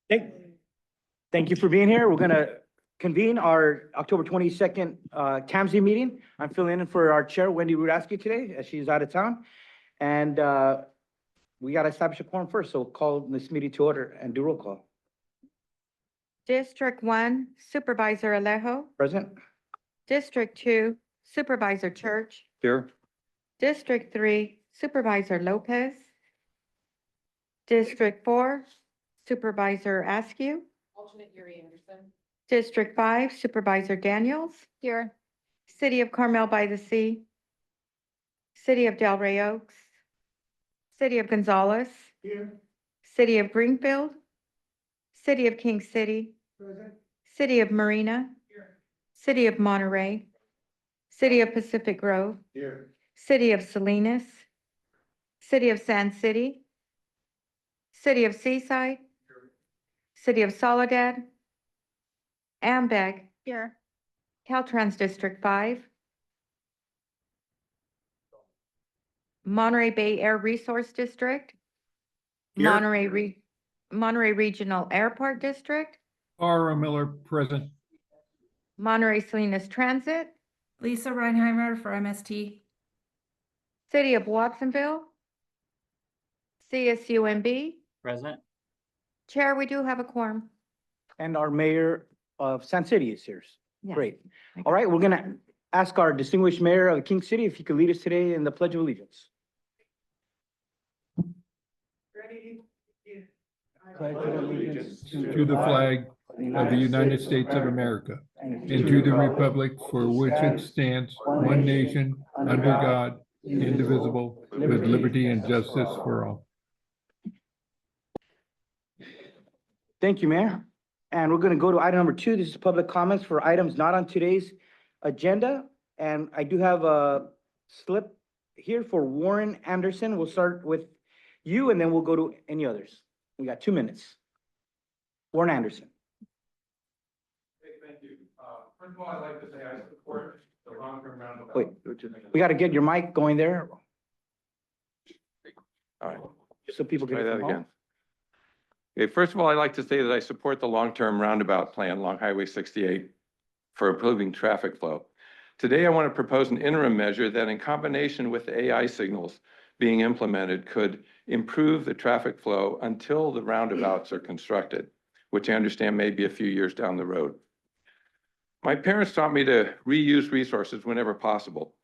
Thank, thank you for being here. We're gonna convene our October 22nd TAMC meeting. I'm filling in for our chair, Wendy Rudaski, today, as she's out of town. And we gotta establish a quorum first, so we'll call this meeting to order and do roll call. District 1 Supervisor Alejo. Present? District 2 Supervisor Church. Here. District 3 Supervisor Lopez. District 4 Supervisor Askew. Alternate Yuri Anderson. District 5 Supervisor Daniels. Here. City of Carmel by the Sea. City of Delray Oaks. City of Gonzales. Here. City of Greenfield. City of King City. Present? City of Marina. Here. City of Monterey. City of Pacific Grove. Here. City of Salinas. City of Sand City. City of Seaside. City of Soledad. Ambec. Here. Caltrans District 5. Monterey Bay Air Resource District. Here. Monterey Regional Airport District. R. Miller, present. Monterey Salinas Transit. Lisa Reinheimer for MST. City of Watsonville. CSUMB. Present. Chair, we do have a quorum. And our mayor of Sand City is here. Yes. Great. All right, we're gonna ask our distinguished mayor of King City if he could lead us today in the Pledge of Allegiance. Pledge of allegiance To the flag of the United States of America and to the republic for which it stands, one nation, under God, indivisible, with liberty and justice for all. Thank you, Mayor. And we're gonna go to item number 2. This is public comments for items not on today's agenda. And I do have a slip here for Warren Anderson. We'll start with you and then we'll go to any others. We got 2 minutes. Warren Anderson. Thank you. First of all, I'd like to say I support the long-term roundabout. Wait, we gotta get your mic going there. All right, So people can. try that again. Okay, first of all, I'd like to say that I support the long-term roundabout plan along Highway 68 for improving traffic flow. Today, I want to propose an interim measure that in combination with the AI signals being implemented could improve the traffic flow until the roundabouts are constructed, which I understand may be a few years down the road. My parents taught me to reuse resources whenever possible.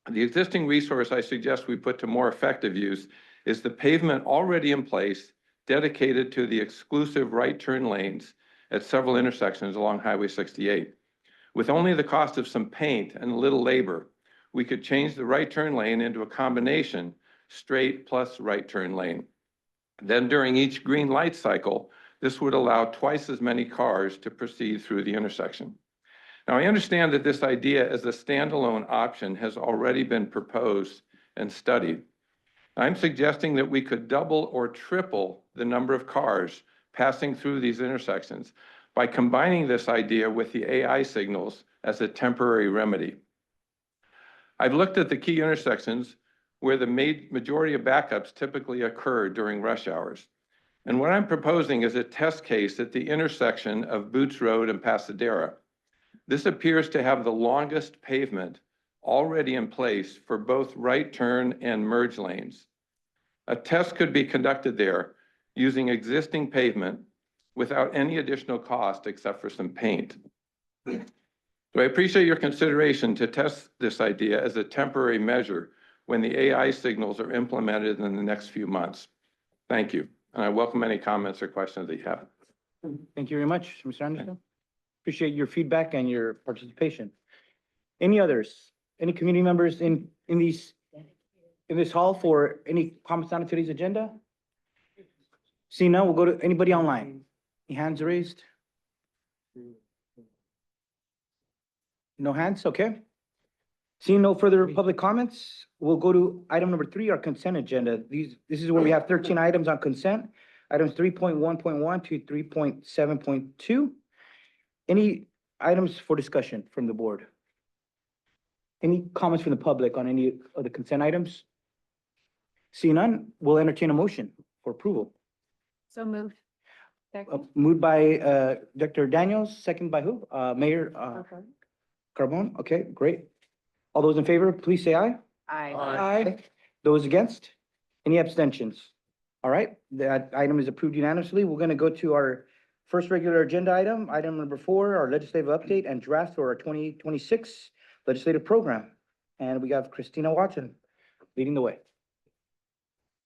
The existing resource I suggest we put to more effective use is the pavement already in place dedicated to the exclusive right turn lanes at several intersections along Highway 68. With only the cost of some paint and a little labor, we could change the right turn lane into a combination straight plus right turn lane. Then during each green light cycle, this would allow twice as many cars to proceed through the intersection. Now, I understand that this idea as a standalone option has already been proposed and studied. I'm suggesting that we could double or triple the number of cars passing through these intersections by combining this idea with the AI signals as a temporary remedy. I've looked at the key intersections where the majority of backups typically occur during rush hours. And what I'm proposing is a test case at the intersection of Boots Road and Pasadena. This appears to have the longest pavement already in place for both right turn and merge lanes. A test could be conducted there using existing pavement without any additional cost except for some paint. So I appreciate your consideration to test this idea as a temporary measure when the AI signals are implemented in the next few months. Thank you. And I welcome any comments or questions that you have. Thank you very much, Mr. Anderson. Appreciate your feedback and your participation. Any others? Any community members in this hall for any comments on today's agenda? See none, we'll go to anybody online. Any hands raised? No hands, okay. Seeing no further public comments, we'll go to item number 3, our consent agenda. This is where we have 13 items on consent. Items 3.1.1 to 3.7.2. Any items for discussion from the board? Any comments from the public on any of the consent items? Seeing none, we'll entertain a motion for approval. So moved. Second. Moved by, Dr. Daniels, second by who? Mayor, Carbone? Okay, great. All those in favor, please say aye. Aye. Those against? Any abstentions? All right, that item is approved unanimously. We're gonna go to our first regular agenda item, item number 4, our legislative update and draft for our 2026 legislative program. And we have Christina Watson leading the way.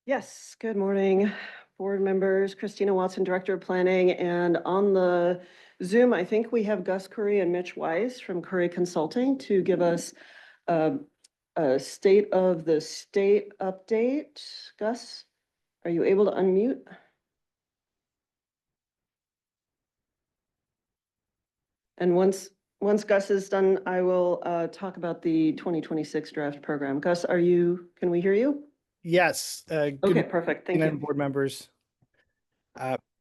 Yes, good morning, board members. Christina Watson, Director of Planning, and on the Zoom, I think we have Gus Curry and Mitch Weiss from Curry Consulting to give us a state of the state update. Gus, are you able to unmute? And once Gus is done, I will talk about the 2026 draft program. Gus, can we hear you? Yes. Good Okay, perfect. Thank morning, you. board members.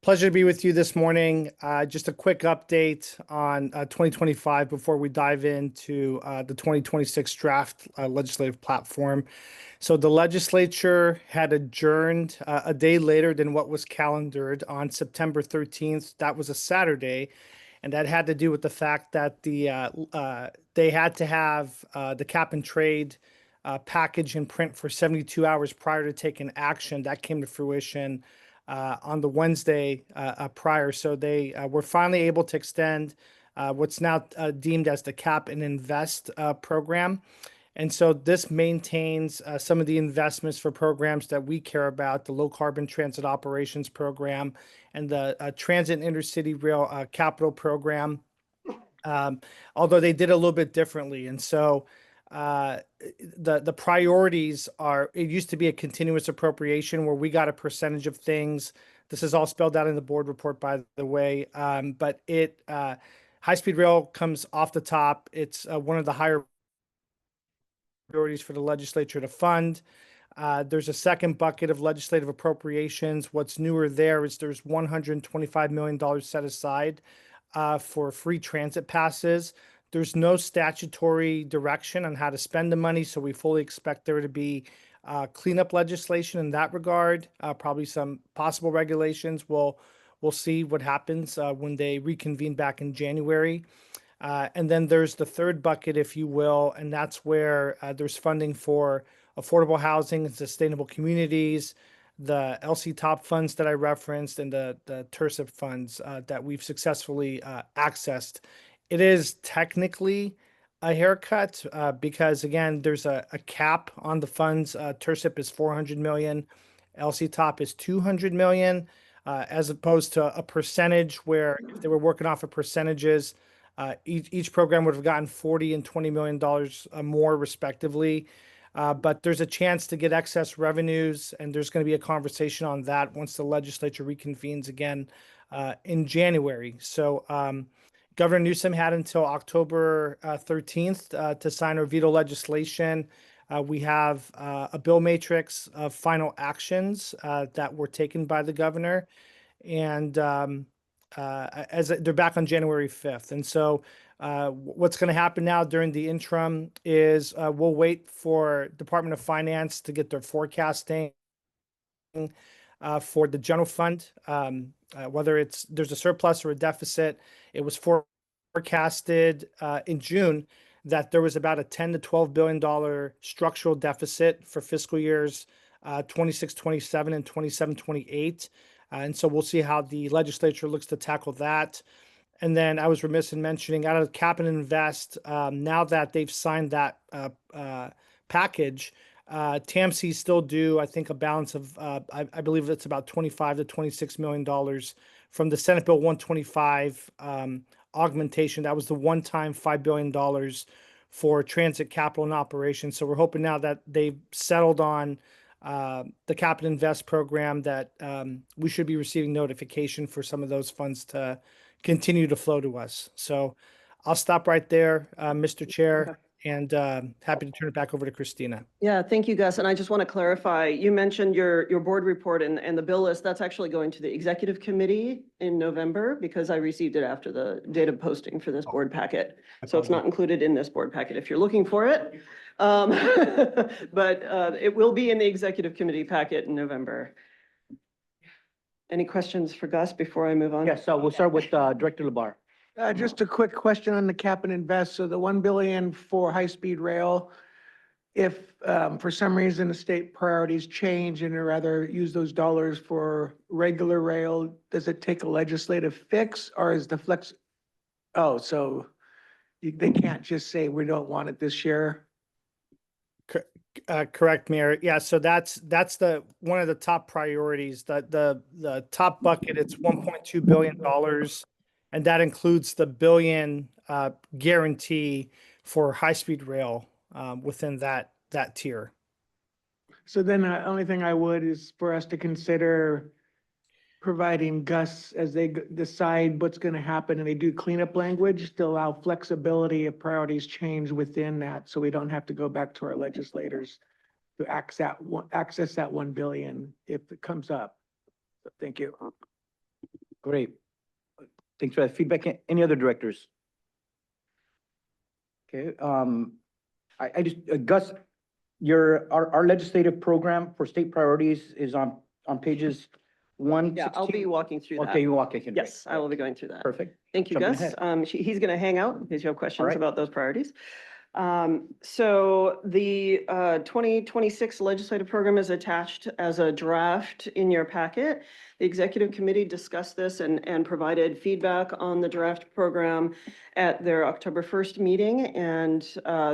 Pleasure to be with you this morning. Just a quick update on 2025 before we dive into the 2026 draft legislative platform. So the legislature had adjourned a day later than what was calendared on September 13th. That was a Saturday. And that had to do with the fact that they had to have the cap and trade package in print for 72 hours prior to taking action. That came to fruition on the Wednesday prior. So they were finally able to extend what's now deemed as the Cap and Invest program. And so this maintains some of the investments for programs that we care about, the Low Carbon Transit Operations Program and the Transit Intercity Rail Capital Program, although they did a little bit differently. And so the priorities are, it used to be a continuous appropriation where we got a percentage of things. This is all spelled out in the board report, by the way. But high-speed rail comes off the top. It's one of the higher priorities for the legislature to fund. There's a second bucket of legislative appropriations. What's newer there is there's $125 million set aside for free transit passes. There's no statutory direction on how to spend the money, so we fully expect there to be cleanup legislation in that regard, probably some possible regulations. We'll see what happens when they reconvene back in January. And then there's the third bucket, if you will, and that's where there's funding for affordable housing and sustainable communities, the LC Top funds that I referenced, and the TERSIP funds that we've successfully accessed. It is technically a haircut because, again, there's a cap on the funds. TERSIP is 400 million, LC Top is 200 million, as opposed to a percentage where if they were working off of percentages, each program would have gotten $40 and $20 million more respectively. But there's a chance to get excess revenues, and there's going to be a conversation on that once the legislature reconvenes again in January. So Governor Newsom had until October 13th to sign or veto legislation. We have a bill matrix of final actions that were taken by the governor, and as they're back on January 5th. And so what's going to happen now during the interim is we'll wait for Department of Finance to get their forecasting for the general fund, whether there's a surplus or a deficit. It was forecasted in June that there was about a $10 to $12 billion structural deficit for fiscal years 26-27 and 27-28. And so we'll see how the legislature looks to tackle that. And then I was remiss in mentioning, out of Cap and Invest, now that they've signed that package, TAMC still due, I think, a balance of, I believe it's about $25 to $26 million from the Senate Bill 125 augmentation. That was the one-time $5 billion for transit capital and operations. So we're hoping now that they've settled on the Cap and Invest program that we should be receiving notification for some of those funds to continue to flow to us. So I'll stop right there, Mr. Chair, and happy to turn it back over to Christina. Yeah, thank you, Gus. And I just want to clarify, you mentioned your board report and the bill list. That's actually going to the executive committee in November because I received it after the date of posting for this board packet. So it's not included in this board packet if you're looking for it. But it will be in the executive committee packet in November. Any questions for Gus before I move on? Yes, so we'll start with Director Labar. Just a quick question on the cap and invest. So the 1 billion for high-speed rail, if for some reason the state priorities change and they'd rather use those dollars for regular rail, does it take a legislative fix or is the flex? Oh, so they can't just say we don't want it this year? Correct, Mayor. Yeah, so that's the one of the top priorities. The top bucket, it's $1.2 billion. And that includes the billion guarantee for high-speed rail within that tier. So then the only thing I would is for us to consider providing Gus as they decide what's going to happen and they do cleanup language to allow flexibility if priorities change within that. So we don't have to go back to our legislators to access that 1 billion if it comes up. So thank you. Great. Thanks for that feedback. Any other directors? Okay, I just, Gus, our legislative program for state priorities is on pages 116. Yeah, I'll be walking through that. Okay, you walk it. Yes, I will be going through that. Perfect. Thank you, Jumping Gus. ahead. He's going to hang out because you have questions right. about those priorities. So the 2026 legislative program is attached as a draft in your packet. The executive committee discussed this and provided feedback on the draft program at their October 1st meeting. And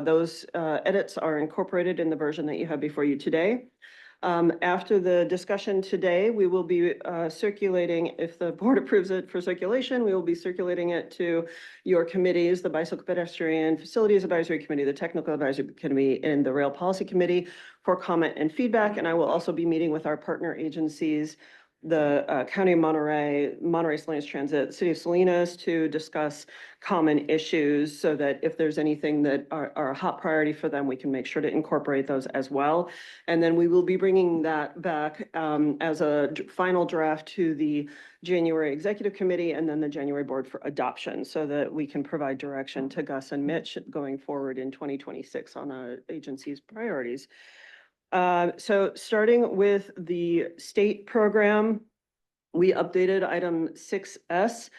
those edits are incorporated in the version that you have before you today. After the discussion today, we will be circulating, if the board approves it for circulation, we will be circulating it to your committees, the Bicycle Pedestrian Facilities Advisory Committee, the Technical Advisory Committee, and the Rail Policy Committee for comment and feedback. And I will also be meeting with our partner agencies, the County of Monterey, Monterey Salinas Transit, City of Salinas, to discuss common issues so that if there's anything that are a hot priority for them, we can make sure to incorporate those as well. And then we will be bringing that back as a final draft to the January Executive Committee and then the January Board for adoption so that we can provide direction to Gus and Mitch going forward in 2026 on the agency's priorities. So starting with the state program, we updated item 6S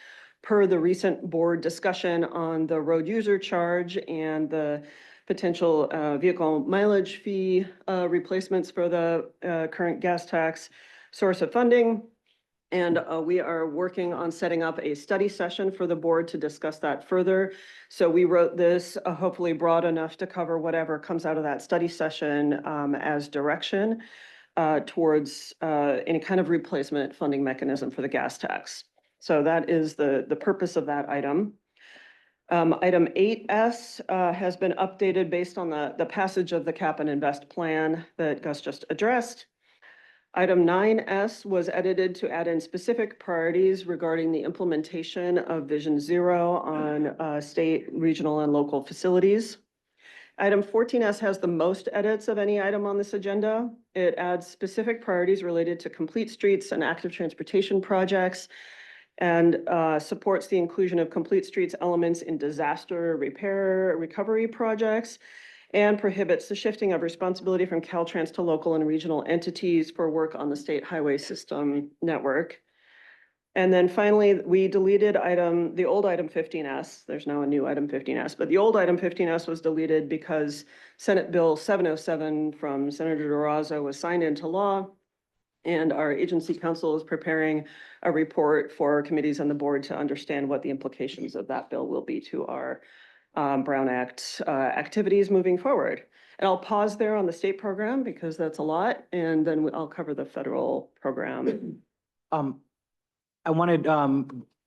per the recent board discussion on the road user charge and the potential vehicle mileage fee replacements for the current gas tax source of funding. And we are working on setting up a study session for the board to discuss that further. So we wrote this hopefully broad enough to cover whatever comes out of that study session as direction towards any kind of replacement funding mechanism for the gas tax. So that is the purpose of that item. Item 8S has been updated based on the passage of the cap and invest plan that Gus just addressed. Item 9S was edited to add in specific priorities regarding the implementation of Vision Zero on state, regional, and local facilities. Item 14S has the most edits of any item on this agenda. It adds specific priorities related to complete streets and active transportation projects and supports the inclusion of complete streets elements in disaster repair recovery projects and prohibits the shifting of responsibility from Caltrans to local and regional entities for work on the state highway system network. And then finally, we deleted the old item 15S. There's now a new item 15S, but the old item 15S was deleted because Senate Bill 707 from Senator Durazo was signed into law. And our agency council is preparing a report for committees on the board to understand what the implications of that bill will be to our Brown Act activities moving forward. And I'll pause there on the state program because that's a lot, and then I'll cover the federal program. I wanted,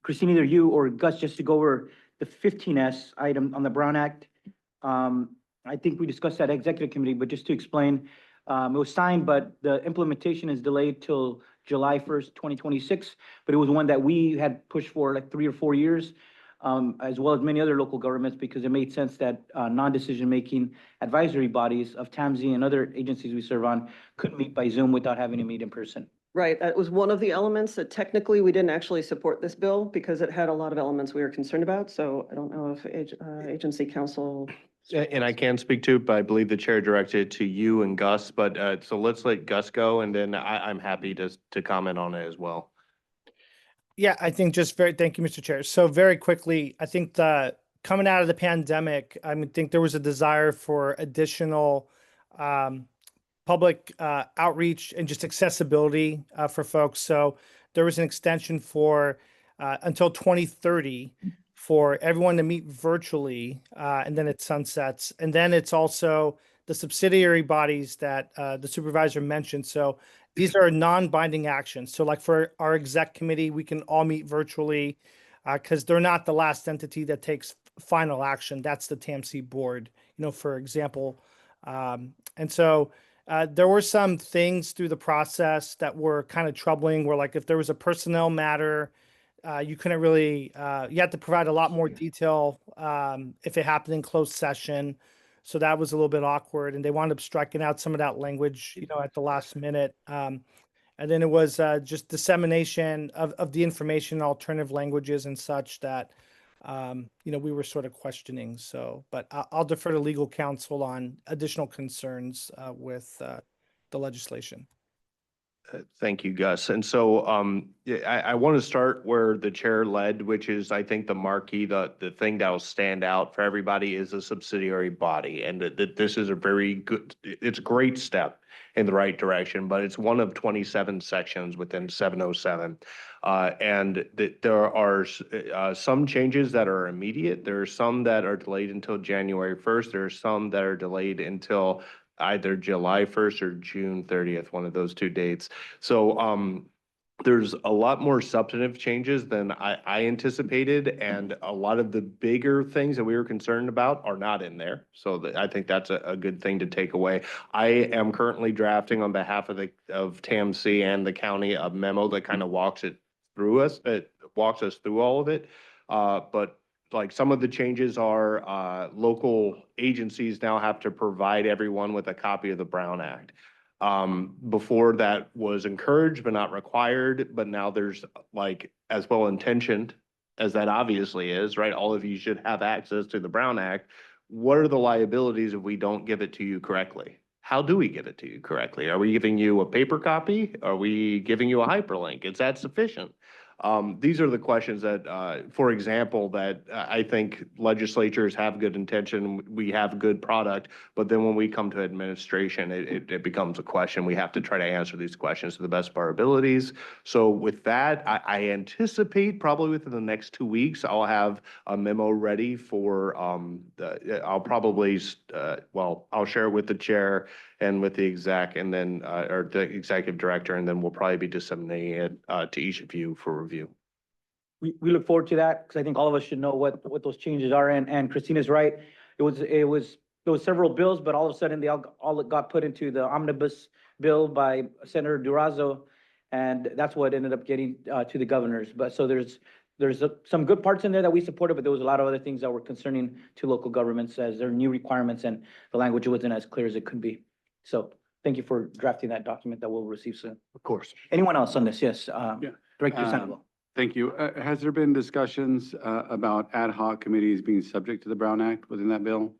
Christine, either you or Gus, just to go over the 15S item on the Brown Act. I think we discussed that at executive committee, but just to explain, it was signed, but the implementation is delayed till July 1st, 2026. But it was one that we had pushed for like 3 or 4 years. As well as many other local governments, because it made sense that non-decision-making advisory bodies of TAMC and other agencies we serve on couldn't meet by Zoom without having to meet in person. Right, that was one of the elements that technically we didn't actually support this bill because it had a lot of elements we were concerned about. So I don't know if agency council. And I can speak to, but I believe the chair directed to you and Gus, but so let's let Gus go and then I'm happy to comment on it as well. Yeah, I think thank you, Mr. Chair. So very quickly, I think coming out of the pandemic, think there was a desire for additional public outreach and just accessibility for folks. So there was an extension for until 2030 for everyone to meet virtually, and then it sunsets. And then it's also the subsidiary bodies that the supervisor mentioned. So these are non-binding actions. So like for our exec committee, we can all meet virtually because they're not the last entity that takes final action. That's the TAMC board, for example. And so there were some things through the process that were kind of troubling, where like if there was a personnel matter, you couldn't really, you had to provide a lot more detail if it happened in closed session. So that was a little bit awkward, and they wound up striking out some of that language, at the last minute. And then it was just dissemination of the information in alternative languages and such that, we were sort of questioning. So, but I'll defer to legal counsel on additional concerns with the legislation. Thank you, Gus. And so I want to start where the chair led, which is, I think, the marquee, the thing that will stand out for everybody is a subsidiary body. And that this is a very good, it's a great step in the right direction, but it's one of 27 sections within 707. And there are some changes that are immediate. There are some that are delayed until January 1st. There are some that are delayed until either July 1st or June 30th, one of those two dates. So there's a lot more substantive changes than I anticipated, and a lot of the bigger things that we were concerned about are not in there. So I think that's a good thing to take away. I am currently drafting on behalf of TAMC and the county a memo that kind of walks us through all of it. But like some of the changes are local agencies now have to provide everyone with a copy of the Brown Act. Before that was encouraged but not required, but now there's like, as well intentioned as that obviously is, right? All of you should have access to the Brown Act. What are the liabilities if we don't give it to you correctly? How do we give it to you correctly? Are we giving you a paper copy? Are we giving you a hyperlink? Is that sufficient? These are the questions that, for example, that I think legislatures have good intention, we have good product, but then when we come to administration, it becomes a question. We have to try to answer these questions to the best of our abilities. So with that, I anticipate probably within the next 2 weeks, I'll have a memo ready for, I'll probably, I'll share it with the chair and with the exec, and then, or the executive director, and then we'll probably be disseminating it to each of you for review. We look forward to that, because I think all of us should know what those changes are, and Christina's right. There was several bills, but all of a sudden they all got put into the omnibus bill by Senator Durazo, and that's what ended up getting to the governors. But so there's some good parts in there that we supported, but there was a lot of other things that were concerning to local governments as there are new requirements and the language wasn't as clear as it could be. So thank you for drafting that document that we'll receive soon. Of course. Anyone else on this? Yes, Director Sandoval. Thank you. Has there been discussions about ad hoc committees being subject to the Brown Act within that bill?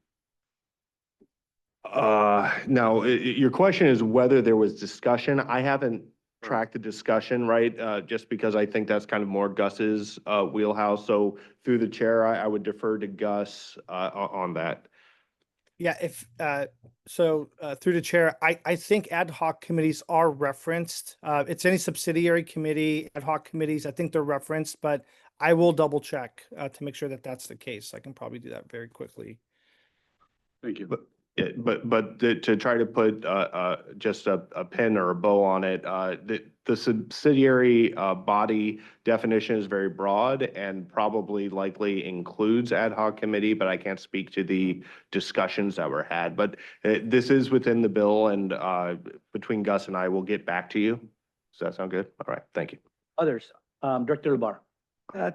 Now, your question is whether there was discussion. I haven't tracked the discussion, right? Just because I think that's kind of more Gus's wheelhouse. So through the chair, I would defer to Gus on that. Yeah, through the chair, I think ad hoc committees are referenced. It's any subsidiary committee, ad hoc committees, I think they're referenced, but I will double check to make sure that that's the case. I can probably do that very quickly. Thank you. But to try to put just a pin or a bow on it, the subsidiary body definition is very broad and probably likely includes ad hoc committee, but I can't speak to the discussions that were had. But this is within the bill, and between Gus and I, we'll get back to you. Does that sound good? All right, thank you. Others, Director Labar.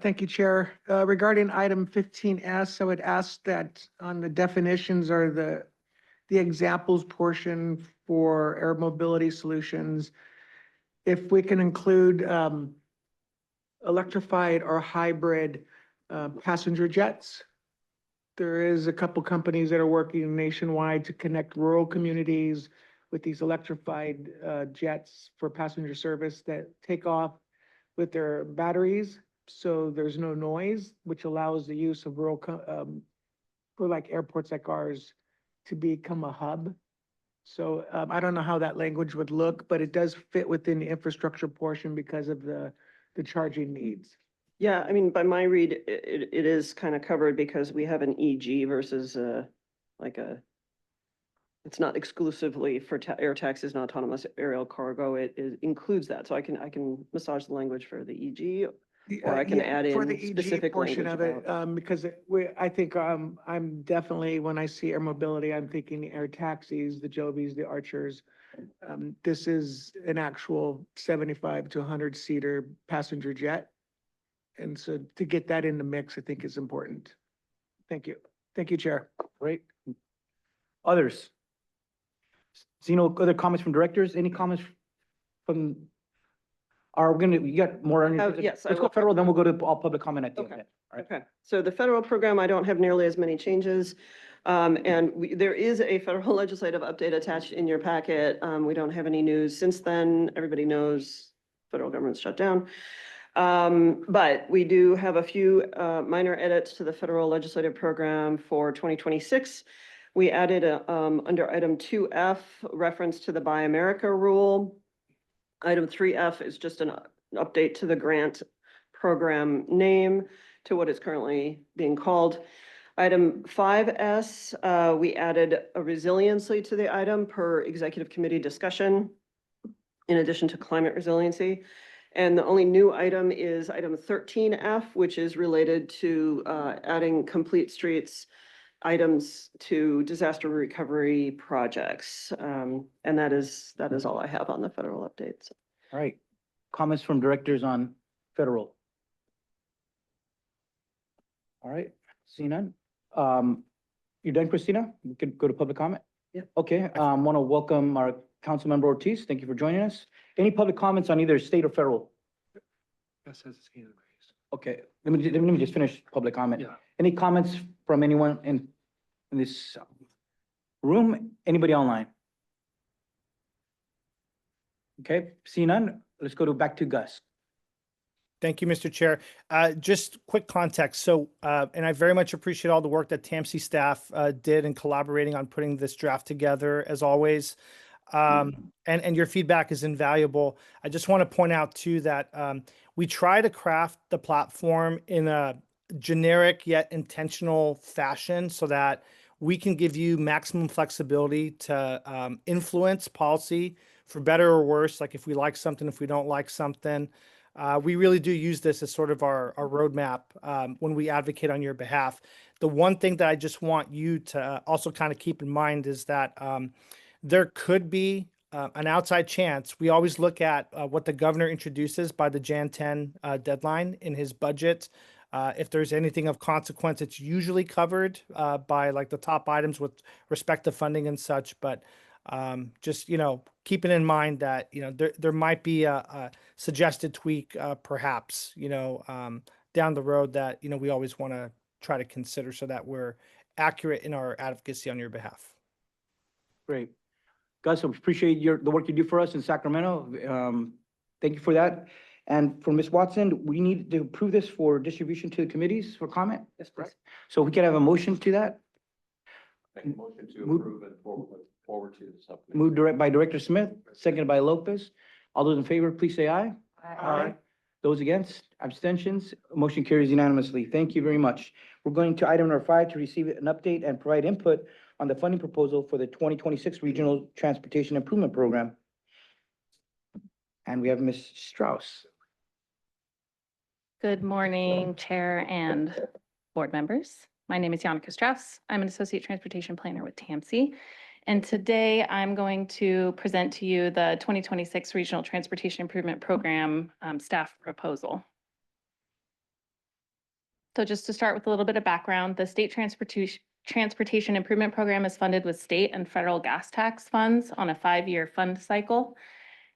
Thank you, Chair. Regarding item 15S, I would ask that on the definitions or the examples portion for air mobility solutions, if we can include electrified or hybrid passenger jets. There is a couple companies that are working nationwide to connect rural communities with these electrified jets for passenger service that take off with their batteries, so there's no noise, which allows the use of for like airports like ours to become a hub. So I don't know how that language would look, but it does fit within the infrastructure portion because of the charging needs. Yeah, I mean, by my read, it is kind of covered because we have an EG versus like a, it's not exclusively for air taxis and autonomous aerial cargo. It includes that. So I can massage the language for the EG, or I can add For in the EG specific portion language of it, about. because I think I'm definitely, when I see air mobility, I'm thinking the air taxis, the Jobies, the Archers. This is an actual 75 to 100 seater passenger jet. And so to get that in the mix, I think is important. Thank you. Thank you, Chair. Great. Others? See no other comments from directors? Any comments from? Are we gonna, you got more on your? Yes, I Let's go will. federal, then we'll go to all public comment at the end. Okay. All right. Okay, so the federal program, I don't have nearly as many changes. And there is a federal legislative update attached in your packet. We don't have any news since then. Everybody knows federal government's shut down. But we do have a few minor edits to the federal legislative program for 2026. We added under item 2F, reference to the Buy America rule. Item 3F is just an update to the grant program name to what is currently being called. Item 5S, we added a resiliency to the item per executive committee discussion, in addition to climate resiliency. And the only new item is item 13F, which is related to adding complete streets items to disaster recovery projects. And that is all I have on the federal updates. All right. Comments from directors on federal? All right, see none. You done, Christina? We could go to public comment? Yeah. Okay, want to welcome our council member Ortiz. Thank you for joining us. Any public comments on either state or federal? Okay, let me just finish public comment. Yeah. Any comments from anyone in this room? Anybody online? Okay, see none. Let's go back to Gus. Thank you, Mr. Chair. Just quick context. So, and I very much appreciate all the work that TAMC staff did in collaborating on putting this draft together, as always. And your feedback is invaluable. I just want to point out too that we try to craft the platform in a generic yet intentional fashion so that we can give you maximum flexibility to influence policy for better or worse. Like if we like something, if we don't like something. We really do use this as sort of our roadmap when we advocate on your behalf. The one thing that I just want you to also kind of keep in mind is that there could be an outside chance. We always look at what the governor introduces by the Jan 10 deadline in his budget. If there's anything of consequence, it's usually covered by like the top items with respect to funding and such. But just, keeping in mind that, there might be a suggested tweak, perhaps, down the road that, we always want to try to consider so that we're accurate in our advocacy on your behalf. Great. Gus, I appreciate the work you do for us in Sacramento. Thank you for that. And for Ms. Watson, we need to approve this for distribution to the committees for comment? Yes, please. So we can have a motion to that? Make a motion to Move- approve and forward to the subcommittee. Moved by Director Smith, seconded by Lopez. All those in favor, please say aye. Those against, abstentions, motion carries unanimously. Thank you very much. We're going to item number 5 to receive an update and provide input on the funding proposal for the 2026 Regional Transportation Improvement Program. And we have Ms. Strauss. Good morning, Chair and board members. My name is Janneke Strauss. I'm an Associate Transportation Planner with TAMC. And today I'm going to present to you the 2026 Regional Transportation Improvement Program staff proposal. So just to start with a little bit of background, the State Transportation Improvement Program is funded with state and federal gas tax funds on a 5-year fund cycle.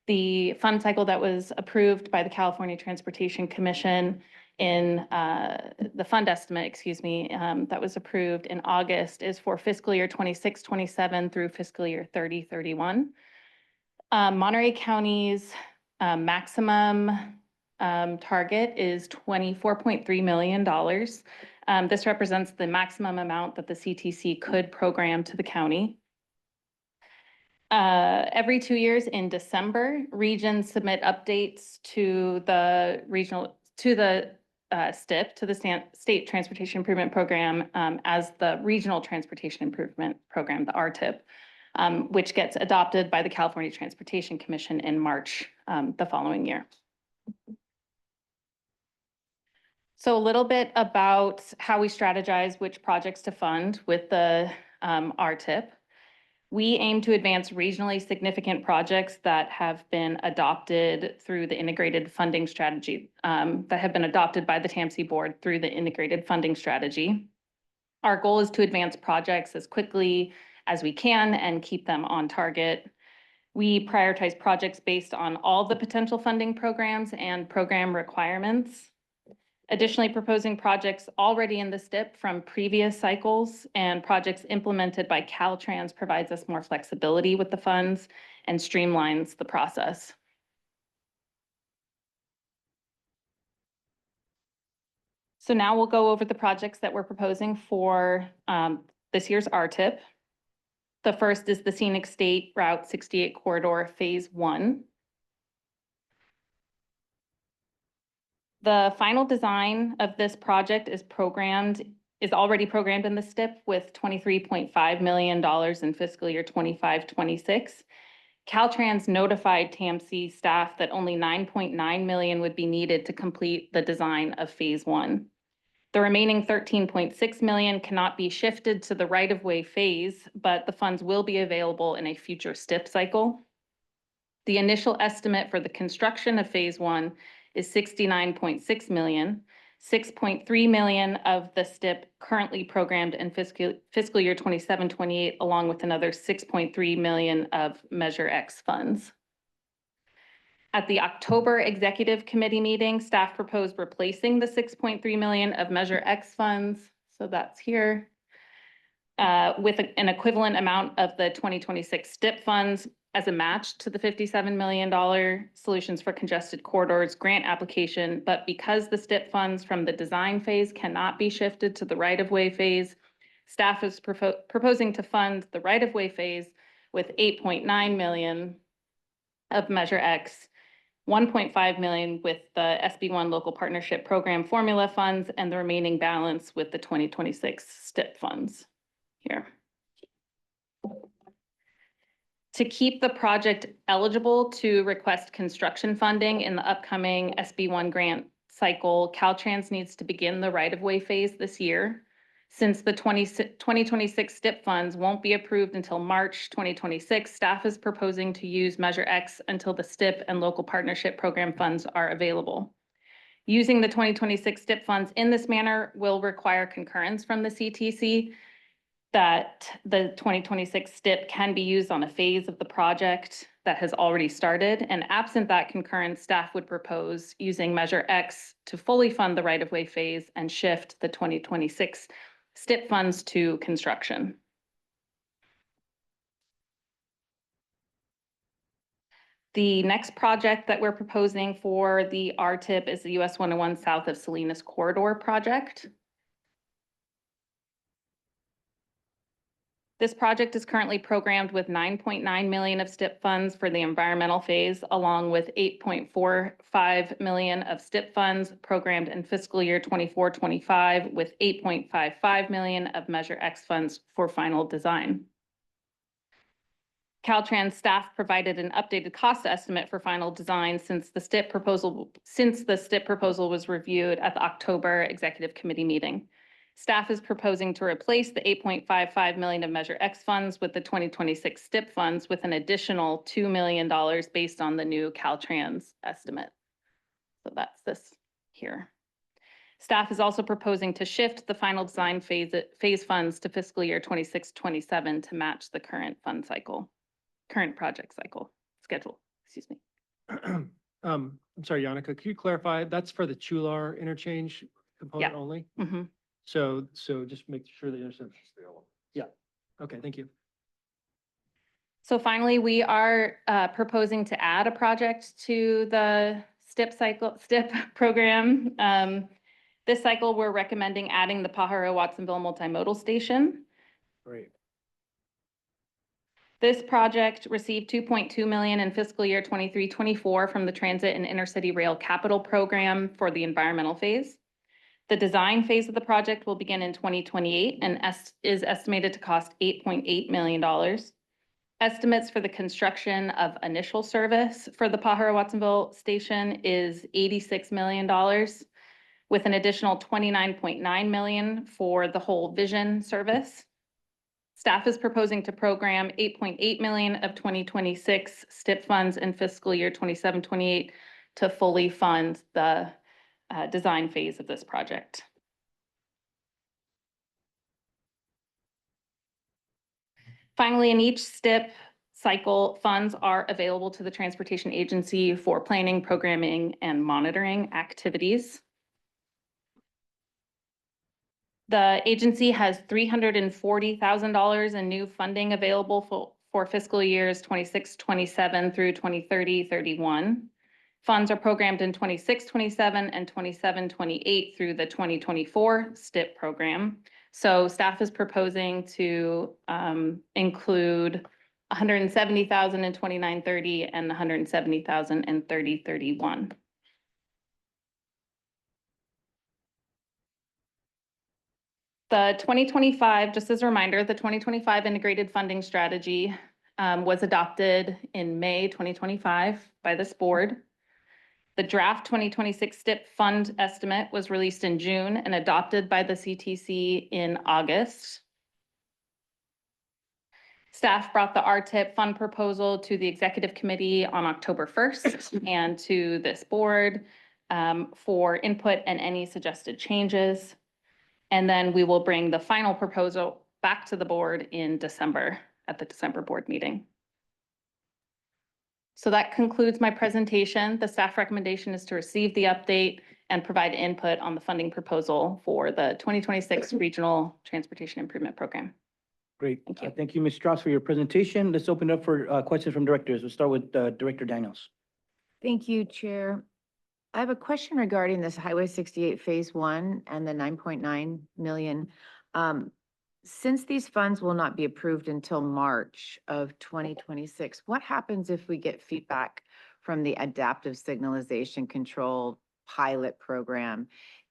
The fund cycle that was approved by the California Transportation Commission in the fund estimate, that was approved in August is for fiscal year 26-27 through fiscal year 30-31. Monterey County's maximum target is $24.3 million. This represents the maximum amount that the CTC could program to the county. Every 2 years in December, regions submit updates to the STIP, to the State Transportation Improvement Program, as the Regional Transportation Improvement Program, the RTIP, which gets adopted by the California Transportation Commission in March the following year. So a little bit about how we strategize which projects to fund with the RTIP. We aim to advance regionally significant projects that have been adopted through the integrated funding strategy, that have been adopted by the TAMC board through the integrated funding strategy. Our goal is to advance projects as quickly as we can and keep them on target. We prioritize projects based on all the potential funding programs and program requirements. Additionally, proposing projects already in the STIP from previous cycles and projects implemented by Caltrans provides us more flexibility with the funds and streamlines the process. So now we'll go over the projects that we're proposing for this year's RTIP. The first is the Scenic State Route 68 Corridor Phase 1. The final design of this project is already programmed in the STIP with $23.5 million in fiscal year 25-26. Caltrans notified TAMC staff that only $9.9 million would be needed to complete the design of Phase 1. The remaining $13.6 million cannot be shifted to the right-of-way phase, but the funds will be available in a future STIP cycle. The initial estimate for the construction of Phase 1 is $69.6 million. $6.3 million of the STIP currently programmed in fiscal year 27-28, along with another $6.3 million of Measure X funds. At the October Executive Committee meeting, staff proposed replacing the $6.3 million of Measure X funds, so that's here, with an equivalent amount of the 2026 STIP funds as a match to the $57 million Solutions for Congested Corridors grant application. But because the STIP funds from the design phase cannot be shifted to the right-of-way phase, staff is proposing to fund the right-of-way phase with $8.9 million of Measure X, $1.5 million with the SB1 Local Partnership Program formula funds, and the remaining balance with the 2026 STIP funds here. To keep the project eligible to request construction funding in the upcoming SB1 grant cycle, Caltrans needs to begin the right-of-way phase this year. Since the 2026 STIP funds won't be approved until March 2026, staff is proposing to use Measure X until the STIP and Local Partnership Program funds are available. Using the 2026 STIP funds in this manner will require concurrence from the CTC that the 2026 STIP can be used on a phase of the project that has already started. And absent that concurrence, staff would propose using Measure X to fully fund the right-of-way phase and shift the 2026 STIP funds to construction. The next project that we're proposing for the RTIP is the US 101 South of Salinas Corridor project. This project is currently programmed with $9.9 million of STIP funds for the environmental phase, along with $8.45 million of STIP funds programmed in fiscal year 24-25, with $8.55 million of Measure X funds for final design. Caltrans staff provided an updated cost estimate for final design since the STIP proposal was reviewed at the October Executive Committee meeting. Staff is proposing to replace the $8.55 million of Measure X funds with the 2026 STIP funds with an additional $2 million based on the new Caltrans estimate. So that's this here. Staff is also proposing to shift the final design phase funds to fiscal year 26-27 to match the current project cycle schedule, excuse me. I'm sorry, Yannicka, could you clarify, that's for the Chular interchange component only? Mm-hmm. So just make sure that you understand. Yeah, okay, thank you. So finally, we are proposing to add a project to the STIP program. This cycle, we're recommending adding the Pajaro-Watsonville Multimodal Station. Great. This project received 2.2 million in fiscal year 23-24 from the Transit and Intercity Rail Capital Program for the environmental phase. The design phase of the project will begin in 2028 and is estimated to cost $8.8 million. Estimates for the construction of initial service for the Pajaro-Watsonville station is $86 million, with an additional $29.9 million for the whole vision service. Staff is proposing to program $8.8 million of 2026 STIP funds in fiscal year 27-28 to fully fund the design phase of this project. Finally, in each STIP cycle, funds are available to the Transportation Agency for planning, programming, and monitoring activities. The agency has $340,000 in new funding available for fiscal years 26-27 through 2030-31. Funds are programmed in 26-27 and 27-28 through the 2024 STIP program. So staff is proposing to include $170,000 in 29-30 and $170,000 in 30-31. The 2025, just as a reminder, the 2025 integrated funding strategy was adopted in May 2025 by this board. The draft 2026 STIP fund estimate was released in June and adopted by the CTC in August. Staff brought the RTIP fund proposal to the executive committee on October 1st and to this board for input and any suggested changes. And then we will bring the final proposal back to the board in December at the December board meeting. So that concludes my presentation. The staff recommendation is to receive the update and provide input on the funding proposal for the 2026 Regional Transportation Improvement Program. Great. Thank you. Thank you, Ms. Strauss, for your presentation. Let's open up for questions from directors. We'll start with Director Daniels. Thank you, Chair. I have a question regarding this Highway 68 Phase 1 and the 9.9 million. Since these funds will not be approved until March of 2026, what happens if we get feedback from the Adaptive Signalization Control pilot program?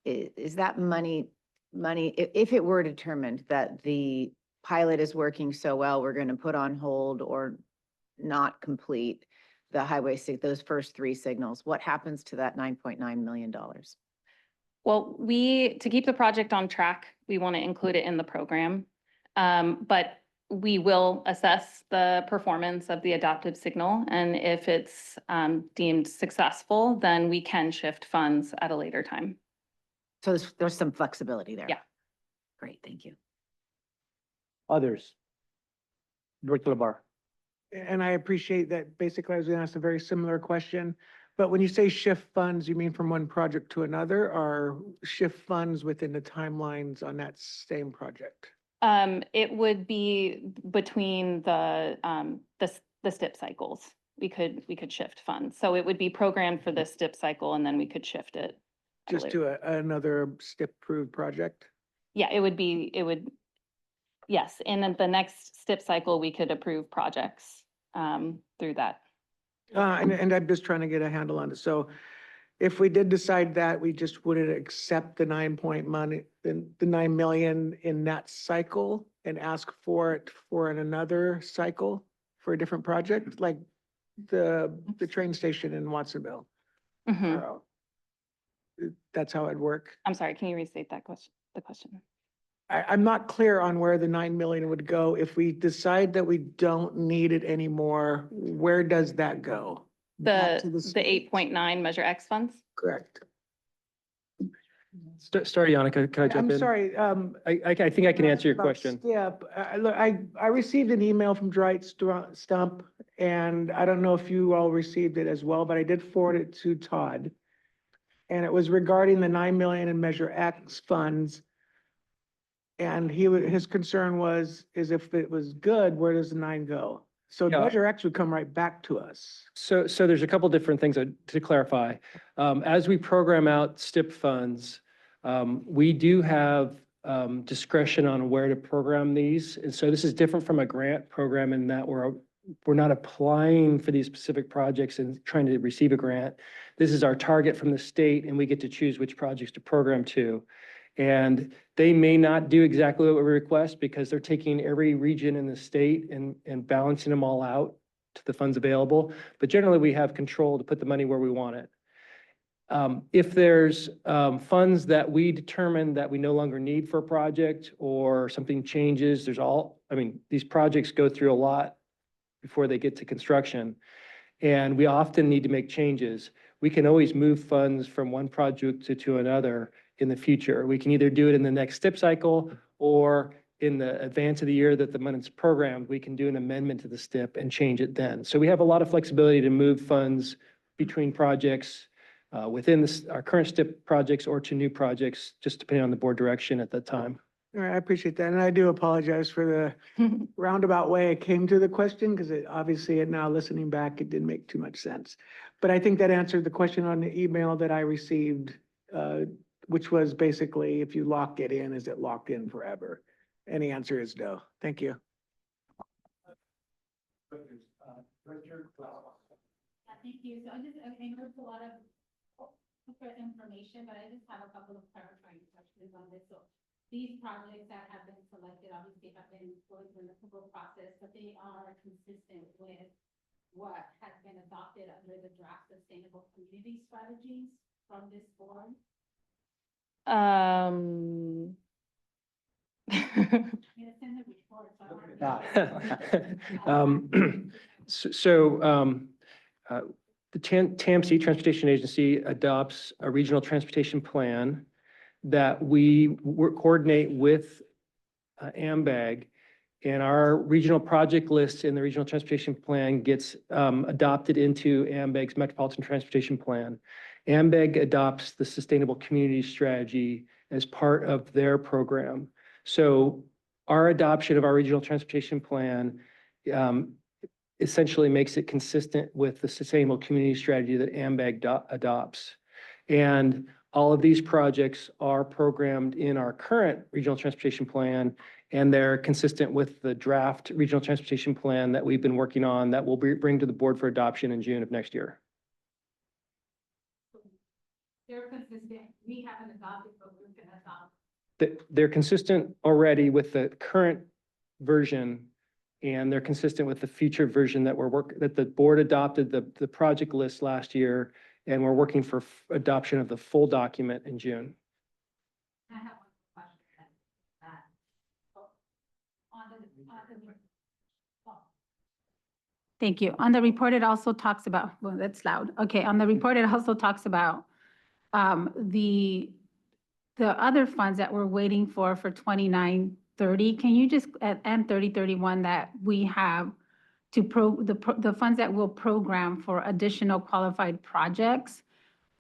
Is that money, if it were determined that the pilot is working so well, we're going to put on hold or not complete the Highway, those first three signals, what happens to that $9.9 million? Well, to keep the project on track, we want to include it in the program. But we will assess the performance of the adaptive signal. And if it's deemed successful, then we can shift funds at a later time. So there's some flexibility there. Yeah. Great, thank you. Others? Director Labar. And I appreciate that. Basically, I was going to ask a very similar question, but when you say shift funds, you mean from one project to another, or shift funds within the timelines on that same project? It would be between the STIP cycles. We could shift funds. So it would be programmed for this STIP cycle and then we could shift it. Just to another STIP approved project? Yeah, yes, in the next STIP cycle, we could approve projects through that. And I'm just trying to get a handle on it. So if we did decide that, we just wouldn't accept the the 9 million in that cycle and ask for it for another cycle for a different project, like the train station in Watsonville. Mhm. That's how it'd work. I'm sorry, can you restate that question? The question. I'm not clear on where the 9 million would go. If we decide that we don't need it anymore, where does that go? Back to The state? 8.9 Measure X funds? Correct. Sorry, Yannicka, can I jump in? I'm sorry, I think I can answer your question. Yeah, look, I received an email from Dwight Stump, and I don't know if you all received it as well, but I did forward it to Todd. And it was regarding the 9 million in Measure X funds. And his concern is if it was good, where does the 9 go? So Yeah. Measure X would come right back to us. So there's a couple different things to clarify. As we program out STIP funds, we do have discretion on where to program these. And so this is different from a grant program in that we're not applying for these specific projects and trying to receive a grant. This is our target from the state, and we get to choose which projects to program to. And they may not do exactly what we request because they're taking every region in the state and balancing them all out to the funds available. But generally, we have control to put the money where we want it. If there's funds that we determine that we no longer need for a project or something changes, these projects go through a lot before they get to construction. And we often need to make changes. We can always move funds from one project to another in the future. We can either do it in the next STIP cycle or in the advance of the year that the money's programmed, we can do an amendment to the STIP and change it then. So we have a lot of flexibility to move funds between projects within our current STIP projects or to new projects, just depending on the board direction at that time. All right, I appreciate that. And I do apologize for the roundabout way I came to the question, because obviously now listening back, it didn't make too much sense. But I think that answered the question on the email that I received, which was basically, if you lock it in, is it locked in forever? And the answer is no. Thank you. Thank you. So I know it's a lot of information, but I just have a couple of clarifying questions on this. So these projects that have been selected obviously have been going through the approval process, but they are consistent with what has been adopted under the draft sustainable community strategies from this board. It's in the report, so I want to- The TAMC, Transportation Agency, adopts a regional transportation plan that we coordinate with AMBAG, and our regional project list in the regional transportation plan gets adopted into AMBAG's Metropolitan Transportation Plan. AMBAG adopts the Sustainable Community Strategy as part of their program. So our adoption of our regional transportation plan essentially makes it consistent with the Sustainable Community Strategy that AMBAG adopts. And all of these projects are programmed in our current regional transportation plan, and they're consistent with the draft regional transportation plan that we've been working on that we'll bring to the board for adoption in June of next year. They're consistent. We haven't adopted, but we're going to adopt. They're consistent already with the current version, and they're consistent with the future version that that the board adopted the project list last year, and we're working for adoption of the full document in June. I have one question. Thank you. On the report, it also talks about, well, that's loud. Okay, on the report, it also talks about the other funds that we're waiting for 2930. Can you just, and 3031 that we have to the funds that will program for additional qualified projects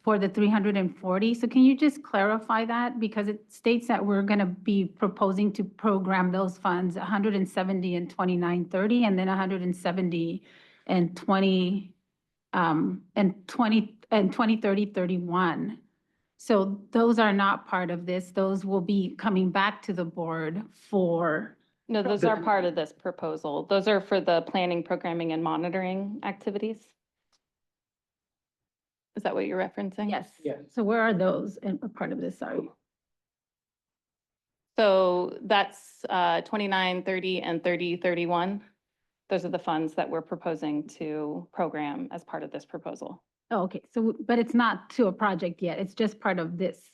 for the 340. So can you just clarify that? Because it states that we're going to be proposing to program those funds 170 and 2930, and then 170 and 2030 31. So those are not part of this. Those will be coming back to the board for. No, those are part of this proposal. Those are for the planning, programming, and monitoring activities. Is that what you're referencing? Yes. Yes. So where are those in a part of this? Sorry. So that's 29, 30, and 30, 31. Those are the funds that we're proposing to program as part of this proposal. Oh, okay. So, but it's not to a project yet. It's just part of this.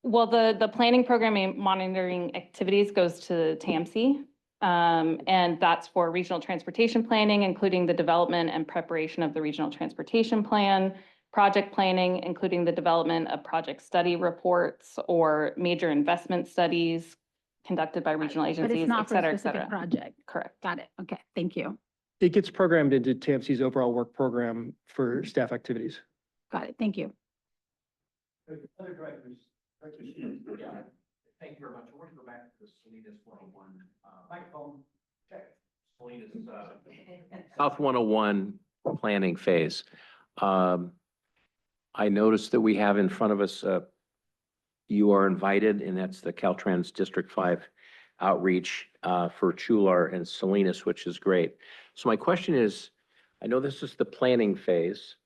Well, the planning, programming, monitoring activities goes to TAMC. And that's for regional transportation planning, including the development and preparation of the regional transportation plan, project planning, including the development of project study reports or major investment studies conducted by regional But agencies, it's not et for a cetera, et specific cetera. project. Correct. Got it. Okay. Thank you. It gets programmed into TAMC's overall work program for staff activities. Got it. Thank you. Other directors, yeah, thank you very much. I want to go back to the Salinas 101 microphone check. South 101 planning phase. I noticed that we have in front of us, you are invited, and that's the Caltrans District 5 outreach for Chular and Salinas, which is great. So my question is, I know this is the planning phase,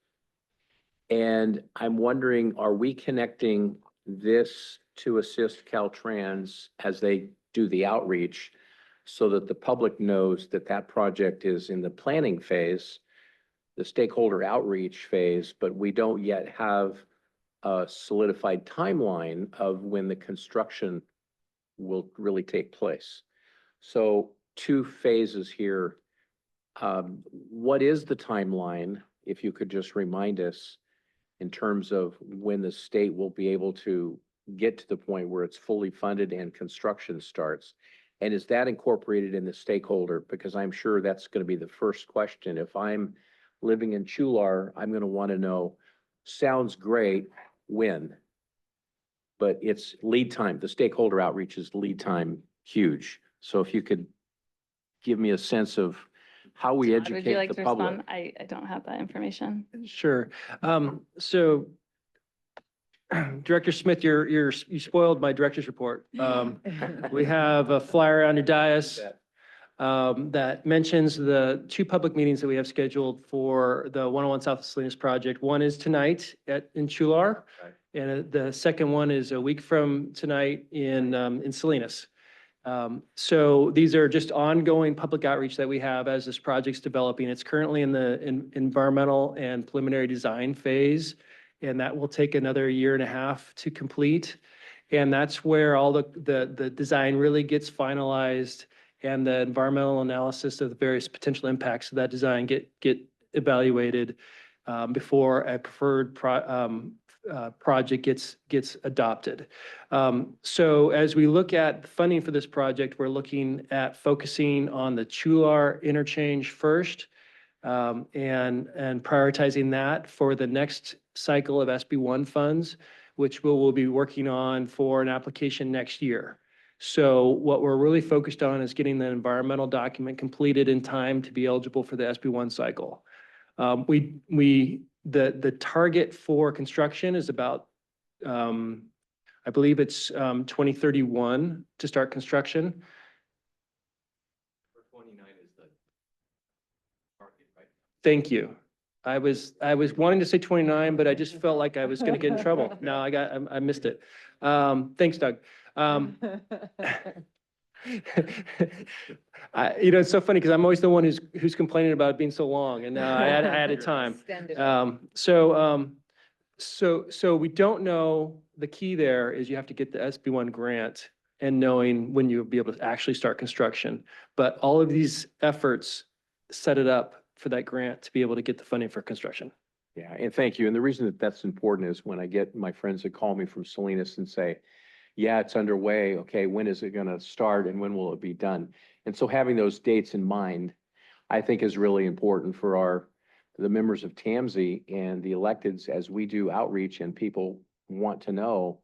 and I'm wondering, are we connecting this to assist Caltrans as they do the outreach so that the public knows that that project is in the planning phase, the stakeholder outreach phase, but we don't yet have a solidified timeline of when the construction will really take place? So 2 phases here. What is the timeline, if you could just remind us, in terms of when the state will be able to get to the point where it's fully funded and construction starts? And is that incorporated in the stakeholder? Because I'm sure that's going to be the first question. If I'm living in Chular, I'm going to want to know, sounds great, when? But it's lead time. The stakeholder outreach is lead time huge. So if you could give me a sense of how we Todd, would you educate like the to public. respond? I don't have that information. Sure. So Director Smith, you spoiled my director's report. We have a flyer on your dais that mentions the 2 public meetings that we have scheduled for the 101 South Salinas project. One is tonight in Chular, and the second one is a week from tonight in Salinas. So these are just ongoing public outreach that we have as this project's developing. It's currently in the environmental and preliminary design phase, and that will take another 1.5 years to complete. And that's where all the design really gets finalized, and the environmental analysis of the various potential impacts of that design get evaluated before a preferred project gets adopted. So as we look at funding for this project, we're looking at focusing on the Chular interchange first, and prioritizing that for the next cycle of SB1 funds, which we'll be working on for an application next year. So what we're really focused on is getting the environmental document completed in time to be eligible for the SB1 cycle. The target for construction is about, I believe it's 2031 to start construction. 29 is the target, right? Thank you. I was wanting to say 29, but I just felt like I was going to get in trouble. No, I missed it. Thanks, Doug. It's so funny because I'm always the one who's complaining about it being so long, and now I added time. So we don't know. The key there is you have to get the SB1 grant and knowing when you'll be able to actually start construction. But all of these efforts set it up for that grant to be able to get the funding for construction. Yeah, and thank you. And the reason that that's important is when I get my friends that call me from Salinas and say, yeah, it's underway. Okay, when is it going to start and when will it be done? And so having those dates in mind, I think is really important for the members of TAMC and the electeds as we do outreach and people want to know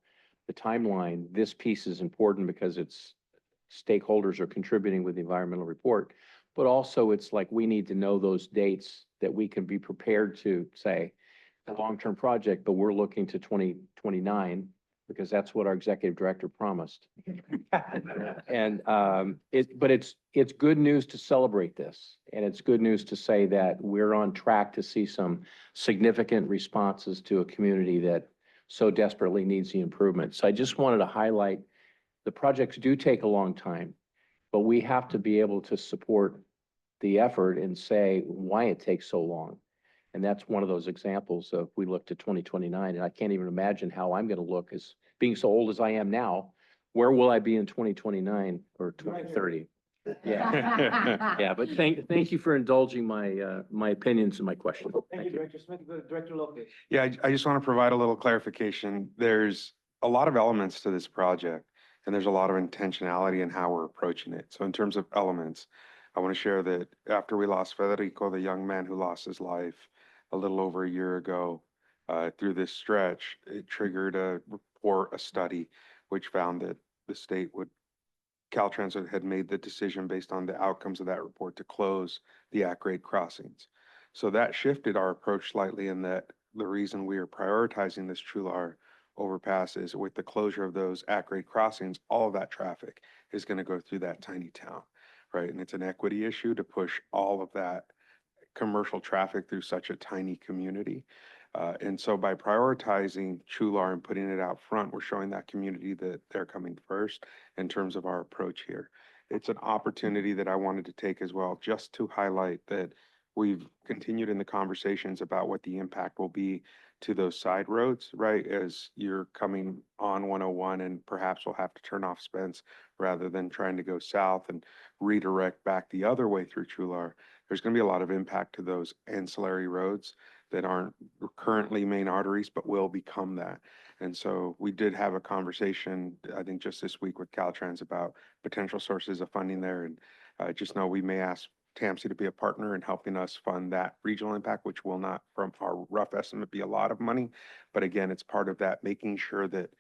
the timeline. This piece is important because it's stakeholders are contributing with the environmental report, but also it's like we need to know those dates that we can be prepared to say a long-term project, but we're looking to 2029 because that's what our executive director promised. And but it's good news to celebrate this, and it's good news to say that we're on track to see some significant responses to a community that so desperately needs the improvement. So I just wanted to highlight the projects do take a long time, but we have to be able to support the effort and say why it takes so long. And that's one of those examples of we look to 2029, and I can't even imagine how I'm going to look as being so old as I am now. Where will I be in 2029 or 2030? Yeah, yeah. But thank you for indulging my opinions and my questions. Thank you, Director Smith. Go to Director Lopez. Yeah, I just want to provide a little clarification. There's a lot of elements to this project, and there's a lot of intentionality in how we're approaching it. So in terms of elements, I want to share that after we lost Federico, the young man who lost his life a little over a year ago, through this stretch, it triggered a study, which found that the state would Caltrans had made the decision based on the outcomes of that report to close the at-grade crossings. So that shifted our approach slightly in that the reason we are prioritizing this Chular overpass is with the closure of those at-grade crossings, all of that traffic is going to go through that tiny town, right? And it's an equity issue to push all of that commercial traffic through such a tiny community. And so by prioritizing Chular and putting it out front, we're showing that community that they're coming first in terms of our approach here. It's an opportunity that I wanted to take as well, just to highlight that we've continued in the conversations about what the impact will be to those side roads, right? As you're coming on 101 and perhaps we'll have to turn off Spence rather than trying to go south and redirect back the other way through Chular. There's going to be a lot of impact to those ancillary roads that aren't currently main arteries, but will become that. And so we did have a conversation, I think just this week with Caltrans about potential sources of funding there. And just know we may ask TAMC to be a partner in helping us fund that regional impact, which will not, from our rough estimate, be a lot of money. But again, it's part of that, making sure that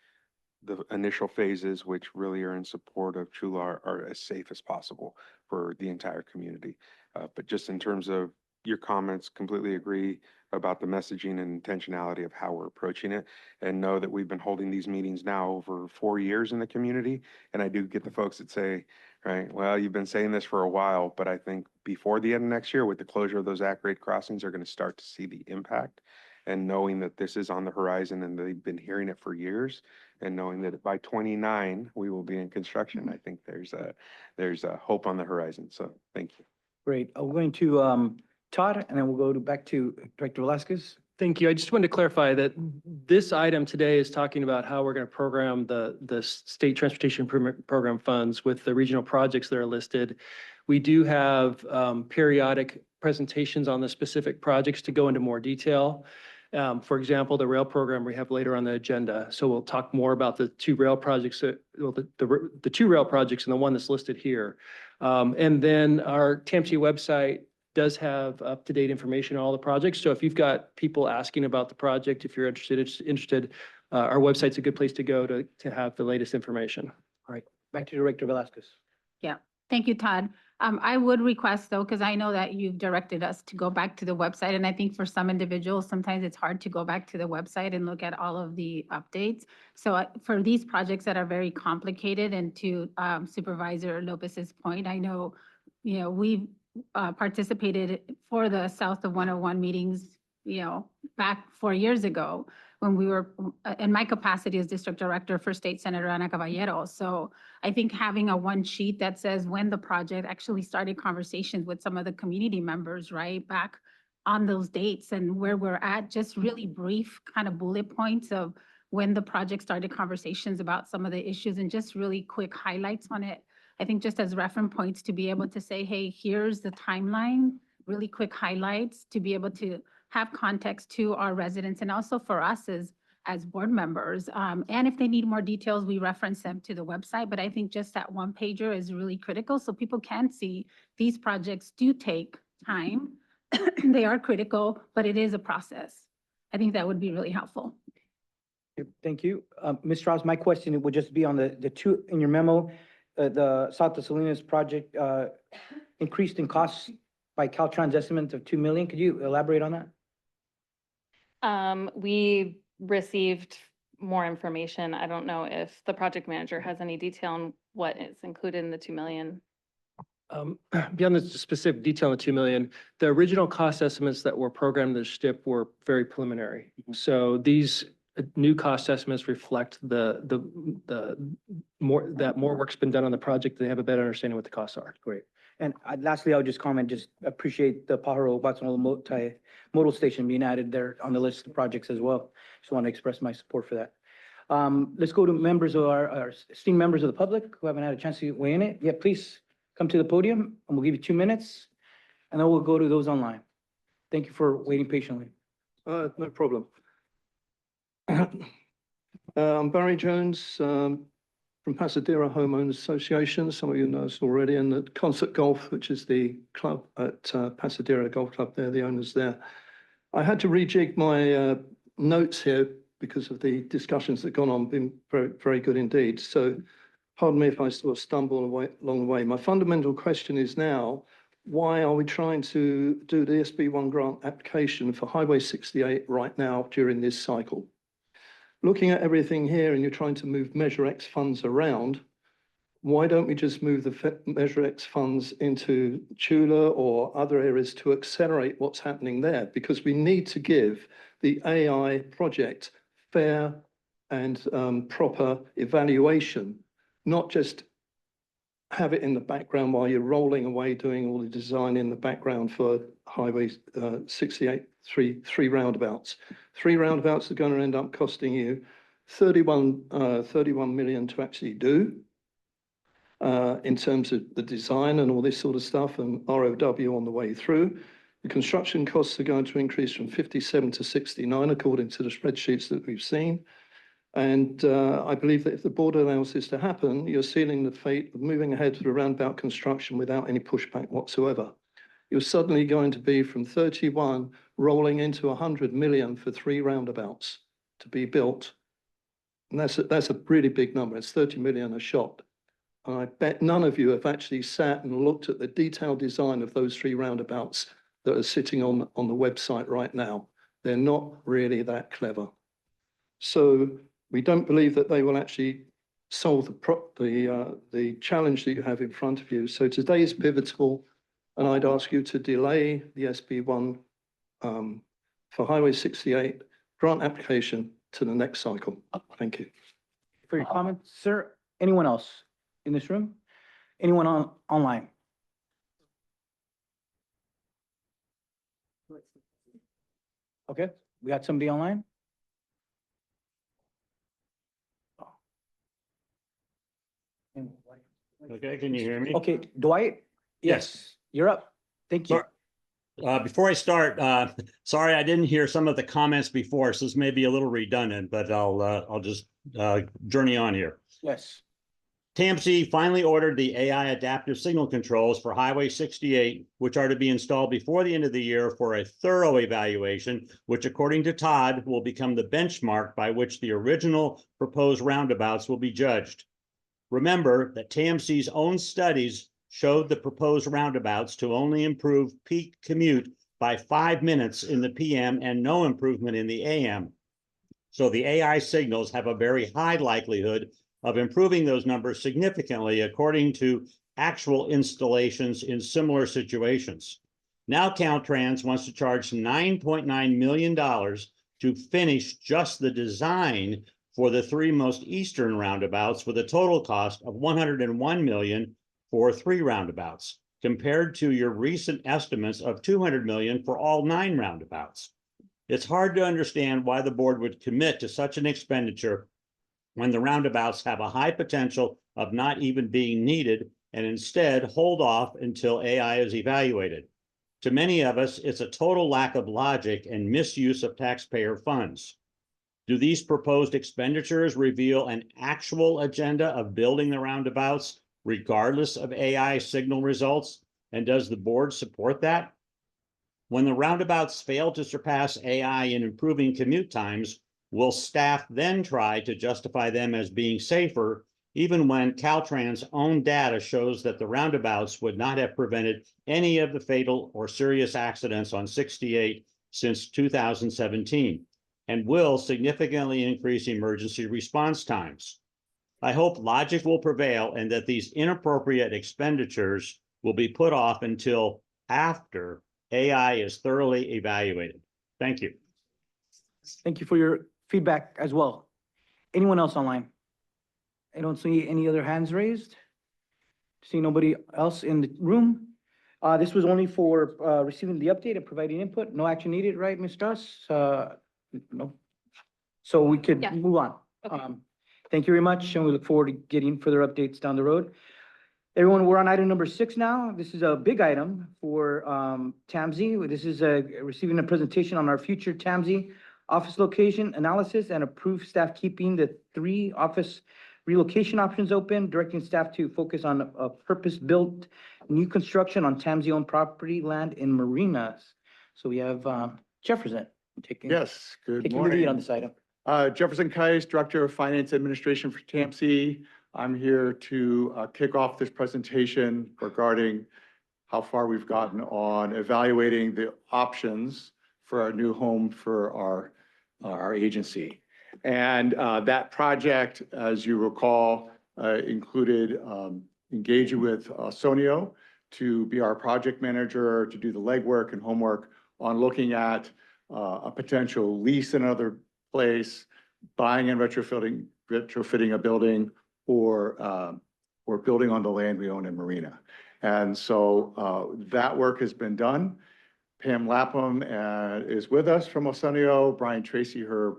the initial phases, which really are in support of Chular, are as safe as possible for the entire community. But just in terms of your comments, completely agree about the messaging and intentionality of how we're approaching it, and know that we've been holding these meetings now over 4 years in the community. And I do get the folks that say, right, well, you've been saying this for a while, but I think before the end of next year, with the closure of those at-grade crossings, are going to start to see the impact. And knowing that this is on the horizon and they've been hearing it for years, and knowing that by 29 we will be in construction, I think there's a hope on the horizon. So thank you. Great. We're going to Todd, and then we'll go back to Director Velasquez. Thank you. I just wanted to clarify that this item today is talking about how we're going to program the State Transportation Improvement Program funds with the regional projects that are listed. We do have periodic presentations on the specific projects to go into more detail. For example, the rail program we have later on the agenda. So we'll talk more about the two rail projects, the two rail projects and the one that's listed here. And then our TAMC website does have up-to-date information on all the projects. So if you've got people asking about the project, if you're interested, our website's a good place to go to have the latest information. All right, back to Director Velasquez. Yeah, thank you, Todd. I would request though, because I know that you've directed us to go back to the website, and I think for some individuals, sometimes it's hard to go back to the website and look at all of the updates. So for these projects that are very complicated, and to Supervisor Lopez's point, I know, we've participated for the South of 101 meetings, back 4 years ago when we were in my capacity as District Director for State Senator Ana Caballero. So I think having a one sheet that says when the project actually started conversations with some of the community members, right, back on those dates and where we're at, just really brief kind of bullet points of when the project started conversations about some of the issues, and just really quick highlights on it. I think just as reference points to be able to say, hey, here's the timeline, really quick highlights to be able to have context to our residents and also for us as board members. And if they need more details, we reference them to the website. But I think just that one pager is really critical so people can see these projects do take time. They are critical, but it is a process. I think that would be really helpful. Thank you. Ms. Strauss, my question would just be on the two in your memo, the South of Salinas project increased in costs by Caltrans estimate of $2 million. Could you elaborate on that? We received more information. I don't know if the project manager has any detail on what is included in the 2 million. Beyond the specific detail on the 2 million, the original cost estimates that were programmed in the STIP were very preliminary. So these new cost estimates reflect the more work's been done on the project. They have a better understanding what the costs are. Great. And lastly, I would just comment, just appreciate the Pajaro Batson modal station being added there on the list of projects as well. Just want to express my support for that. Let's go to members of our esteemed members of the public who haven't had a chance to weigh in it. Yeah, please come to the podium and we'll give you 2 minutes and then we'll go to those online. Thank you for waiting patiently. No problem. I'm Barry Jones from Pasadena Homeowners Association. Some of you know us already, and at Concert Golf, which is the club at Pasadena Golf Club. They're the owners there. I had to rejig my notes here because of the discussions that have gone on, been very, very good indeed. So pardon me if I sort of stumble along the way. My fundamental question is now, why are we trying to do the SB1 grant application for Highway 68 right now during this cycle? Looking at everything here and you're trying to move Measure X funds around, why don't we just move the Measure X funds into Tula or other areas to accelerate what's happening there? Because we need to give the AI project fair and proper evaluation, not just have it in the background while you're rolling away doing all the design in the background for Highway 68, three roundabouts. 3 roundabouts are going to end up costing you 31 million to actually do. In terms of the design and all this sort of stuff and ROW on the way through. The construction costs are going to increase from 57 to 69, according to the spreadsheets that we've seen. And I believe that if the board allows this to happen, you're sealing the fate of moving ahead with the roundabout construction without any pushback whatsoever. You're suddenly going to be from 31 rolling into 100 million for 3 roundabouts to be built. And that's a really big number. It's 30 million a shot. And I bet none of you have actually sat and looked at the detailed design of those 3 roundabouts that are sitting on the website right now. They're not really that clever. So we don't believe that they will actually solve the challenge that you have in front of you. So today is pivotal, and I'd ask you to delay the SB1 for Highway 68 grant application to the next cycle. Thank you. For your comments, sir. Anyone else in this room? Anyone online? Okay, we got somebody online? Okay, can you hear me? Okay, Dwight? Yes. You're up. Thank you. Before I start, sorry, I didn't hear some of the comments before, so this may be a little redundant, but I'll just journey on here. Yes. TAMC finally ordered the AI adaptive signal controls for Highway 68, which are to be installed before the end of the year for a thorough evaluation, which according to Todd will become the benchmark by which the original proposed roundabouts will be judged. Remember that TAMC's own studies showed the proposed roundabouts to only improve peak commute by 5 minutes in the PM and no improvement in the AM. So the AI signals have a very high likelihood of improving those numbers significantly according to actual installations in similar situations. Now Caltrans wants to charge $9.9 million to finish just the design for the 3 most eastern roundabouts with a total cost of $101 million for 3 roundabouts, compared to your recent estimates of $200 million for all 9 roundabouts. It's hard to understand why the board would commit to such an expenditure when the roundabouts have a high potential of not even being needed and instead hold off until AI is evaluated. To many of us, it's a total lack of logic and misuse of taxpayer funds. Do these proposed expenditures reveal an actual agenda of building the roundabouts regardless of AI signal results? And does the board support that? When the roundabouts fail to surpass AI in improving commute times, will staff then try to justify them as being safer, even when Caltrans' own data shows that the roundabouts would not have prevented any of the fatal or serious accidents on 68 since 2017, and will significantly increase emergency response times? I hope logic will prevail and that these inappropriate expenditures will be put off until after AI is thoroughly evaluated. Thank you. Thank you for your feedback as well. Anyone else online? I don't see any other hands raised. See nobody else in the room. This was only for receiving the update and providing input. No action needed, right, Ms. Strauss? No. So we could move on. Okay. Thank you very much, and we look forward to getting further updates down the road. Everyone, we're on item number 6 now. This is a big item for TAMC. This is receiving a presentation on our future TAMC office location analysis and approved staff keeping the 3 office relocation options open, directing staff to focus on a purpose-built new construction on TAMC-owned property land in marinas. So we have Jefferson taking the lead on this item. Jefferson Kais, Director of Finance Administration for TAMC. I'm here to kick off this presentation regarding how far we've gotten on evaluating the options for our new home for our agency. And that project, as you recall, included engaging with Sonio to be our project manager, to do the legwork and homework on looking at a potential lease in another place, buying and retrofitting a building, or building on the land we own in Marina. And so that work has been done. Pam Lapham is with us from Sonio. Brian Tracy, her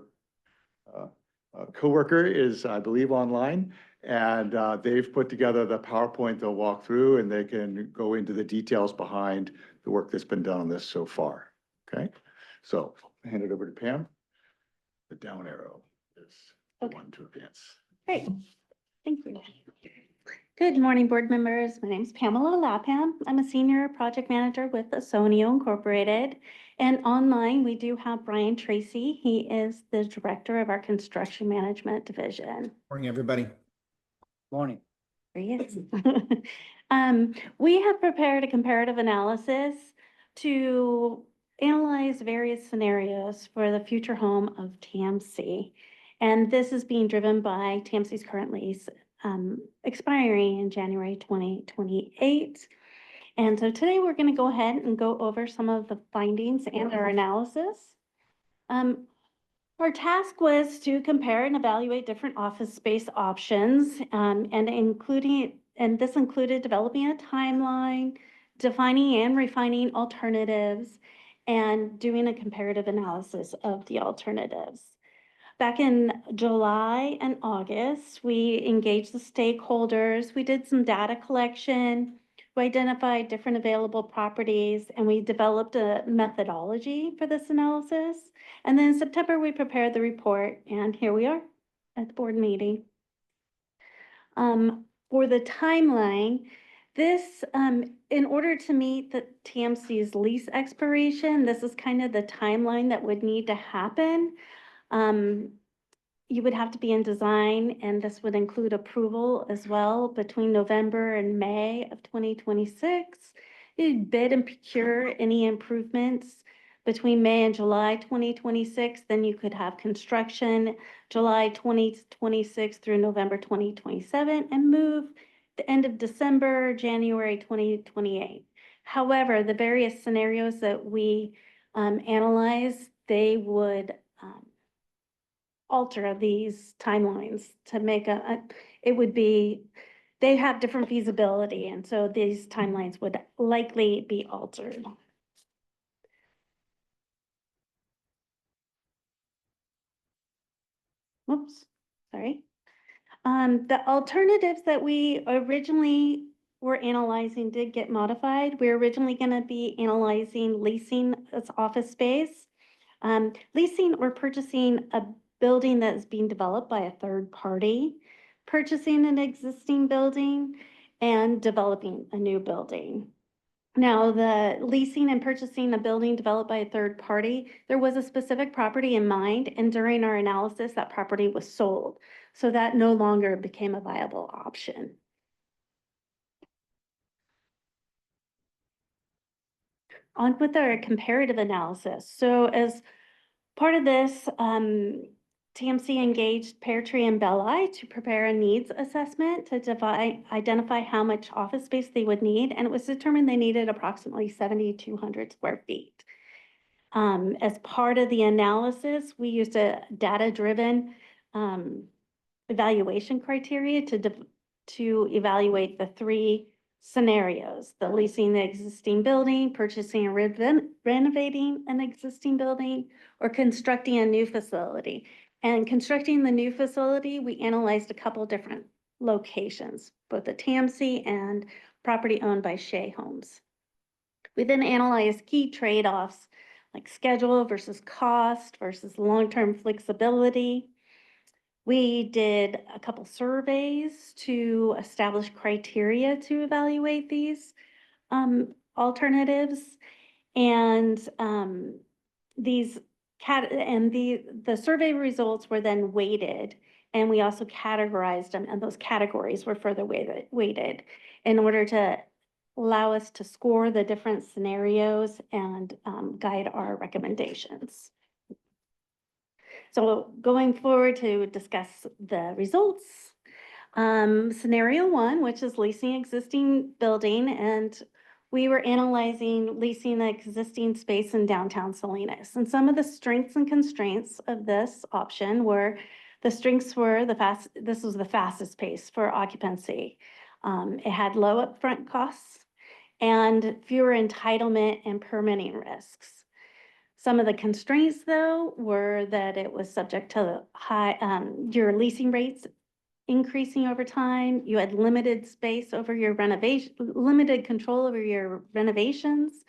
coworker, is, I believe, online. And they've put together the PowerPoint they'll walk through, and they can go into the details behind the work that's been done on this so far. Okay, so I'll hand it over to Pam. The down arrow is the one to advance. Great, thank you. Good morning, board members. My name is Pamela Lapham. I'm a senior project manager with Sonio Incorporated. And online, we do have Brian Tracy. He is the director of our construction management division. Morning, everybody. Morning. There he is. We have prepared a comparative analysis to analyze various scenarios for the future home of TAMC. And this is being driven by TAMC's current lease expiring in January 2028. And so today we're going to go ahead and go over some of the findings and our analysis. Our task was to compare and evaluate different office space options, and this included developing a timeline, defining and refining alternatives, and doing a comparative analysis of the alternatives. Back in July and August, we engaged the stakeholders. We did some data collection. We identified different available properties, and we developed a methodology for this analysis. And then in September, we prepared the report, and here we are at the board meeting. For the timeline, this, in order to meet the TAMC's lease expiration, this is kind of the timeline that would need to happen. You would have to be in design, and this would include approval as well between November and May of 2026. You'd bid and procure any improvements between May and July 2026. Then you could have construction July 2026 through November 2027 and move the end of December, January 2028. However, the various scenarios that we analyze, they would alter these timelines to make they have different feasibility, and so these timelines would likely be altered. Whoops, sorry. The alternatives that we originally were analyzing did get modified. We're originally going to be analyzing leasing as office space, leasing or purchasing a building that is being developed by a third party, purchasing an existing building, and developing a new building. Now, the leasing and purchasing a building developed by a third party, there was a specific property in mind, and during our analysis, that property was sold. So that no longer became a viable option. On with our comparative analysis. So as part of this, TAMC engaged Pear Tree and Belli to prepare a needs assessment to identify how much office space they would need, and it was determined they needed approximately 7,200 square feet. As part of the analysis, we used a data-driven evaluation criteria to evaluate the three scenarios: the leasing the existing building, purchasing and renovating an existing building, or constructing a new facility. And constructing the new facility, we analyzed a couple different locations, both the TAMC and property owned by Shea Homes. We then analyzed key trade-offs like schedule versus cost versus long-term flexibility. We did a couple surveys to establish criteria to evaluate these alternatives, and the survey results were then weighted, And we also categorized them, and those categories were further weighted in order to allow us to score the different scenarios and guide our recommendations. So going forward to discuss the results, scenario one, which is leasing existing building, and we were analyzing leasing the existing space in downtown Salinas. And some of the strengths and constraints of this option were, the strengths were this was the fastest pace for occupancy. It had low upfront costs and fewer entitlement and permitting risks. Some of the constraints, though, were that it was subject to high, your leasing rates increasing over time. You had limited space over your renovation, limited control over your renovations.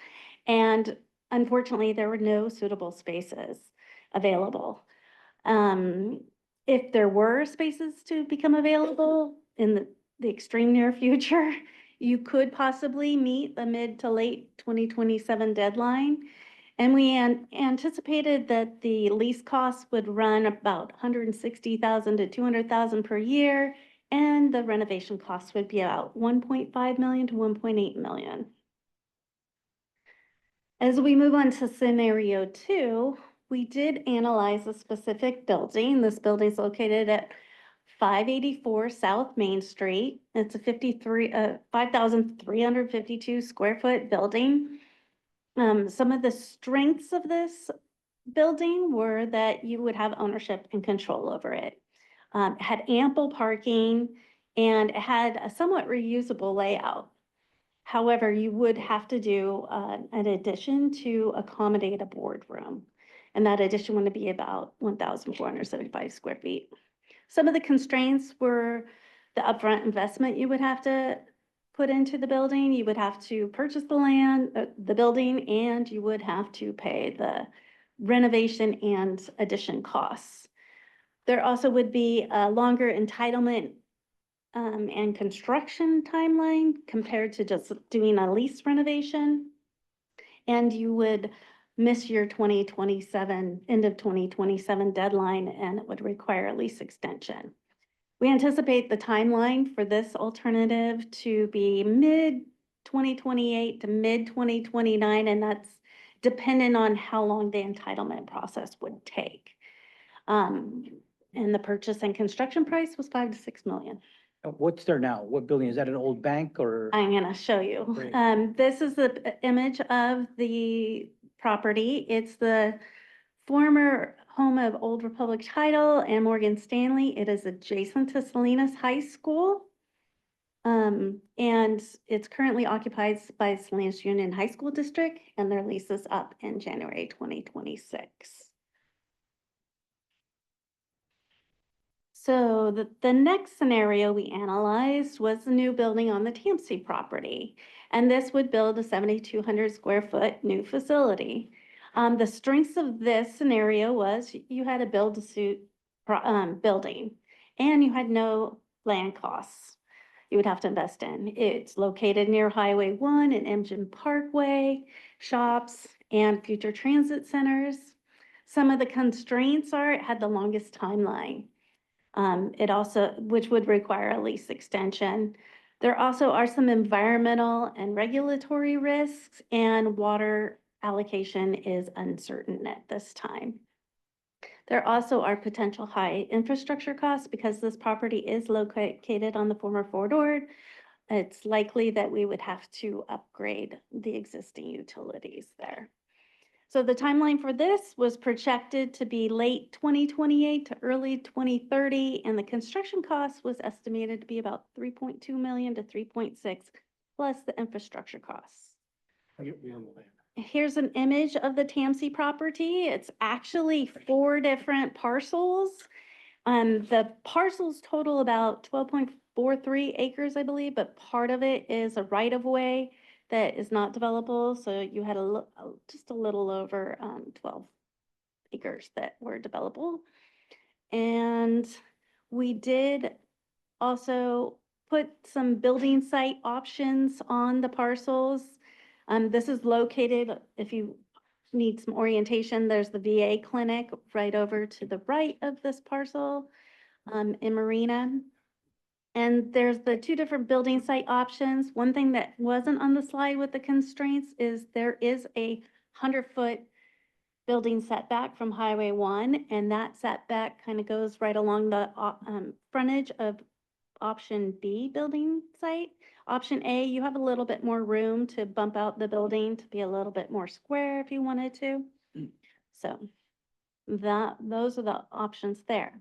And unfortunately, there were no suitable spaces available. If there were spaces to become available in the extreme near future, you could possibly meet the mid to late 2027 deadline. And we anticipated that the lease costs would run about 160,000 to 200,000 per year, and the renovation costs would be about 1.5 million to 1.8 million. As we move on to scenario two, we did analyze a specific building. This building is located at 584 South Main Street. It's a 5,352 square foot building. Some of the strengths of this building were that you would have ownership and control over it. It had ample parking and it had a somewhat reusable layout. However, you would have to do an addition to accommodate a boardroom. And that addition would be about 1,475 square feet. Some of the constraints were the upfront investment you would have to put into the building. You would have to purchase the land, the building, and you would have to pay the renovation and addition costs. There also would be a longer entitlement and construction timeline compared to just doing a lease renovation. And you would miss your 2027, end of 2027 deadline, and it would require a lease extension. We anticipate the timeline for this alternative to be mid-2028 to mid-2029, and that's dependent on how long the entitlement process would take. And the purchase and construction price was 5 to 6 million. What's there now? What building? Is that an old bank or? I'm gonna show you. Great. This is the image of the property. It's the former home of Old Republic Title and Morgan Stanley. It is adjacent to Salinas High School. And it's currently occupied by Salinas Union High School District, and their lease is up in January 2026. So the next scenario we analyzed was the new building on the TAMC property. And this would build a 7,200 square foot new facility. The strengths of this scenario was you had a build-to-suit building and you had no land costs you would have to invest in. It's located near Highway 1 and Emgen Parkway, shops, and future transit centers. Some of the constraints are it had the longest timeline. It also, which would require a lease extension. There also are some environmental and regulatory risks, and water allocation is uncertain at this time. There also are potential high infrastructure costs because this property is located on the former Fort Ord. It's likely that we would have to upgrade the existing utilities there. So the timeline for this was projected to be late 2028 to early 2030, and the construction cost was estimated to be about 3.2 million to 3.6, plus the infrastructure costs. Here's an image of the TAMC property. It's actually 4 different parcels. The parcels total about 12.43 acres, I believe, but part of it is a right-of-way that is not developable. So you had just a little over 12 acres that were developable. And we did also put some building site options on the parcels. This is located, if you need some orientation, there's the VA clinic right over to the right of this parcel. in Marina. And there's the two different building site options. One thing that wasn't on the slide with the constraints is there is a 100-foot building setback from Highway 1, and that setback kind of goes right along the frontage of option B building site. Option A, you have a little bit more room to bump out the building to be a little bit more square if you wanted to. So those are the options there.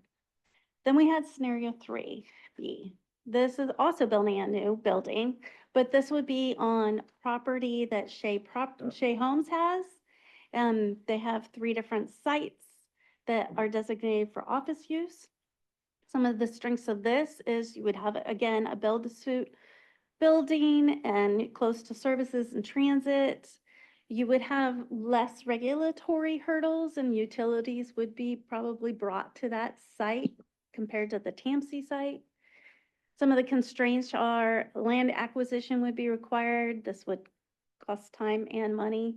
Then we had scenario 3B. This is also building a new building, but this would be on property that Shea Homes has. They have 3 different sites that are designated for office use. Some of the strengths of this is you would have, again, a build-to-suit building and close to services and transit. You would have less regulatory hurdles and utilities would be probably brought to that site compared to the TAMC site. Some of the constraints are land acquisition would be required. This would cost time and money.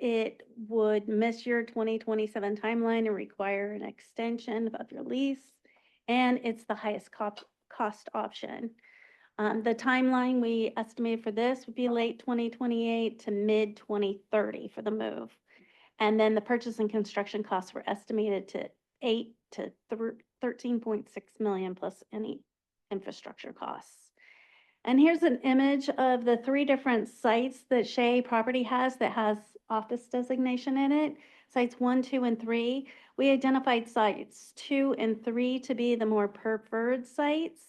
It would miss your 2027 timeline and require an extension of your lease. And it's the highest cost option. The timeline we estimate for this would be late 2028 to mid 2030 for the move. And then the purchase and construction costs were estimated to 8 to 13.6 million plus any infrastructure costs. And here's an image of the 3 different sites that Shea Property has that has office designation in it. Sites 1, 2, and 3. We identified sites 2 and 3 to be the more preferred sites.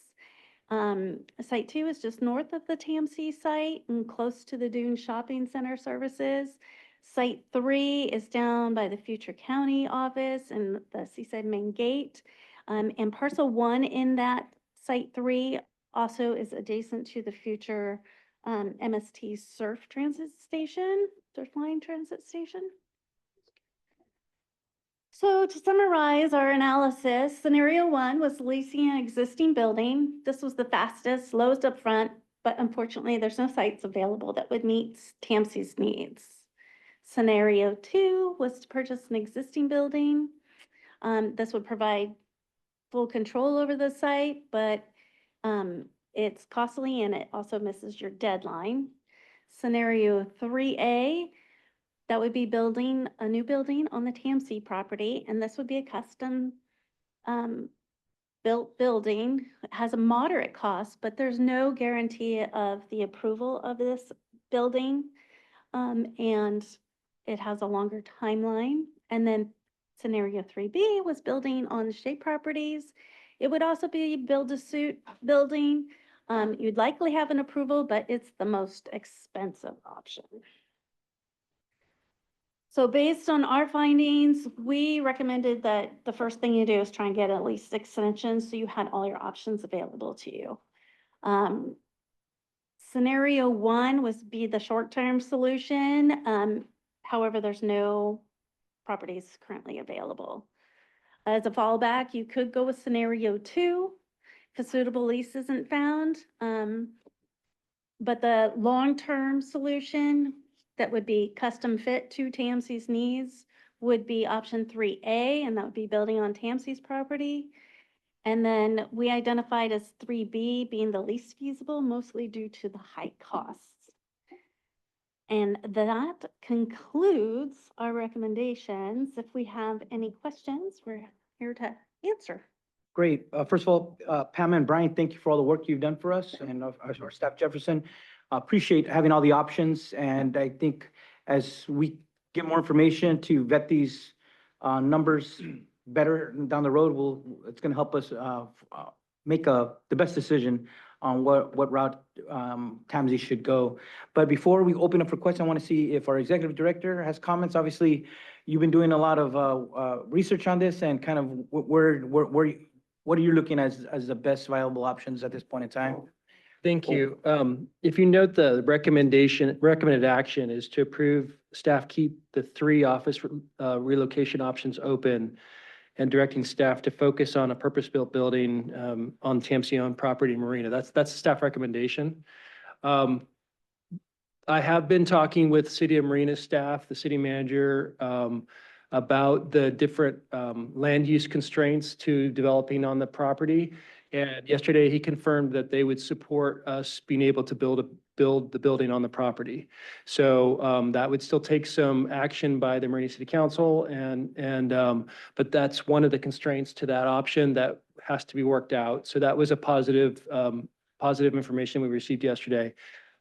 Site 2 is just north of the TAMC site and close to the Dune Shopping Center services. Site 3 is down by the Future County office and the Seaside Main Gate. And parcel 1 in that site 3 also is adjacent to the future MST Surf Line Transit Station. So to summarize our analysis, scenario 1 was leasing an existing building. This was the fastest, lowest upfront, but unfortunately there's no sites available that would meet TAMC's needs. Scenario 2 was to purchase an existing building. This would provide full control over the site, but it's costly and it also misses your deadline. Scenario 3A, that would be building a new building on the TAMC property, and this would be a custom built building. It has a moderate cost, but there's no guarantee of the approval of this building, and it has a longer timeline. And then scenario 3B was building on the Shea properties. It would also be build-to-suit building. You'd likely have an approval, but it's the most expensive option. So based on our findings, we recommended that the first thing you do is try and get at least extensions so you had all your options available to you. Scenario 1 was be the short-term solution. However, there's no properties currently available. As a fallback, you could go with scenario 2 if a suitable lease isn't found. But the long-term solution that would be custom fit to TAMC's needs would be option 3A, and that would be building on TAMC's property. And then we identified as 3B being the least feasible, mostly due to the high costs. And that concludes our recommendations. If we have any questions, we're here to answer. Great. First of all, Pam and Brian, thank you for all the work you've done for us and our staff, Jefferson. Appreciate having all the options. And I think as we get more information to vet these numbers better down the road, it's going to help us make the best decision on what route TAMC should go. But before we open up for questions, I want to see if our executive director has comments. Obviously, you've been doing a lot of research on this and kind of what are you looking at as the best viable options at this point in time? Thank you. If you note, the recommended action is to approve staff keep the 3 office relocation options open and directing staff to focus on a purpose-built building on TAMC-owned property in Marina. That's the staff recommendation. I have been talking with City of Marina staff, the city manager, about the different land use constraints to developing on the property. And yesterday, he confirmed that they would support us being able to build the building on the property. So that would still take some action by the Marina City Council, but that's one of the constraints to that option that has to be worked out. So that was a positive information we received yesterday.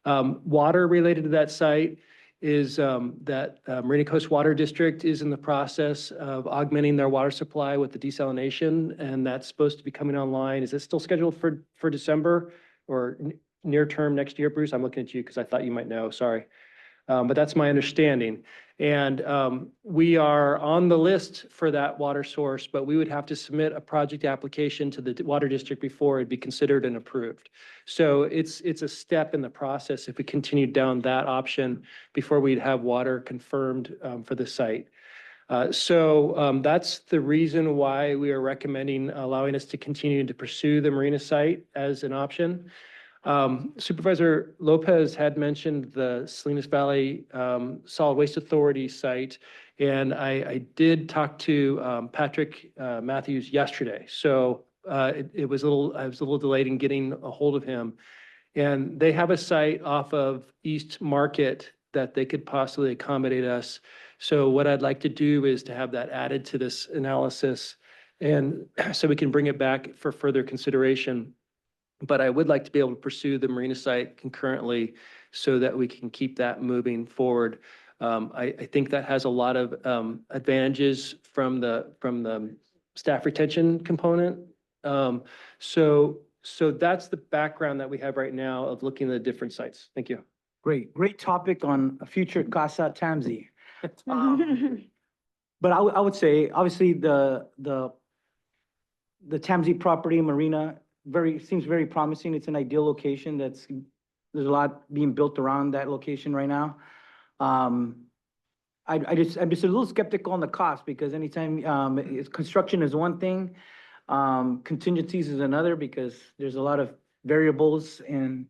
Water related to that site is that Marina Coast Water District is in the process of augmenting their water supply with the desalination, and that's supposed to be coming online. Is it still scheduled for December or near term next year, Bruce? I'm looking at you because I thought you might know, sorry. But that's my understanding. And we are on the list for that water source, but we would have to submit a project application to the water district before it'd be considered and approved. So it's a step in the process if we continue down that option before we'd have water confirmed for the site. So that's the reason why we are recommending allowing us to continue to pursue the marina site as an option. Supervisor Lopez had mentioned the Salinas Valley Solid Waste Authority site, and I did talk to Patrick Matthews yesterday. So I was a little delayed in getting a hold of him. And they have a site off of East Market that they could possibly accommodate us. So what I'd like to do is to have that added to this analysis, and so we can bring it back for further consideration. But I would like to be able to pursue the marina site concurrently so that we can keep that moving forward. I think that has a lot of advantages from the staff retention component. So that's the background that we have right now of looking at the different sites. Thank you. Great topic on a future Casa TAMC. But I would say, obviously, the TAMC property marina seems very promising. It's an ideal location. There's a lot being built around that location right now. I'm just a little skeptical on the cost, because anytime construction is one thing, contingencies is another, because there's a lot of variables in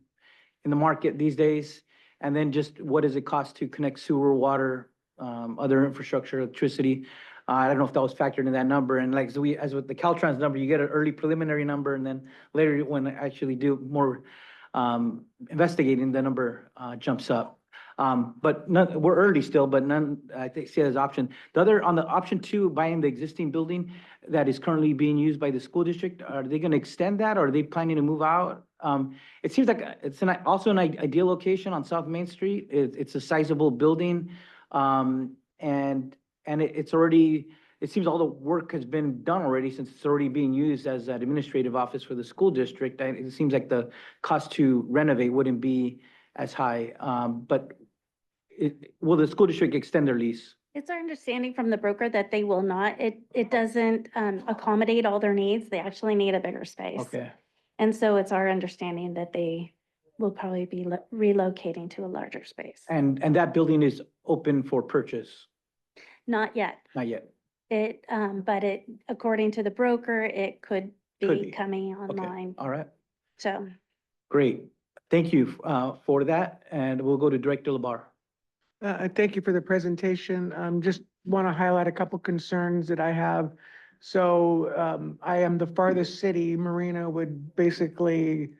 the market these days. And then just what does it cost to connect sewer, water, other infrastructure, electricity? I don't know if that was factored in that number. And like, so as with the Caltrans number, you get an early preliminary number, and then later when I actually do more investigating, the number jumps up. But we're early still, but I think see it as option. On the option 2, buying the existing building that is currently being used by the school district, are they going to extend that, or are they planning to move out? It seems like it's also an ideal location on South Main Street. It's a sizable building, and it's already, it seems all the work has been done already, since it's already being used as an administrative office for the school district. It seems like the cost to renovate wouldn't be as high. But will the school district extend their lease? It's our understanding from the broker that they will not. It doesn't accommodate all their needs. They actually need a bigger space. Okay. And so it's our understanding that they will probably be relocating to a larger space. And that building is open for purchase? Not yet. Not yet. But according to the broker, it could Could be be. coming Okay. online. All right. So. Great. Thank you for that. And we'll go to Director Labar. Thank you for the presentation. Just want to highlight a couple concerns that I have. So I am the farthest city. Marina would basically,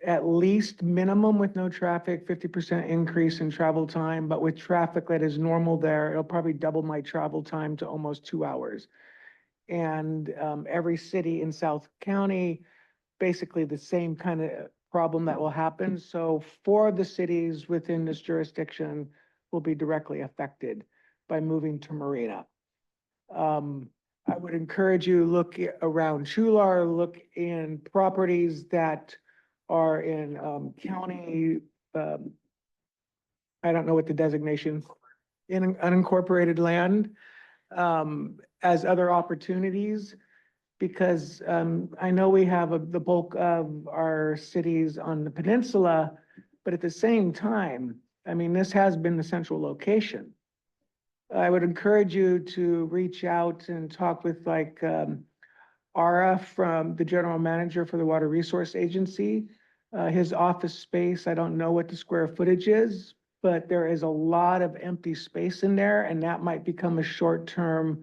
at least minimum with no traffic, 50% increase in travel time, but with traffic that is normal there, it'll probably double my travel time to almost 2 hours. And every city in South County, basically the same kind of problem that will happen. So 4 of the cities within this jurisdiction will be directly affected by moving to Marina. I would encourage you to look around Chular, look in properties that are in county, I don't know what the designation, in unincorporated land, as other opportunities, because I know we have the bulk of our cities on the peninsula, but at the same time, I mean, this has been the central location. I would encourage you to reach out and talk with like Ara, from the general manager for the Water Resource Agency. His office space, I don't know what the square footage is, but there is a lot of empty space in there, and that might become a short-term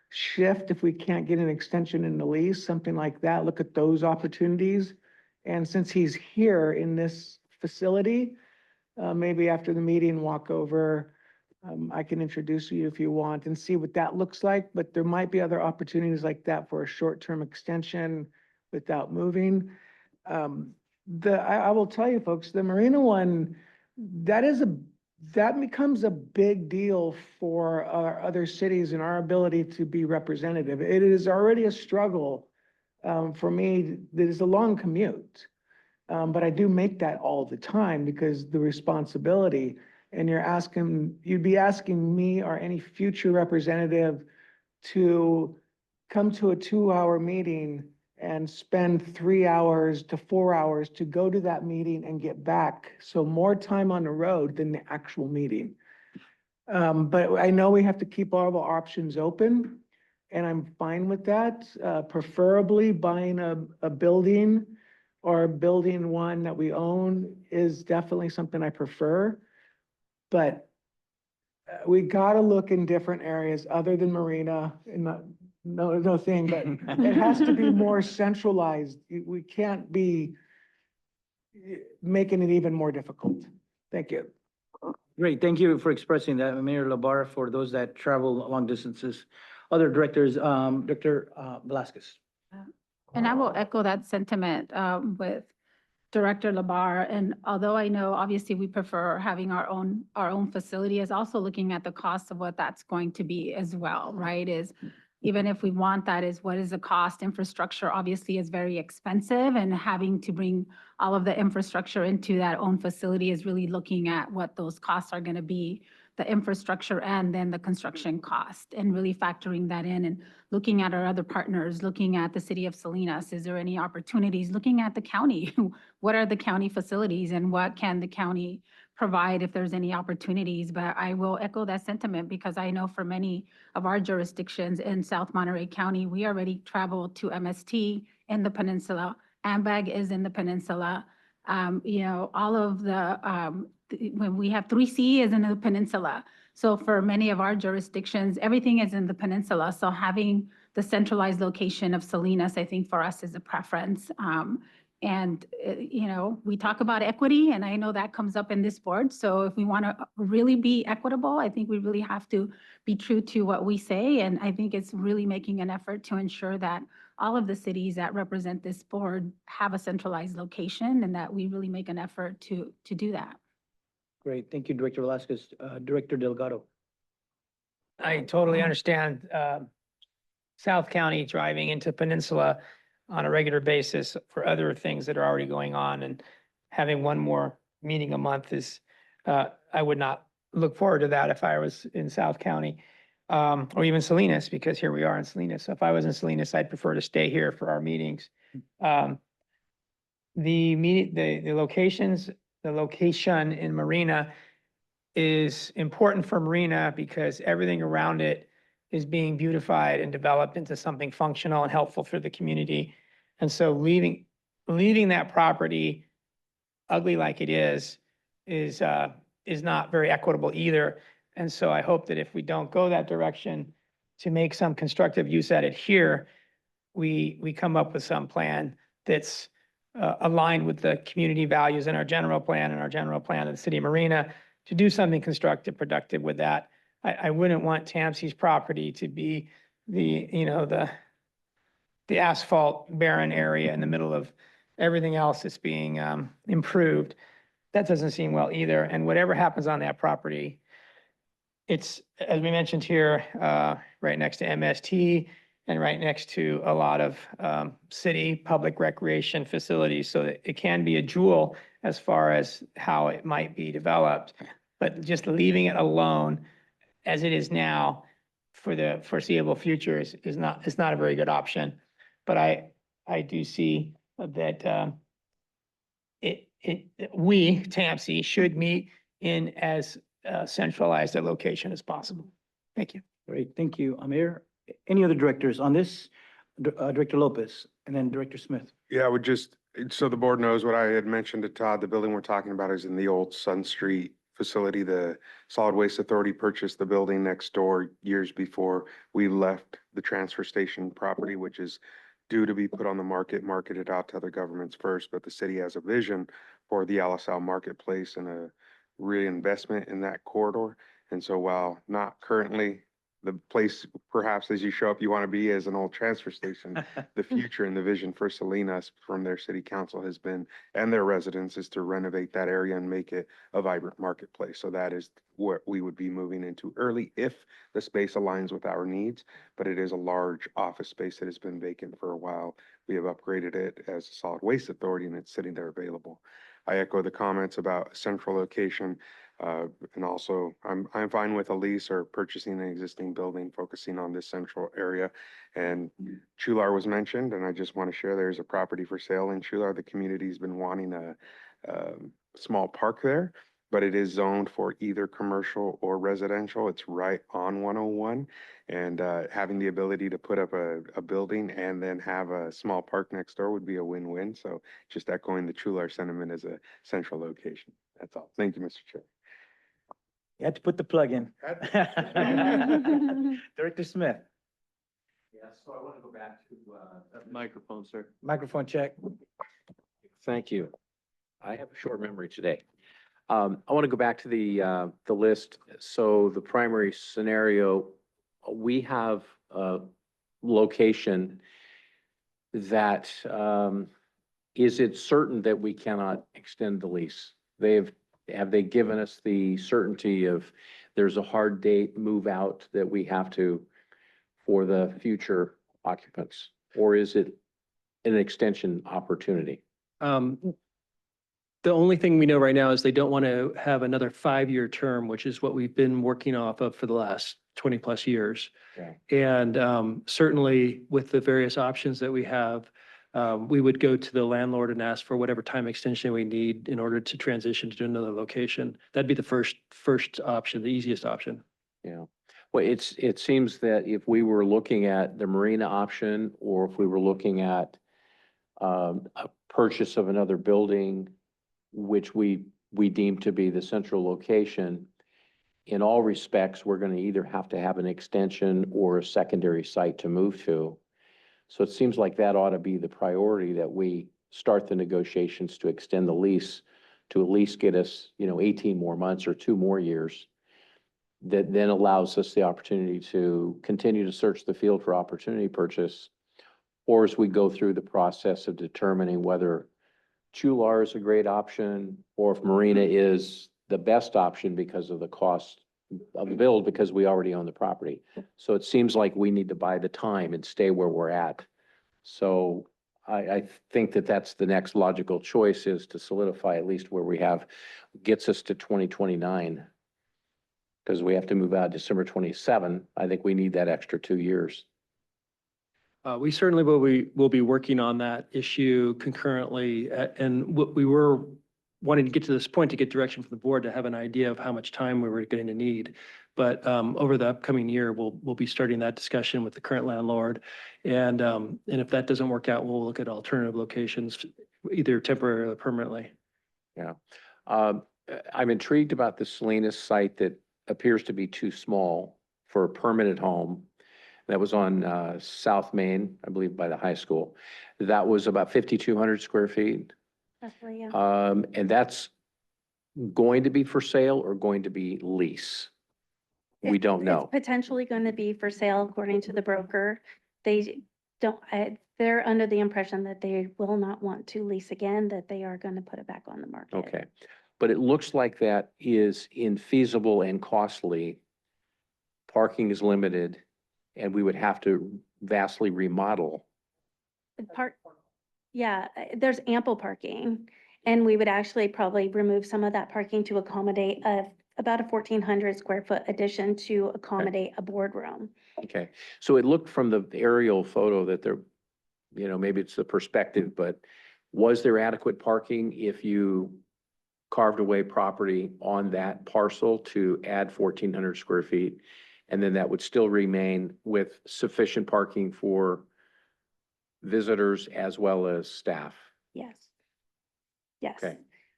shift if we can't get an extension in the lease, something like that. Look at those opportunities. And since he's here in this facility, maybe after the meeting, walk over. I can introduce you if you want and see what that looks like, but there might be other opportunities like that for a short-term extension without moving. I will tell you folks, the Marina one, that becomes a big deal for our other cities and our ability to be representative. It is already a struggle for me. That is a long commute. But I do make that all the time because the responsibility, and you'd be asking me or any future representative to come to a 2-hour meeting and spend 3 hours to 4 hours to go to that meeting and get back. So more time on the road than the actual meeting. But I know we have to keep all the options open, and I'm fine with that. Preferably buying a building or building one that we own is definitely something I prefer. But we gotta look in different areas other than Marina, and no thing, but it has to be more centralized. We can't be making it even more difficult. Thank you. Great, thank you for expressing that, Mayor Labar, for those that travel long distances. Other directors, Director Velasquez. And I will echo that sentiment with Director Labar. And although I know obviously we prefer having our own facility, is also looking at the cost of what that's going to be as well, right? Is even if we want that, is what is the cost? Infrastructure obviously is very expensive, and having to bring all of the infrastructure into that own facility is really looking at what those costs are going to be, the infrastructure and then the construction cost, and really factoring that in and looking at our other partners, looking at the city of Salinas. Is there any opportunities? Looking at the county, what are the county facilities and what can the county provide if there's any opportunities? But I will echo that sentiment because I know for many of our jurisdictions in South Monterey County, we already travel to MST in the peninsula. AMBAG is in the peninsula. All of when we have 3C is in the peninsula. So for many of our jurisdictions, everything is in the peninsula. So having the centralized location of Salinas, I think for us is a preference. We talk about equity, and I know that comes up in this board. So if we want to really be equitable, I think we really have to be true to what we say. And I think it's really making an effort to ensure that all of the cities that represent this board have a centralized location and that we really make an effort to do that. Great, thank you, Director Velasquez. Director Delgado. I totally understand South County driving into Peninsula on a regular basis for other things that are already going on, and having one more meeting a month is, I would not look forward to that if I was in South County, or even Salinas, because here we are in Salinas. So if I was in Salinas, I'd prefer to stay here for our meetings. The location in Marina is important for Marina because everything around it is being beautified and developed into something functional and helpful for the community. And so leaving that property ugly like it is not very equitable either. And so I hope that if we don't go that direction to make some constructive use at it here, we come up with some plan that's aligned with the community values in our general plan and our general plan of the city of Marina to do something constructive, productive with that. I wouldn't want TAMC's property to be the asphalt barren area in the middle of everything else that's being improved. That doesn't seem well either. And whatever happens on that property, it's, as we mentioned here, right next to MST and right next to a lot of city public recreation facilities. So that it can be a jewel as far as how it might be developed, but just leaving it alone as it is now for the foreseeable future is not a very good option. But I do see that we, TAMC, should meet in as centralized a location as possible. Thank you. Great, thank you, Amir. Any other directors on this? Director Lopez and then Director Smith. Yeah, I would just, so the board knows what I had mentioned to Todd, the building we're talking about is in the old Sun Street facility. The Solid Waste Authority purchased the building next door years before we left the transfer station property, which is due to be put on the market, marketed out to other governments first. But the city has a vision for the LSL marketplace and a reinvestment in that corridor. And so while not currently the place, perhaps as you show up, you want to be as an old transfer station, the future and the vision for Salinas from their city council has been, and their residents, is to renovate that area and make it a vibrant marketplace. So that is what we would be moving into early if the space aligns with our needs. But it is a large office space that has been vacant for a while. We have upgraded it as a solid waste authority and it's sitting there available. I echo the comments about a central location. And also, I'm fine with a lease or purchasing an existing building, focusing on this central area. And Chular was mentioned, and I just want to share there's a property for sale in Chular. The community's been wanting a small park there, but it is zoned for either commercial or residential. It's right on 101, and having the ability to put up a building and then have a small park next door would be a win-win. So just echoing the Chular sentiment as a central location. That's all. Thank you, Mr. Chair. You had to put the plug in. Director Smith, Yeah, so I want to go back to, microphone, sir. microphone check. Thank you. I have a short memory today. I want to go back to the list. So the primary scenario, we have a location that, is it certain that we cannot extend the lease? Have they given us the certainty of there's a hard date move out that we have to for the future occupants? Or is it an extension opportunity? The only thing we know right now is they don't want to have another 5-year term, which is what we've been working off of for the last 20 plus years. Okay. And certainly with the various options that we have, we would go to the landlord and ask for whatever time extension we need in order to transition to another location. That'd be the first option, the easiest option. Yeah. Well, it seems that if we were looking at the marina option, or if we were looking at a purchase of another building, which we deem to be the central location, in all respects, we're going to either have to have an extension or a secondary site to move to. So it seems like that ought to be the priority, that we start the negotiations to extend the lease to at least get us, 18 more months or 2 more years. That then allows us the opportunity to continue to search the field for opportunity purchase, or as we go through the process of determining whether Chular is a great option, or if Marina is the best option because of the cost of the build, because we already own the property. So it seems like we need to buy the time and stay where we're at. So I think that that's the next logical choice, is to solidify at least where we have, gets us to 2029. Because we have to move out December 27. I think we need that extra 2 years. We certainly will be working on that issue concurrently. And what we were wanting to get to this point to get direction from the board to have an idea of how much time we were going to need. But over the upcoming year, we'll be starting that discussion with the current landlord. And if that doesn't work out, we'll look at alternative locations, either temporarily or permanently. Yeah. I'm intrigued about the Salinas site that appears to be too small for a permanent home. That was on South Main, I believe, by the high school. That was about 5,200 square feet. Roughly, yeah. And that's going to be for sale or going to be lease? We don't know. It's potentially going to be for sale according to the broker. They don't, they're under the impression that they will not want to lease again, that they are going to put it back on the market. Okay. But it looks like that is infeasible and costly. Parking is limited, and we would have to vastly remodel. Yeah, there's ample parking, and we would actually probably remove some of that parking to accommodate about a 1,400 square foot addition to accommodate a boardroom. Okay, so it looked from the aerial photo that there, maybe it's the perspective, but was there adequate parking if you carved away property on that parcel to add 1,400 square feet? And then that would still remain with sufficient parking for visitors as well as staff? Yes. Yes. Okay.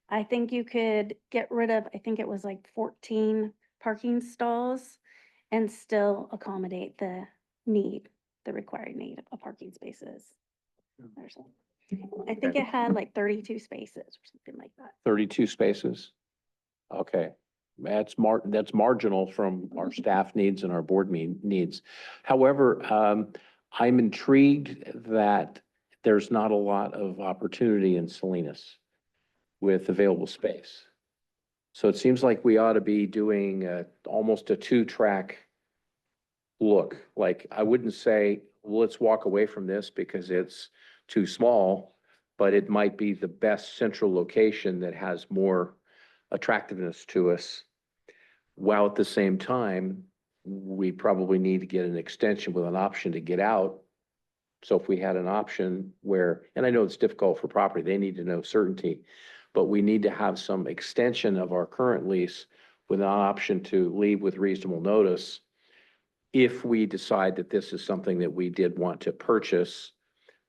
I think you could get rid of, I think it was like 14 parking stalls and still accommodate the required need of parking spaces. Or something. I think it had like 32 spaces or something like that. 32 spaces. Okay, that's marginal from our staff needs and our board needs. However, I'm intrigued that there's not a lot of opportunity in Salinas with available space. So it seems like we ought to be doing almost a 2-track look. Like, I wouldn't say, well, let's walk away from this because it's too small, but it might be the best central location that has more attractiveness to us, while at the same time, we probably need to get an extension with an option to get out. So if we had an option where, and I know it's difficult for property, they need to know certainty, but we need to have some extension of our current lease with an option to leave with reasonable notice if we decide that this is something that we did want to purchase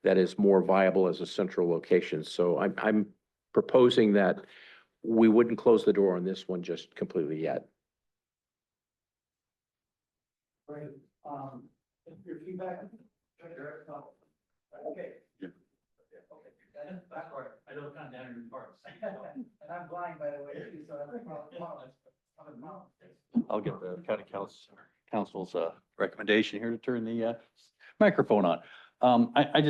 that is more viable as a central location. So I'm proposing that we wouldn't close the door on this one just completely yet. Right, your feedback? Okay. I don't count down your parts. And I'm blind, by the way, too, so I'll get the county council's recommendation here to turn the microphone on. I kind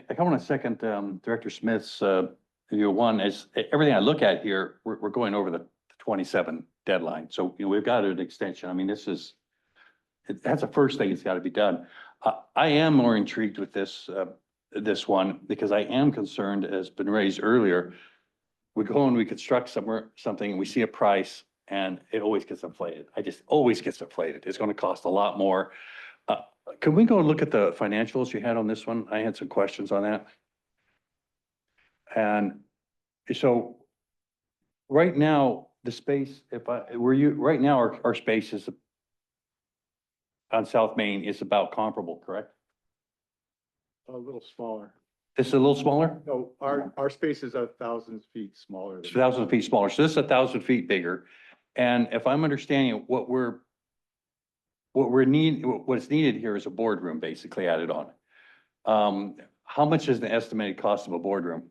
of want to second Director Smith's view. One is everything I look at here, we're going over the 27 deadline. So, we've got an extension. I mean, that's the first thing that's got to be done. I am more intrigued with this one because I am concerned, as been raised earlier, we go and we construct something and we see a price and it always gets inflated. Always gets inflated. It's going to cost a lot more. Can we go and look at the financials you had on this one? I had some questions on that. And so right now, the space, right now, our space is on South Main is about comparable, correct? A little smaller. This is a little smaller? No, our space is 1,000 feet smaller. It's 1,000 feet smaller. So this is 1,000 feet bigger. And if I'm understanding what's needed here is a boardroom basically added on. How much is the estimated cost of a boardroom?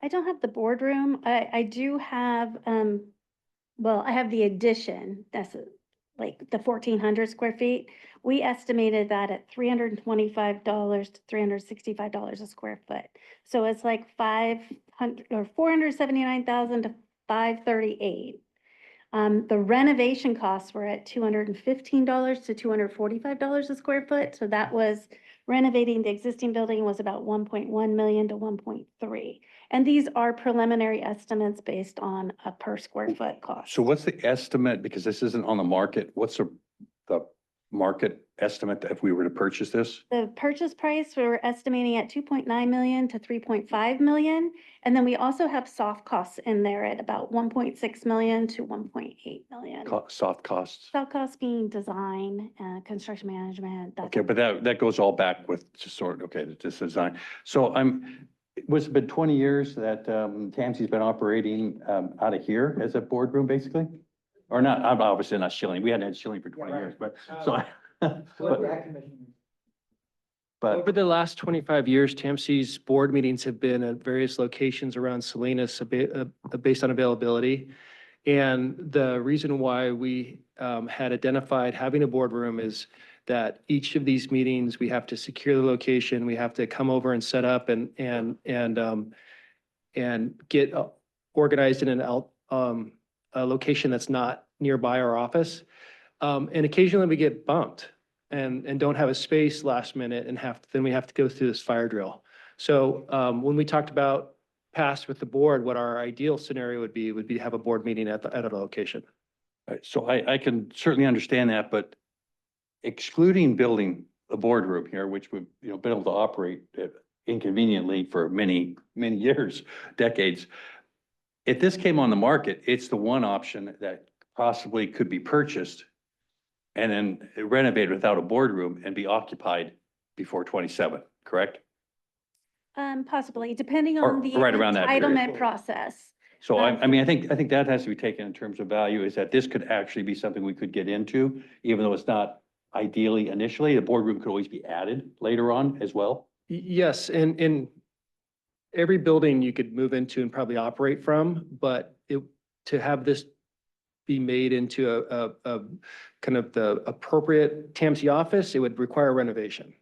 I don't have the boardroom. I do have, well, I have the addition. That's like the 1,400 square feet. We estimated that at $325 to $365 a square foot. So it's like 479,000 to 538. The renovation costs were at $215 to $245 a square foot. So that was renovating the existing building was about 1.1 million to 1.3. And these are preliminary estimates based on a per square foot cost. So what's the estimate, because this isn't on the market, what's the market estimate if we were to purchase this? The purchase price, we were estimating at 2.9 million to 3.5 million. And then we also have soft costs in there at about 1.6 million to 1.8 million. Soft costs? Soft costs being design, construction management. Okay, but that goes all back with just this design. So it's been 20 years that TAMC's been operating out of here as a boardroom, basically? Or not, I'm obviously not Schilling. We hadn't had Schilling for 20 years, but so. But over the last 25 years, TAMC's board meetings have been at various locations around Salinas based on availability. And the reason why we had identified having a boardroom is that each of these meetings, we have to secure the location, we have to come over and set up and get organized in a location that's not nearby our office. And occasionally we get bumped and don't have a space last minute and then we have to go through this fire drill. So when we talked about past with the board, what our ideal scenario would be to have a board meeting at a location. Right, so I can certainly understand that, but excluding building a boardroom here, which we've been able to operate inconveniently for many, many years, decades. If this came on the market, it's the one option that possibly could be purchased and then renovated without a boardroom and be occupied before 27, correct? Possibly, depending Or on the right around that period. entitlement process. So I mean, I think that has to be taken in terms of value, is that this could actually be something we could get into, even though it's not ideally initially. The boardroom could always be added later on as well. Yes, and every building you could move into and probably operate from, but to have this be made into a kind of the appropriate TAMC office, it would require renovation.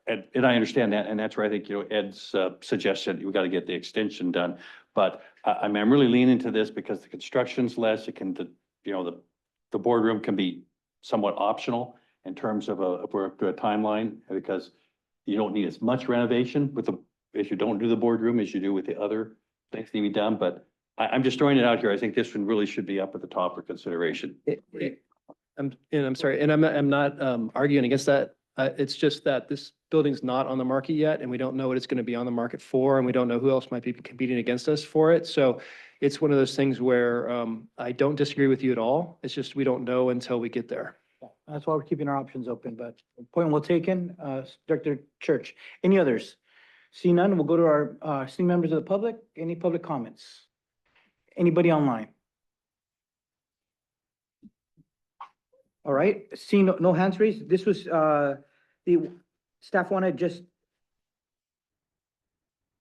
And I understand that, and that's where I think, Ed's suggestion, we got to get the extension done. But I mean, I'm really leaning to this because the construction's less, the boardroom can be somewhat optional in terms of if we're up to a timeline, because you don't need as much renovation if you don't do the boardroom as you do with the other things to be done. But I'm just throwing it out here. I think this one really should be up at the top for consideration. I'm sorry, and I'm not arguing against that. It's just that this building's not on the market yet, and we don't know what it's going to be on the market for, and we don't know who else might be competing against us for it. So it's one of those things where I don't disagree with you at all. It's just we don't know until we get there. That's why we're keeping our options open, but point well taken, Director Church. Any others? See none, we'll go to our esteemed members of the public. Any public comments? Anybody online? All right, seeing no hands raised, this was, the staff wanted just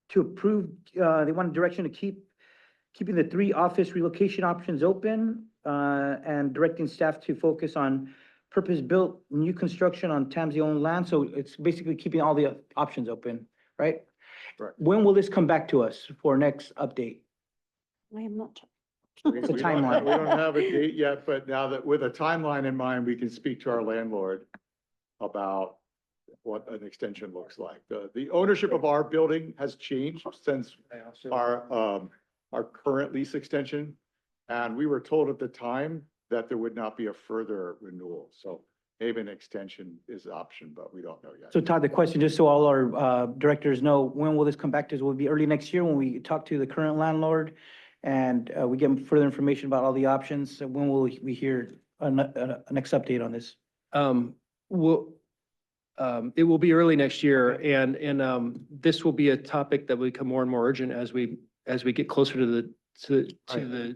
to approve, they wanted direction to keeping the 3 office relocation options open, and directing staff to focus on purpose-built new construction on TAMC-owned land. So it's basically keeping all the options open, right? Right. When will this come back to us for next update? I am not. It's a We don't- timeline. We don't have a date yet, but now that with a timeline in mind, we can speak to our landlord about what an extension looks like. The ownership of our building has changed since our current lease extension. And we were told at the time that there would not be a further renewal. So maybe an extension is an option, but we don't know yet. So Todd, the question, just so all our directors know, when will this come back to us? Will it be early next year when we talk to the current landlord and we get further information about all the options? When will we hear a next update on this? It will be early next year, and this will be a topic that will become more and more urgent as we get closer to the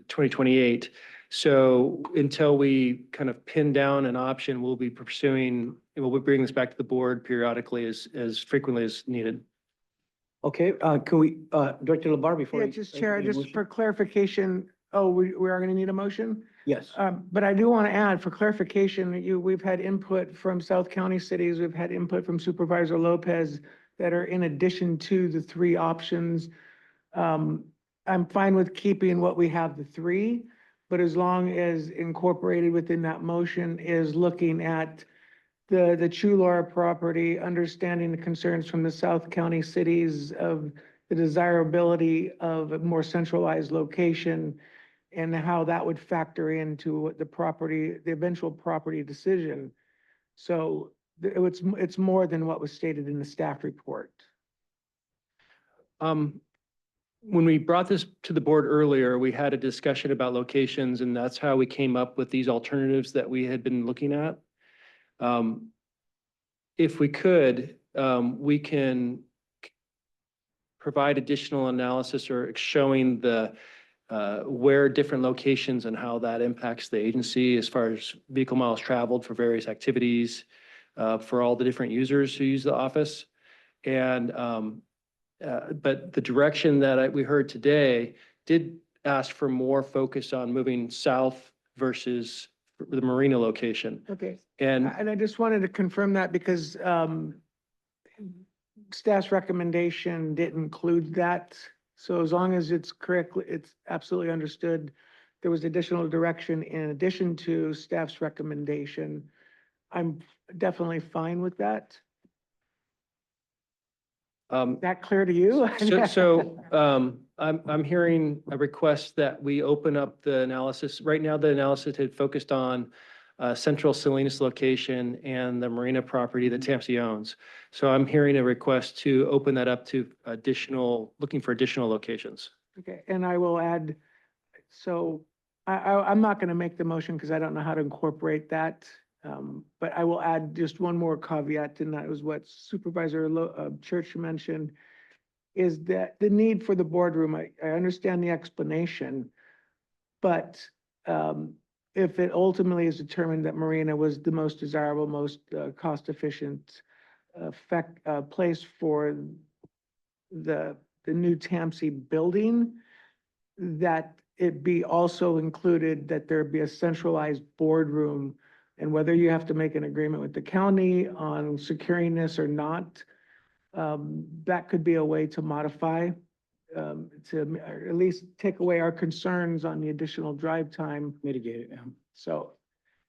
2028. So until we kind of pin down an option, we'll be bringing this back to the board periodically as frequently as needed. Okay, can we, Director LeBar, before? Yeah, you- just Chair, any just motion? for clarification, we are gonna need a motion? Yes. But I do want to add, for clarification, we've had input from South County cities, we've had input from Supervisor Lopez that are in addition to the 3 options. I'm fine with keeping what we have, the 3, but as long as incorporated within that motion is looking at the Chular property, understanding the concerns from the South County cities of the desirability of a more centralized location and how that would factor into the eventual property decision. So it's more than what was stated in the staff report. When we brought this to the board earlier, we had a discussion about locations, and that's how we came up with these alternatives that we had been looking at. If we could, we can provide additional analysis or showing where different locations and how that impacts the agency as far as vehicle miles traveled for various activities, for all the different users who use the office. And but the direction that we heard today did ask for more focus on moving south versus the Marina location. Okay. And I just wanted to confirm that because staff's recommendation didn't include that. So as long as it's correctly, it's absolutely understood, there was additional direction in addition to staff's recommendation. I'm definitely fine with that. That clear to you? I'm hearing a request that we open up the analysis. Right now, the analysis had focused on Central Salinas location and the Marina property that TAMC owns. So I'm hearing a request to open that up to looking for additional locations. Okay, and I will add, so I'm not gonna make the motion because I don't know how to incorporate that. But I will add just one more caveat, and that was what Supervisor Church mentioned. is that the need for the boardroom. I understand the explanation. But if it ultimately is determined that Marina was the most desirable, most cost-efficient place for the new TAMC building, that it be also included that there be a centralized boardroom, and whether you have to make an agreement with the county on securing this or not, that could be a way to modify, to or at least take away our concerns on the additional drive time. Mitigate it, yeah. So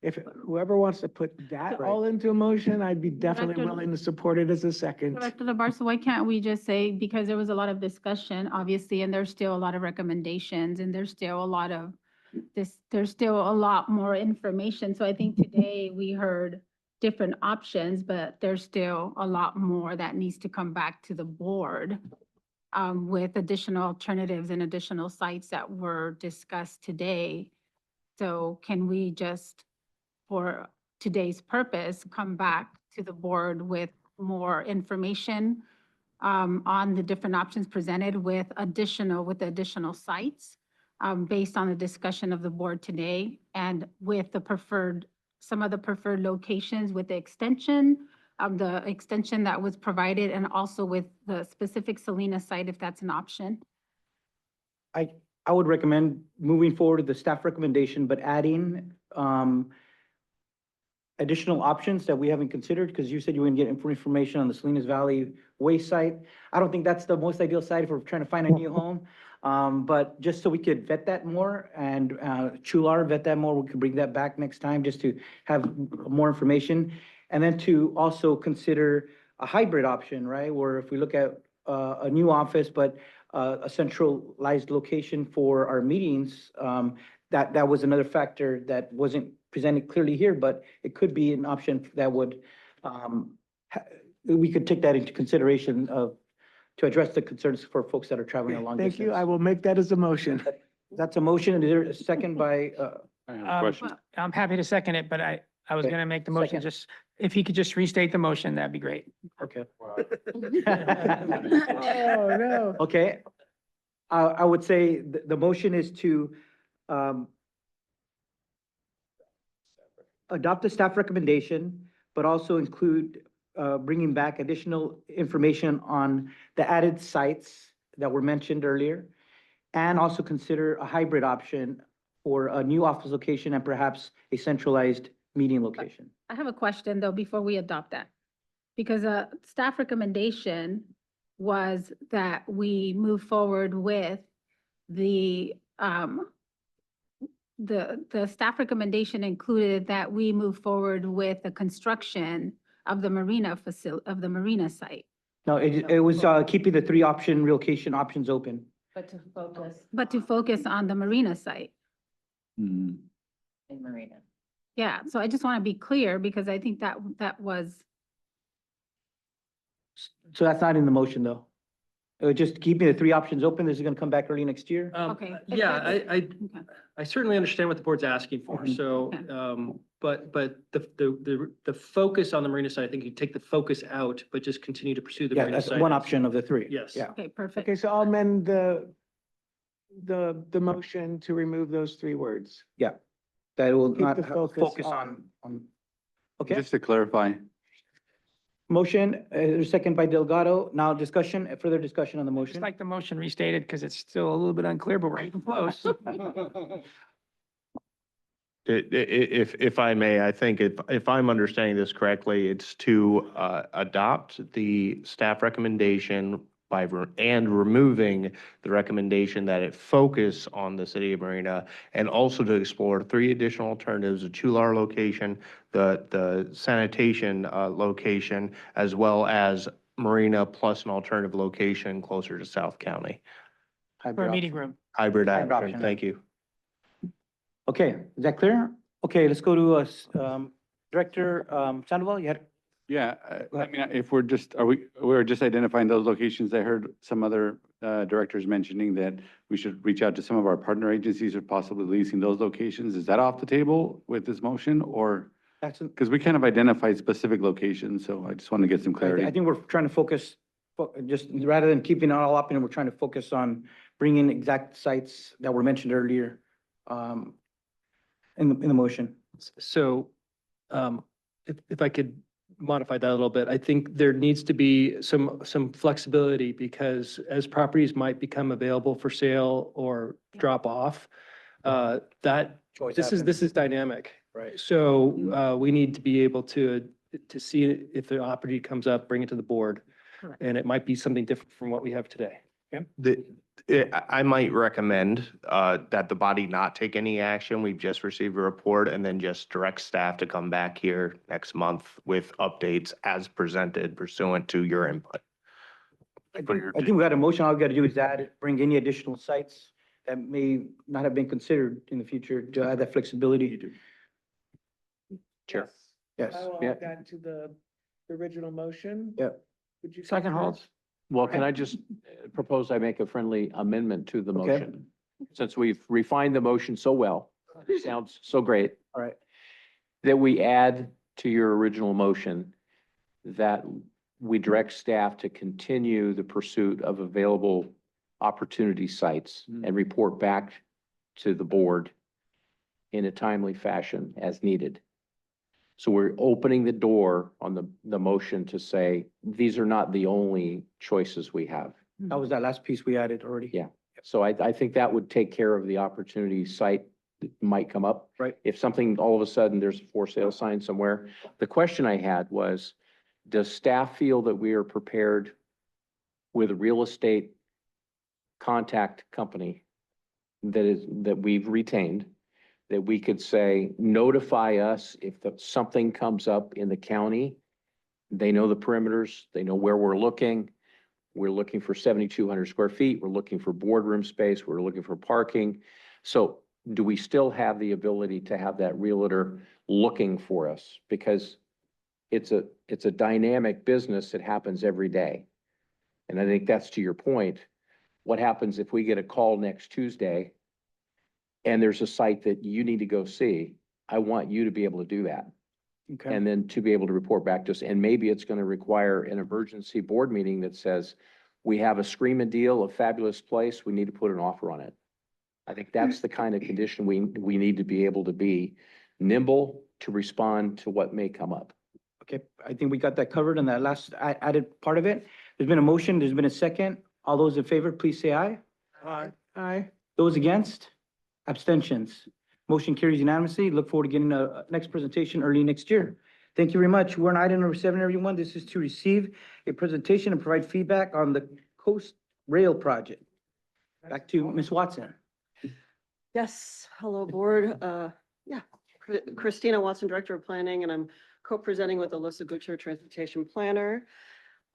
if whoever wants to put that all into a motion, I'd be definitely Director- willing to support it as a second. Director Labarge, why can't we just say, because there was a lot of discussion, obviously, and there's still a lot of recommendations, and there's still a lot of there's still a lot more information. So I think today we heard different options, but there's still a lot more that needs to come back to the board with additional alternatives and additional sites that were discussed today. So can we just, for today's purpose, come back to the board with more information on the different options presented with additional sites based on the discussion of the board today, and with some of the preferred locations with the extension that was provided, and also with the specific Salinas site, if that's an option. I would recommend moving forward with the staff recommendation, but adding additional options that we haven't considered, because you said you were gonna get information on the Salinas Valley Way site. I don't think that's the most ideal site if we're trying to find a new home. But just so we could vet that more, and Chular vet that more, we could bring that back next time just to have more information. And then to also consider a hybrid option, right? Where if we look at a new office, but a centralized location for our meetings, that was another factor that wasn't presented clearly here, but it could be an option that would, we could take that into consideration to address the concerns for folks that are traveling a long distance. Thank you. I will make that as a motion. That's a motion, and is there a second by, I have a question. I'm happy to second it, but I was Okay. gonna make the motion, Second. just, if he could just restate the motion, that'd be great. okay. Oh, no. Okay. I would say the motion is to adopt the staff recommendation, but also include bringing back additional information on the added sites that were mentioned earlier, and also consider a hybrid option for a new office location and perhaps a centralized meeting location. I have a question though, before we adopt that. Because staff recommendation was that we move forward with the staff recommendation included that we move forward with the construction of the marina site. No, it was keeping the three relocation options open. But to focus on the marina site. Hmm. in Marina. Yeah, so I just want to be clear, because I think that was, So that's not in the motion, though. Just keeping the three options open. This is gonna come back early next year. okay. Yeah, Okay. I certainly understand what the board's asking for, Mhm. so, Okay. but the focus on the marina side, I think you take the focus out, but just continue to pursue the Yeah, marina that's side. one option of the three. Yes. Yeah. Okay, perfect. Okay, so I'll amend the motion to remove those three words. Yeah. That will Keep not the focus on, okay. Just to clarify, Motion, second by Delgado. Now further discussion on the Just motion. like the motion restated, because it's still a little bit unclear, but we're getting close. If I may, I think if I'm understanding this correctly, it's to adopt the staff recommendation and removing the recommendation that it focus on the city of Marina, and also to explore three additional alternatives: a Chular location, the sanitation location, as well as Marina plus an alternative location closer to South County. For a Hybrid meeting option. room. Hybrid Hybrid option, option. thank you. Okay, is that clear? Okay, let's go to Director Sandoval. You had, yeah, I mean, if we're just identifying those locations. I heard some other directors mentioning that we should reach out to some of our partner agencies or possibly leasing those locations. Is that off the table with this motion, or? that's, Because we kind of identified specific locations, so I just want to get some clarity. I think we're trying to focus just rather than keeping it all up, and we're trying to focus on bringing exact sites that were mentioned earlier, in the motion. So, if I could modify that a little bit, I think there needs to be some flexibility because as properties might become available for sale or drop off, this is dynamic. Right. So, we need to be able to see if the opportunity comes up, bring it to the board. And it might be something different from what we have today. I might recommend that the body not take any action. We've just received a report and then just direct staff to come back here next month with updates as presented pursuant to your input. I think we got a motion. All we got to do is bring any additional sites that may not have been considered in the future to add that flexibility. Chair. Yes. I will Yeah. add that to the original motion. Yep. Would you? Second concur? holds. Well, can I just propose I make a friendly amendment to the Okay. motion? Since we've refined the motion so well, sounds so great, All right. that we add to your original motion that we direct staff to continue the pursuit of available opportunity sites and report back to the board in a timely fashion as needed. So we're opening the door on the motion to say, these are not the only choices we have. That was that last piece we added already. Yeah. So I think that would take care of the opportunity site that might come up. Right. If something, all of a sudden, there's a for sale sign somewhere. The question I had was, does staff feel that we are prepared with a real estate contact company that we've retained, that we could say, notify us if something comes up in the county? They know the perimeters, they know where we're looking. We're looking for 7,200 square feet. We're looking for boardroom space. We're looking for parking. So do we still have the ability to have that realtor looking for us? Because it's a dynamic business that happens every day. And I think that's to your point. What happens if we get a call next Tuesday and there's a site that you need to go see? I want you to be able to do that. Okay. And then to be able to report back to us. And maybe it's going to require an emergency board meeting that says, we have a screaming deal, a fabulous place, we need to put an offer on it. I think that's the kind of condition we need to be able to be nimble to respond to what may come up. Okay, I think we got that covered in that last added part of it. There's been a motion, there's been a second. All those in favor, please say aye. Aye. Aye. Those against? Abstentions? Motion carries unanimously. Look forward to getting a next presentation early next year. Thank you very much. We're on item number 7, everyone. This is to receive a presentation and provide feedback on the Coast Rail project. Back to Ms. Watson. Yes, hello, board. Christina Watson, Director of Planning, and I'm co-presenting with Alyssa Gutcher, Transportation Planner.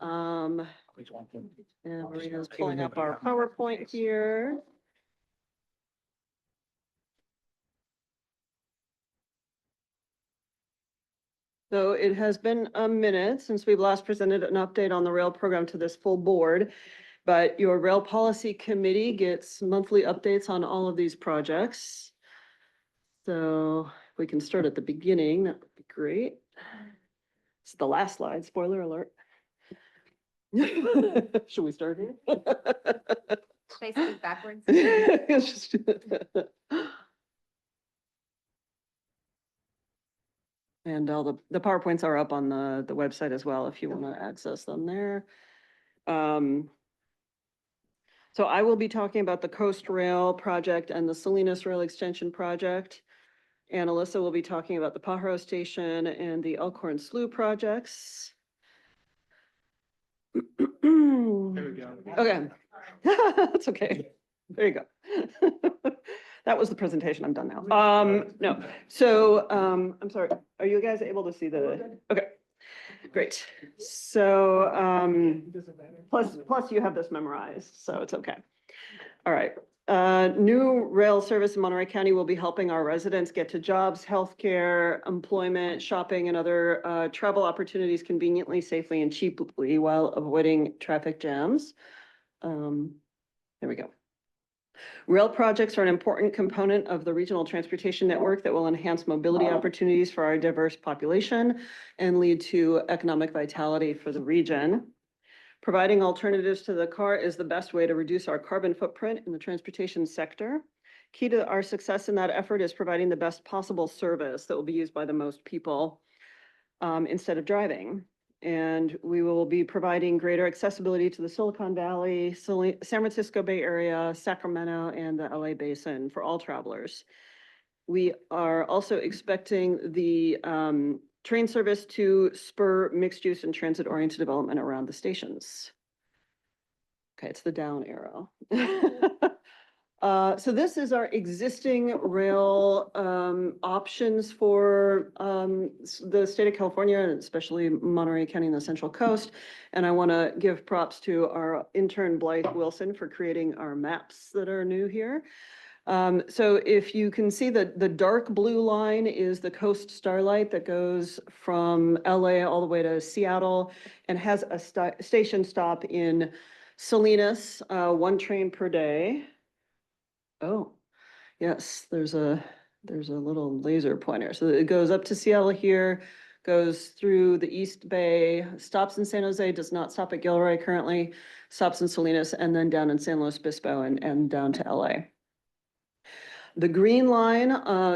And Marina's pulling up our PowerPoint here. So it has been a minute since we've last presented an update on the rail program to this full board, but your rail policy committee gets monthly updates on all of these projects. So if we can start at the beginning, that would be great. It's the last slide, spoiler alert. Should we start here? Basically backwards. It's just- And all the PowerPoints are up on the website as well, if you want to access them there. So I will be talking about the Coast Rail project and the Salinas Rail Extension project. And Alyssa will be talking about the Pajaro Station and the Elkhorn Slough projects. There we go. Okay, that's okay. There you go. That was the presentation. I'm done now. No, so, I'm sorry. Are you guys able to see the, okay, great. So, plus you have this memorized, so it's okay. All right. New rail service in Monterey County will be helping our residents get to jobs, healthcare, employment, shopping, and other travel opportunities conveniently, safely, and cheaply while avoiding traffic jams. There we go. Rail projects are an important component of the regional transportation network that will enhance mobility opportunities for our diverse population and lead to economic vitality for the region. Providing alternatives to the car is the best way to reduce our carbon footprint in the transportation sector. Key to our success in that effort is providing the best possible service that will be used by the most people instead of driving. And we will be providing greater accessibility to the Silicon Valley, San Francisco Bay Area, Sacramento, and the LA Basin for all travelers. We are also expecting the train service to spur mixed use and transit-oriented development around the stations. Okay, it's the down arrow. So this is our existing rail options for the state of California, and especially Monterey County and the Central Coast. And I want to give props to our intern Blythe Wilson for creating our maps that are new here. So if you can see the dark blue line is the Coast Starlight that goes from LA all the way to Seattle and has a station stop in Salinas, 1 train per day. Oh, yes, there's a little laser pointer. So it goes up to Seattle here, goes through the East Bay, stops in San Jose, does not stop at Gilroy currently, stops in Salinas, and then down in San Luis Obispo and down to LA. The green line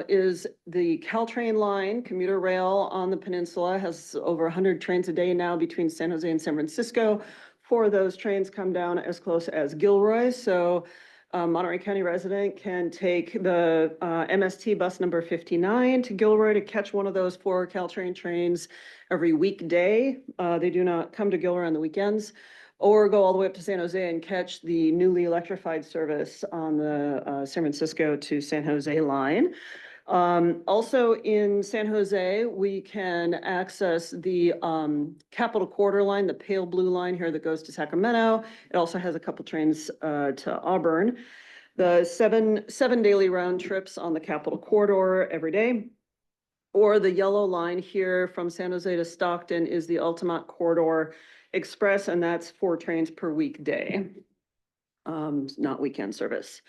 is the Caltrain line, commuter rail on the peninsula, has over 100 trains a day now between San Jose and San Francisco. 4 of those trains come down as close as Gilroy. So Monterey County resident can take the MST bus number 59 to Gilroy to catch one of those 4 Caltrain trains every weekday. They do not come to Gilroy on the weekends, or go all the way up to San Jose and catch the newly electrified service on the San Francisco to San Jose line. Also in San Jose, we can access the Capitol Corridor line, the pale blue line here that goes to Sacramento. It also has a couple trains to Auburn. The seven daily round trips on the Capitol Corridor every day. Or the yellow line here from San Jose to Stockton is the Altamont Corridor Express, and that's 4 trains per weekday, not weekend service.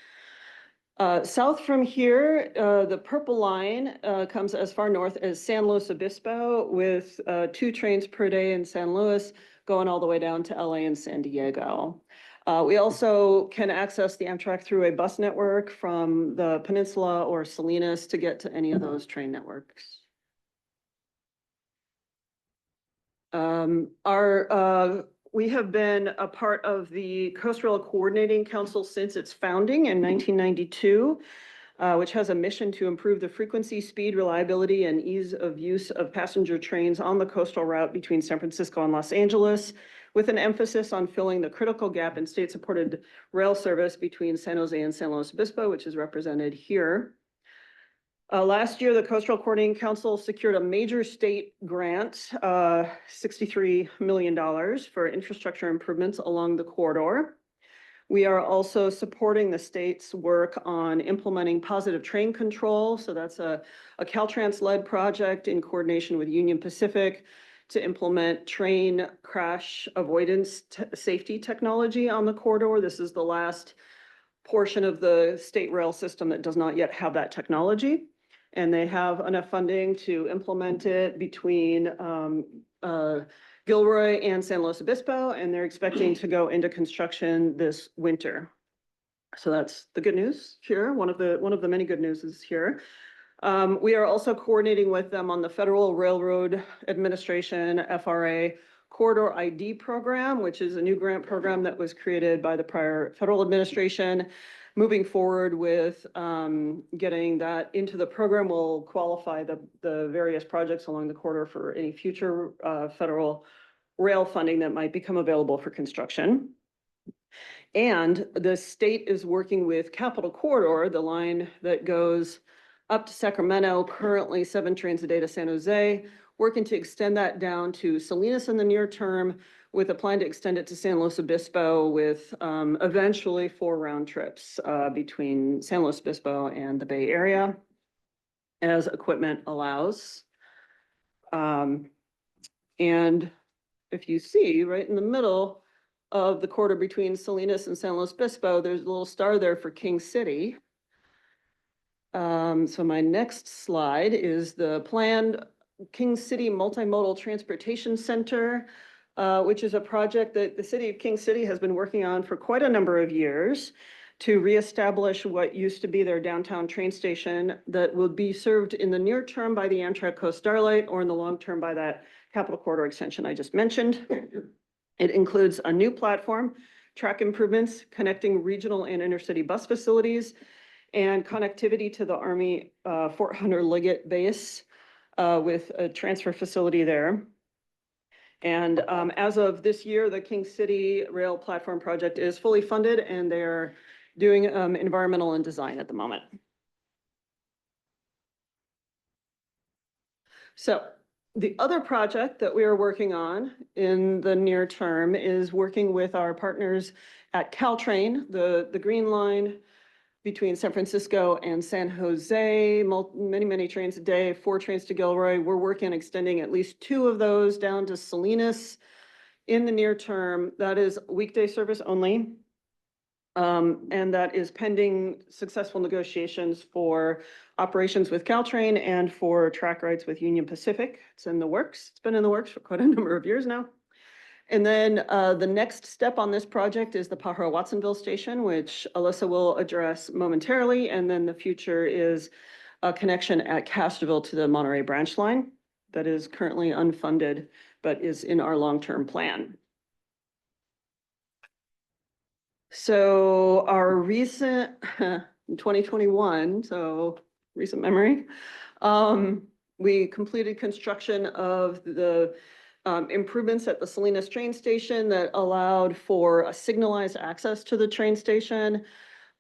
South from here, the purple line comes as far north as San Luis Obispo with 2 trains per day in San Luis, going all the way down to LA and San Diego. We also can access the Amtrak through-way bus network from the Peninsula or Salinas to get to any of those train networks. We have been a part of the Coast Rail Coordinating Council since its founding in 1992, which has a mission to improve the frequency, speed, reliability, and ease of use of passenger trains on the coastal route between San Francisco and Los Angeles, with an emphasis on filling the critical gap in state-supported rail service between San Jose and San Luis Obispo, which is represented here. Last year, the Coast Rail Coordinating Council secured a major state grant, $63 million for infrastructure improvements along the corridor. We are also supporting the state's work on implementing positive train control. So that's a Caltrans-led project in coordination with Union Pacific to implement train crash avoidance safety technology on the corridor. This is the last portion of the state rail system that does not yet have that technology. And they have enough funding to implement it between Gilroy and San Luis Obispo, and they're expecting to go into construction this winter. So that's the good news here. One of the many good news is here. We are also coordinating with them on the Federal Railroad Administration, FRA, Corridor ID program, which is a new grant program that was created by the prior federal administration. Moving forward with getting that into the program will qualify the various projects along the corridor for any future federal rail funding that might become available for construction. And the state is working with Capitol Corridor, the line that goes up to Sacramento, currently 7 trains a day to San Jose, working to extend that down to Salinas in the near term, with a plan to extend it to San Luis Obispo with eventually 4 round trips between San Luis Obispo and the Bay Area as equipment allows. And if you see right in the middle of the corridor between Salinas and San Luis Obispo, there's a little star there for King City. So my next slide is the planned King City Multimodal Transportation Center. which is a project that the city of King City has been working on for quite a number of years to reestablish what used to be their downtown train station that will be served in the near term by the Amtrak Coast Starlight or in the long term by that Capital Corridor extension I just mentioned. It includes a new platform, track improvements, connecting regional and intercity bus facilities, and connectivity to the Army Fort Hunter Liggett base with a transfer facility there. And as of this year, the King City Rail Platform Project is fully funded and they're doing environmental and design at the moment. So the other project that we are working on in the near term is working with our partners at Caltrain, the Green Line between San Francisco and San Jose, many trains a day, 4 trains to Gilroy. We're working on extending at least 2 of those down to Salinas in the near term. That is weekday service only. And that is pending successful negotiations for operations with Caltrain and for track rides with Union Pacific. It's in the works. It's been in the works for quite a number of years now. And then the next step on this project is the Pajaro-Watsonville station, which Alyssa will address momentarily. And then the future is a connection at Castroville to the Monterey branch line that is currently unfunded, but is in our long-term plan. So our recent 2021, so recent memory, we completed construction of the improvements at the Salinas train station that allowed for a signalized access to the train station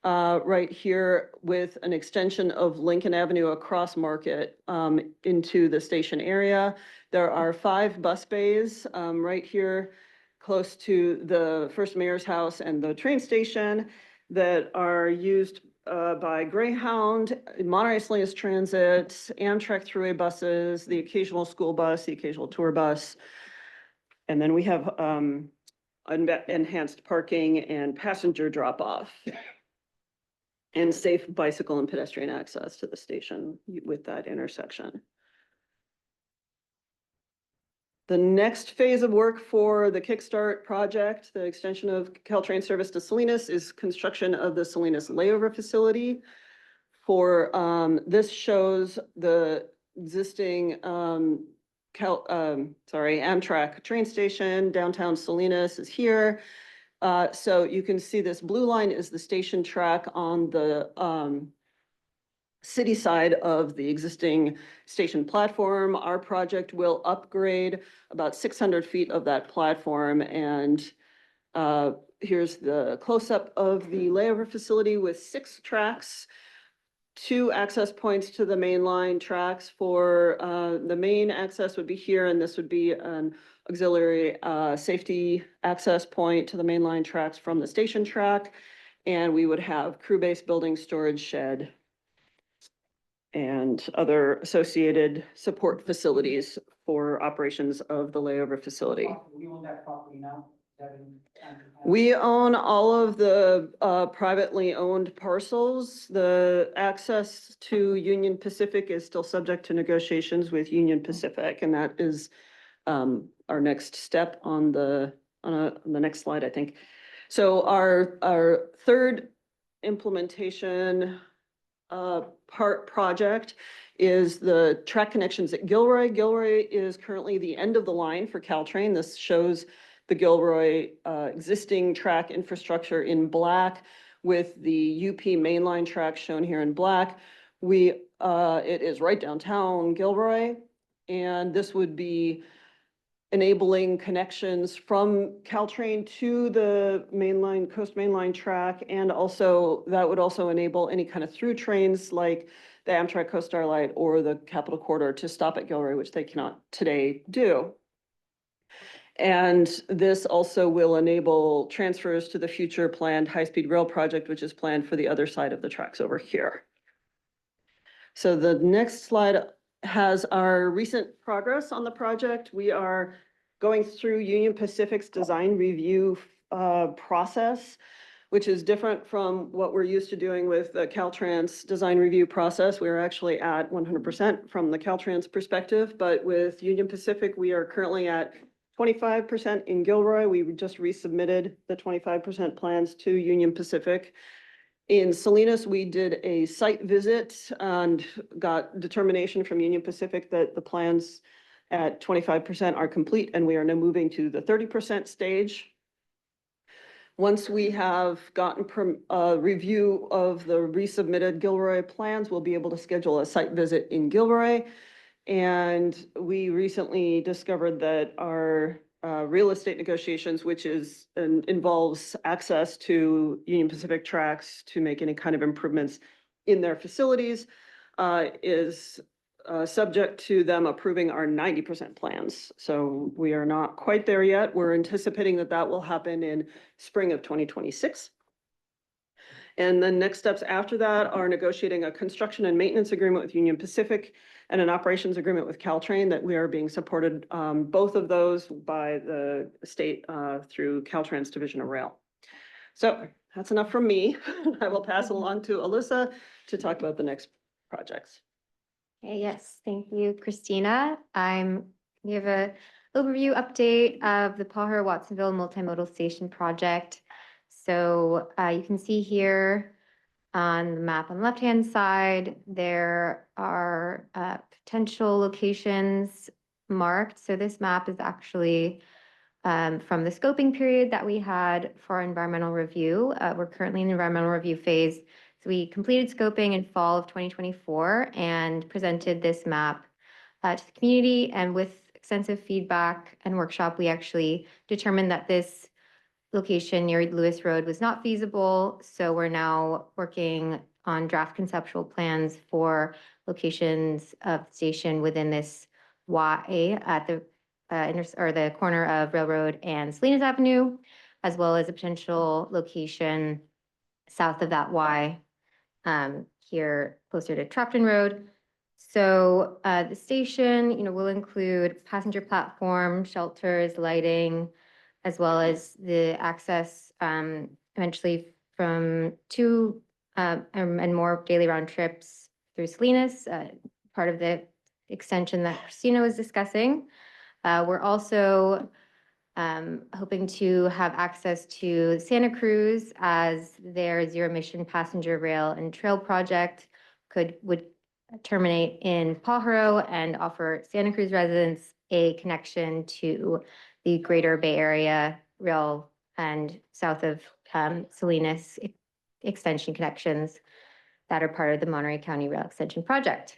right here with an extension of Lincoln Avenue across Market into the station area. There are 5 bus bays right here close to the first mayor's house and the train station that are used by Greyhound, Monterey Salinas Transit, Amtrak thruway buses, the occasional school bus, the occasional tour bus. And then we have enhanced parking and passenger drop-off and safe bicycle and pedestrian access to the station with that intersection. The next phase of work for the Kickstart project, the extension of Caltrain service to Salinas, is construction of the Salinas layover facility. For this shows the existing Amtrak train station. Downtown Salinas is here. So you can see this blue line is the station track on the city side of the existing station platform. Our project will upgrade about 600 feet of that platform. And here's the close-up of the layover facility with 6 tracks, 2 access points to the main line tracks. For the main access would be here, and this would be an auxiliary safety access point to the main line tracks from the station track. And we would have crew base building, storage shed, and other associated support facilities for operations of the layover facility. We own that property now? We own all of the privately owned parcels. The access to Union Pacific is still subject to negotiations with Union Pacific, and that is our next step on the next slide, I think. So our third implementation project is the track connections at Gilroy. Gilroy is currently the end of the line for Caltrain. This shows the Gilroy existing track infrastructure in black with the UP mainline track shown here in black. It is right downtown Gilroy, and this would be enabling connections from Caltrain to the mainline, Coast Mainline track, and also that would also enable any kind of through trains like the Amtrak Coast Starlight or the Capital Corridor to stop at Gilroy, which they cannot today do. And this also will enable transfers to the future planned high-speed rail project, which is planned for the other side of the tracks over here. So the next slide has our recent progress on the project. We are going through Union Pacific's design review process, which is different from what we're used to doing with the Caltrans design review process. We're actually at 100% from the Caltrans perspective, but with Union Pacific, we are currently at 25% in Gilroy. We just resubmitted the 25% plans to Union Pacific. In Salinas, we did a site visit and got determination from Union Pacific that the plans at 25% are complete, and we are now moving to the 30% stage. Once we have gotten a review of the resubmitted Gilroy plans, we'll be able to schedule a site visit in Gilroy. And we recently discovered that our real estate negotiations, which involves access to Union Pacific tracks to make any kind of improvements in their facilities, is subject to them approving our 90% plans. So we are not quite there yet. We're anticipating that that will happen in spring of 2026. And then next steps after that are negotiating a construction and maintenance agreement with Union Pacific and an operations agreement with Caltrain that we are being supported, both of those by the state through Caltrain's Division of Rail. So that's enough from me. I will pass it along to Alyssa to talk about the next projects. Okay, yes, thank you, Christina. We have a overview update of the Pajaro Watsonville Multimodal Station project. So you can see here on the map on the left-hand side, there are potential locations marked. So this map is actually from the scoping period that we had for our environmental review. We're currently in the environmental review phase. So we completed scoping in fall of 2024 and presented this map to the community. And with extensive feedback and workshop, we actually determined that this location near Lewis Road was not feasible. So we're now working on draft conceptual plans for locations of the station within this Y at the the corner of Railroad and Salinas Avenue, as well as a potential location south of that Y here closer to Trafton Road. So the station, will include passenger platform, shelters, lighting, as well as the access eventually from 2 and more daily round trips through Salinas, part of the extension that Christina was discussing. We're also hoping to have access to Santa Cruz as their zero emission passenger rail and trail project would terminate in Pajaro and offer Santa Cruz residents a connection to the greater Bay Area rail and south of Salinas extension connections that are part of the Monterey County Rail Extension Project.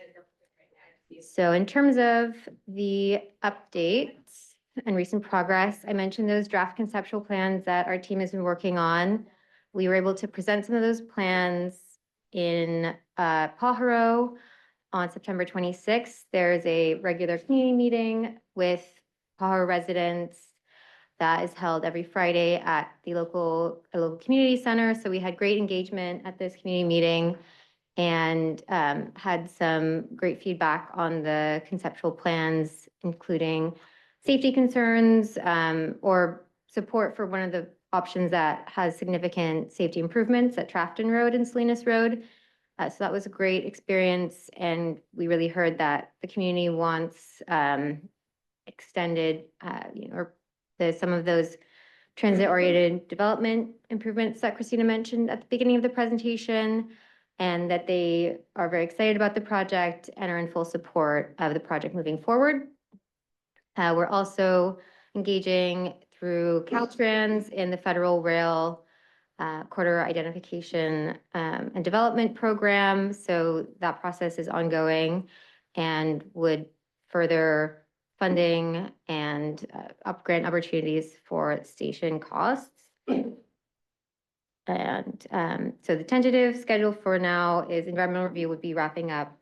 So in terms of the updates and recent progress, I mentioned those draft conceptual plans that our team has been working on. We were able to present some of those plans in Pajaro on September 26th. There's a regular community meeting with Pajaro residents that is held every Friday at the local community center. So we had great engagement at this community meeting and had some great feedback on the conceptual plans, including safety concerns or support for one of the options that has significant safety improvements at Trafton Road and Salinas Road. So that was a great experience, and we really heard that the community wants extended, some of those transit-oriented development improvements that Christina mentioned at the beginning of the presentation, and that they are very excited about the project and are in full support of the project moving forward. We're also engaging through Caltrans in the Federal Rail Corridor Identification and Development Program. So that process is ongoing and would further funding and grant opportunities for station costs. And so the tentative schedule for now is environmental review would be wrapping up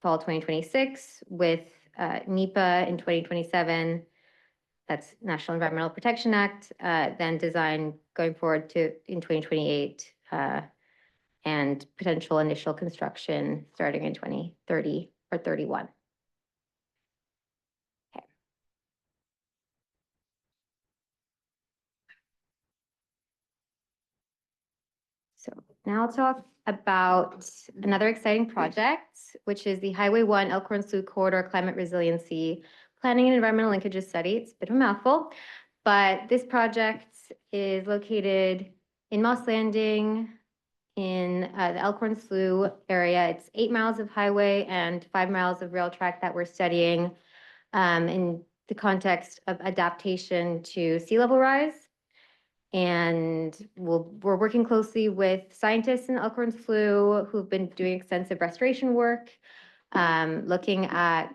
fall 2026 with NEPA in 2027. That's National Environmental Protection Act, then design going forward in 2028 and potential initial construction starting in 2030 or 31. So now I'll talk about another exciting project, which is the Highway 1 Elkhorn Slough Corridor Climate Resiliency Planning and Environmental Linkages Study. It's a bit of a mouthful, but this project is located in Moss Landing in the Elkhorn Slough area. It's 8 miles of highway and 5 miles of rail track that we're studying in the context of adaptation to sea level rise. And we're working closely with scientists in Elkhorn Slough who've been doing extensive restoration work, looking at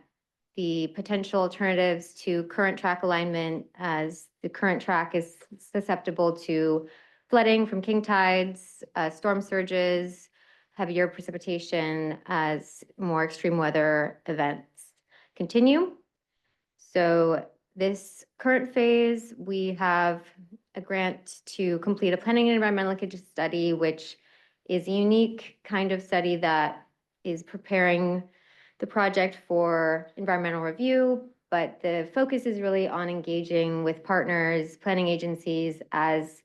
the potential alternatives to current track alignment, as the current track is susceptible to flooding from king tides, storm surges, heavier precipitation as more extreme weather events continue. So this current phase, we have a grant to complete a planning and environmental linkage study, which is a unique kind of study that is preparing the project for environmental review, but the focus is really on engaging with partners, planning agencies as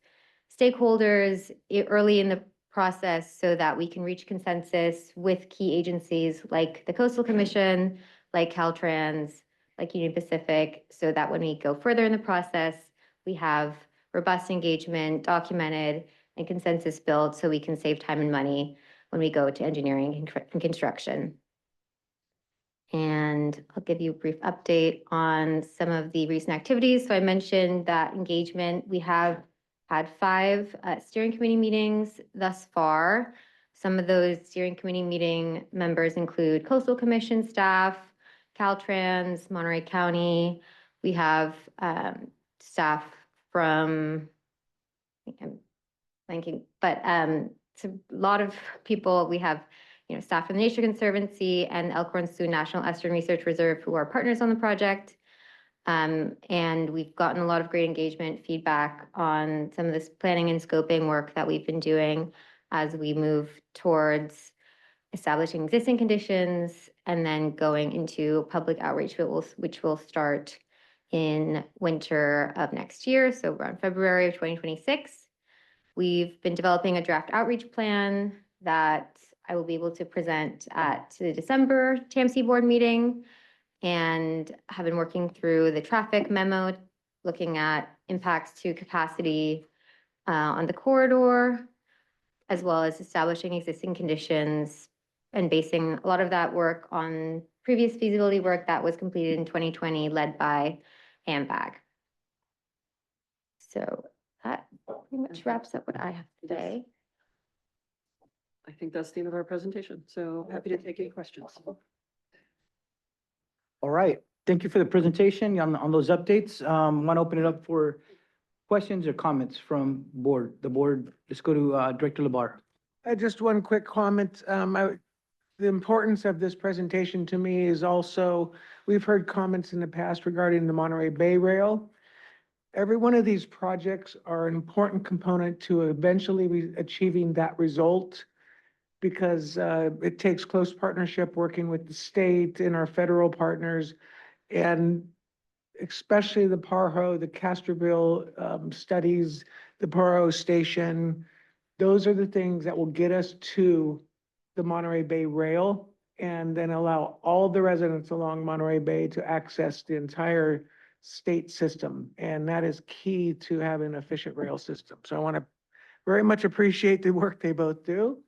stakeholders early in the process so that we can reach consensus with key agencies like the Coastal Commission, like Caltrans, like Union Pacific, so that when we go further in the process, we have robust engagement documented and consensus built so we can save time and money when we go to engineering and construction. And I'll give you a brief update on some of the recent activities. So I mentioned that engagement, we have had 5 steering committee meetings thus far. Some of those steering committee meeting members include Coastal Commission staff, Caltrans, Monterey County. We have staff from, I think I'm blanking, but it's a lot of people. We have staff from the Nature Conservancy and Elkhorn Slough National Estuarine Research Reserve, who are partners on the project. And we've gotten a lot of great engagement feedback on some of this planning and scoping work that we've been doing as we move towards establishing existing conditions and then going into public outreach, which will start in winter of next year, so around February of 2026. We've been developing a draft outreach plan that I will be able to present at the December TAMC board meeting, and have been working through the traffic memo, looking at impacts to capacity on the corridor, as well as establishing existing conditions and basing a lot of that work on previous feasibility work that was completed in 2020, led by AMBAG. So that pretty much wraps up what I have today. I think that's the end of our presentation. So happy to take any questions. All right, thank you for the presentation on those updates. Want to open it up for questions or comments from the board. Let's go to Director Labar. Just one quick comment. The importance of this presentation to me is also, we've heard comments in the past regarding the Monterey Bay Rail. Every one of these projects are an important component to eventually achieving that result, because it takes close partnership working with the state and our federal partners, and especially the Parho, the Castroville studies, the Parho station. Those are the things that will get us to the Monterey Bay Rail and then allow all the residents along Monterey Bay to access the entire state system. And that is key to having an efficient rail system. So I want to very much appreciate the work they both do.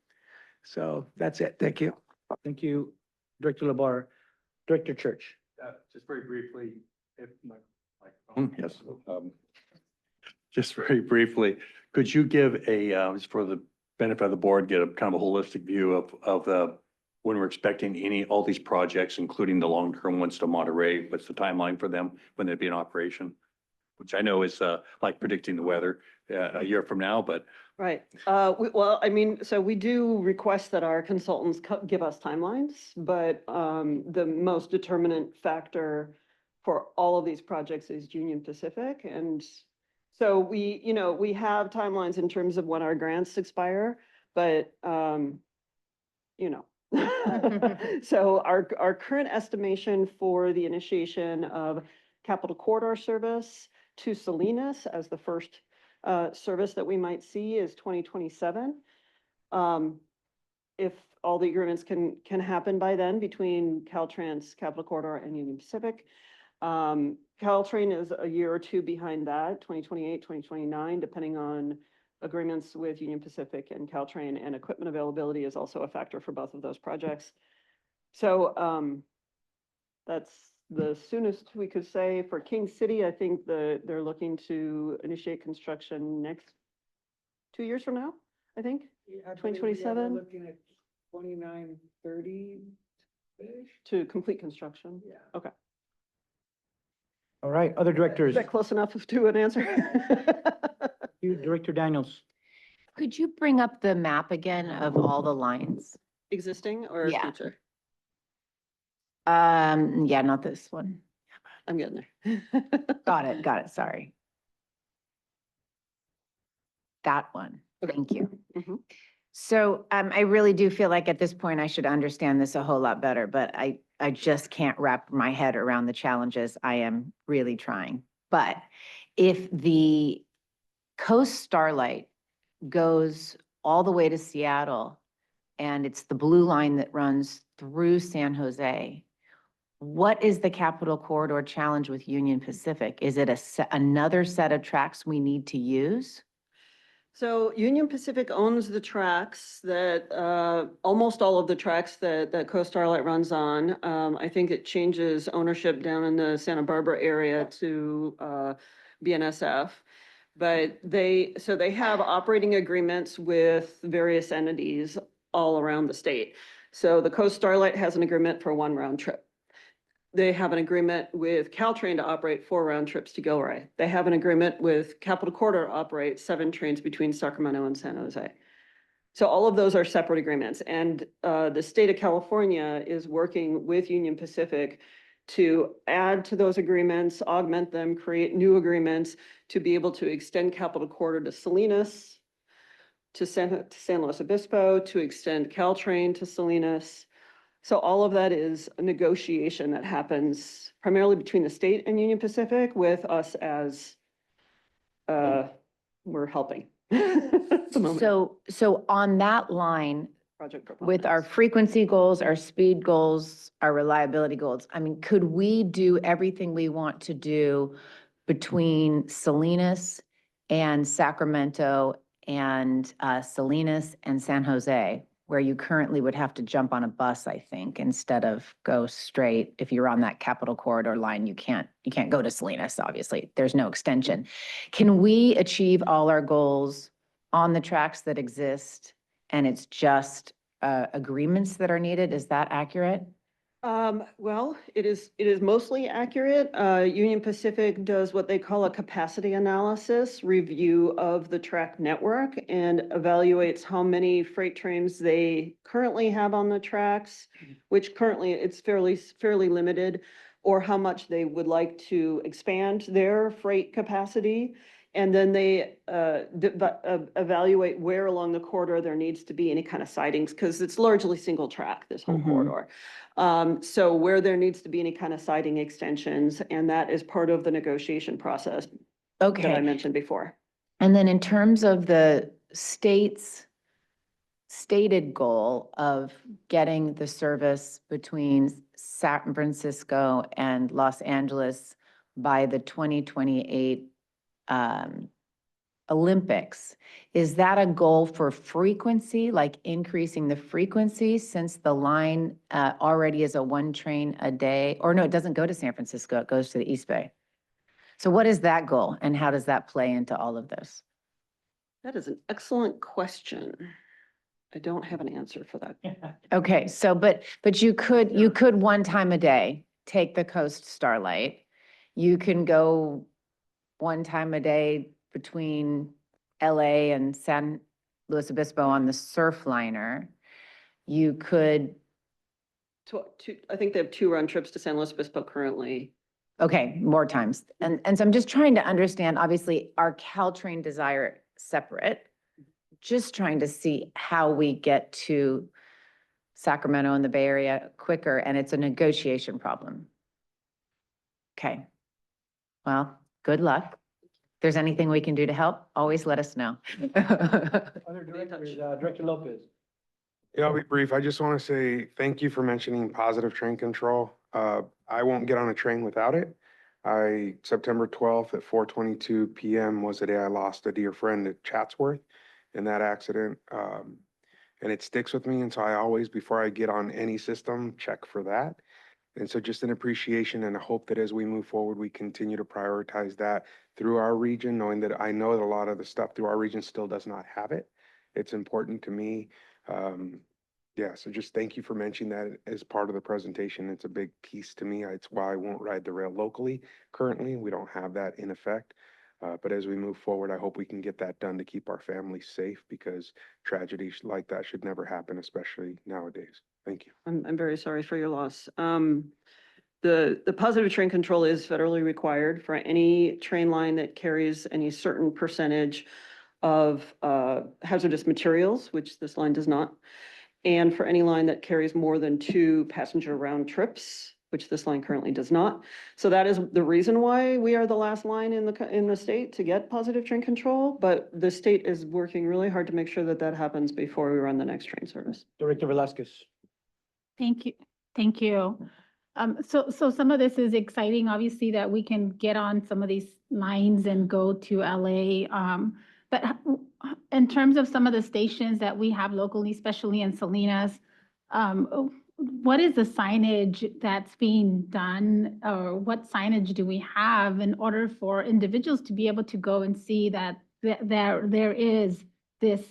So that's it. Thank you. Thank you, Director Labar. Director Church. Just very briefly, if my microphone, yes. Just very briefly, could you give just for the benefit of the board, get a kind of a holistic view of when we're expecting all these projects, including the long-term ones to Monterey? What's the timeline for them when they'd be in operation? Which I know is like predicting the weather a year from now, but. Right. Well, I mean, so we do request that our consultants give us timelines, but the most determinant factor for all of these projects is Union Pacific. And so we have timelines in terms of when our grants expire, but so our current estimation for the initiation of Capital Corridor service to Salinas as the first service that we might see is 2027. If all the agreements can happen by then between Caltrans, Capital Corridor, and Union Pacific. Caltrain is a year or two behind that, 2028, 2029, depending on agreements with Union Pacific and Caltrain, and equipment availability is also a factor for both of those projects. So that's the soonest we could say. For King City, I think they're looking to initiate construction next 2 years from now, I think. 2027? Looking at 29, 30. To complete construction. Yeah. Okay. All right, other directors. Is that close enough to an answer? You, Director Daniels. Could you bring up the map again of all the lines? Existing or Yeah. future? Yeah, not this one. I'm getting there. Got it, sorry. That one, thank you. Mhm. So I really do feel like at this point I should understand this a whole lot better, but I just can't wrap my head around the challenges. I am really trying. But if the Coast Starlight goes all the way to Seattle and it's the blue line that runs through San Jose, what is the Capital Corridor challenge with Union Pacific? Is it another set of tracks we need to use? So Union Pacific owns the tracks that, almost all of the tracks that Coast Starlight runs on. I think it changes ownership down in the Santa Barbara area to BNSF. But they have operating agreements with various entities all around the state. So the Coast Starlight has an agreement for one round trip. They have an agreement with Caltrain to operate 4 round trips to Gilroy. They have an agreement with Capital Corridor to operate 7 trains between Sacramento and San Jose. So all of those are separate agreements. And the state of California is working with Union Pacific to add to those agreements, augment them, create new agreements to be able to extend Capital Corridor to Salinas, to San Luis Obispo, to extend Caltrain to Salinas. So all of that is a negotiation that happens primarily between the state and Union Pacific, with us as we're helping at the moment. So on that line, Project with our proponents. frequency goals, our speed goals, our reliability goals, I mean, could we do everything we want to do between Salinas and Sacramento and Salinas and San Jose, where you currently would have to jump on a bus, I think, instead of go straight? If you're on that Capital Corridor line, you can't go to Salinas, obviously. There's no extension. Can we achieve all our goals on the tracks that exist, and it's just agreements that are needed? Is that accurate? Well, it is mostly accurate. Union Pacific does what they call a capacity analysis review of the track network and evaluates how many freight trains they currently have on the tracks, which currently it's fairly limited, or how much they would like to expand their freight capacity. And then they evaluate where along the corridor there needs to be any kind of sidings, because it's largely single track, this whole corridor. So where there needs to be any kind of siding extensions, and that is part of the negotiation process that I Okay. mentioned before. And then in terms of the state's stated goal of getting the service between San Francisco and Los Angeles by the 2028 Olympics, is that a goal for frequency, like increasing the frequency, since the line already is a 1 train a day? Or no, it doesn't go to San Francisco, it goes to the East Bay. So what is that goal, and how does that play into all of this? That is an excellent question. I don't have an answer for that. Okay, so, but you could 1 time a day take the Coast Starlight. You can go 1 time a day between LA and San Luis Obispo on the Surfliner. You could, I think they have 2 round trips to San Luis Obispo currently. okay, more times. And so I'm just trying to understand, obviously, our Caltrain desire separate, just trying to see how we get to Sacramento and the Bay Area quicker, and it's a negotiation problem. Okay. Well, good luck. If there's anything we can do to help, always let us know. Other directors, Director Lopez. Yeah, I'll be brief. I just want to say thank you for mentioning positive train control. I won't get on a train without it. September 12th at 4:22 PM was the day I lost a dear friend at Chatsworth in that accident. And it sticks with me. And so I always, before I get on any system, check for that. And so just an appreciation and a hope that as we move forward, we continue to prioritize that through our region, knowing that I know that a lot of the stuff through our region still does not have it. It's important to me. Yeah, so just thank you for mentioning that as part of the presentation. It's a big piece to me. It's why I won't ride the rail locally. Currently, we don't have that in effect. But as we move forward, I hope we can get that done to keep our families safe, because tragedies like that should never happen, especially nowadays. Thank you. I'm very sorry for your loss. The positive train control is federally required for any train line that carries any certain percentage of hazardous materials, which this line does not. And for any line that carries more than 2 passenger round trips, which this line currently does not. So that is the reason why we are the last line in the state to get positive train control. But the state is working really hard to make sure that that happens before we run the next train service. Director Velasquez. Thank you. Thank you. So some of this is exciting, obviously, that we can get on some of these lines and go to LA. But in terms of some of the stations that we have locally, especially in Salinas, what is the signage that's being done, or what signage do we have in order for individuals to be able to go and see that there is this,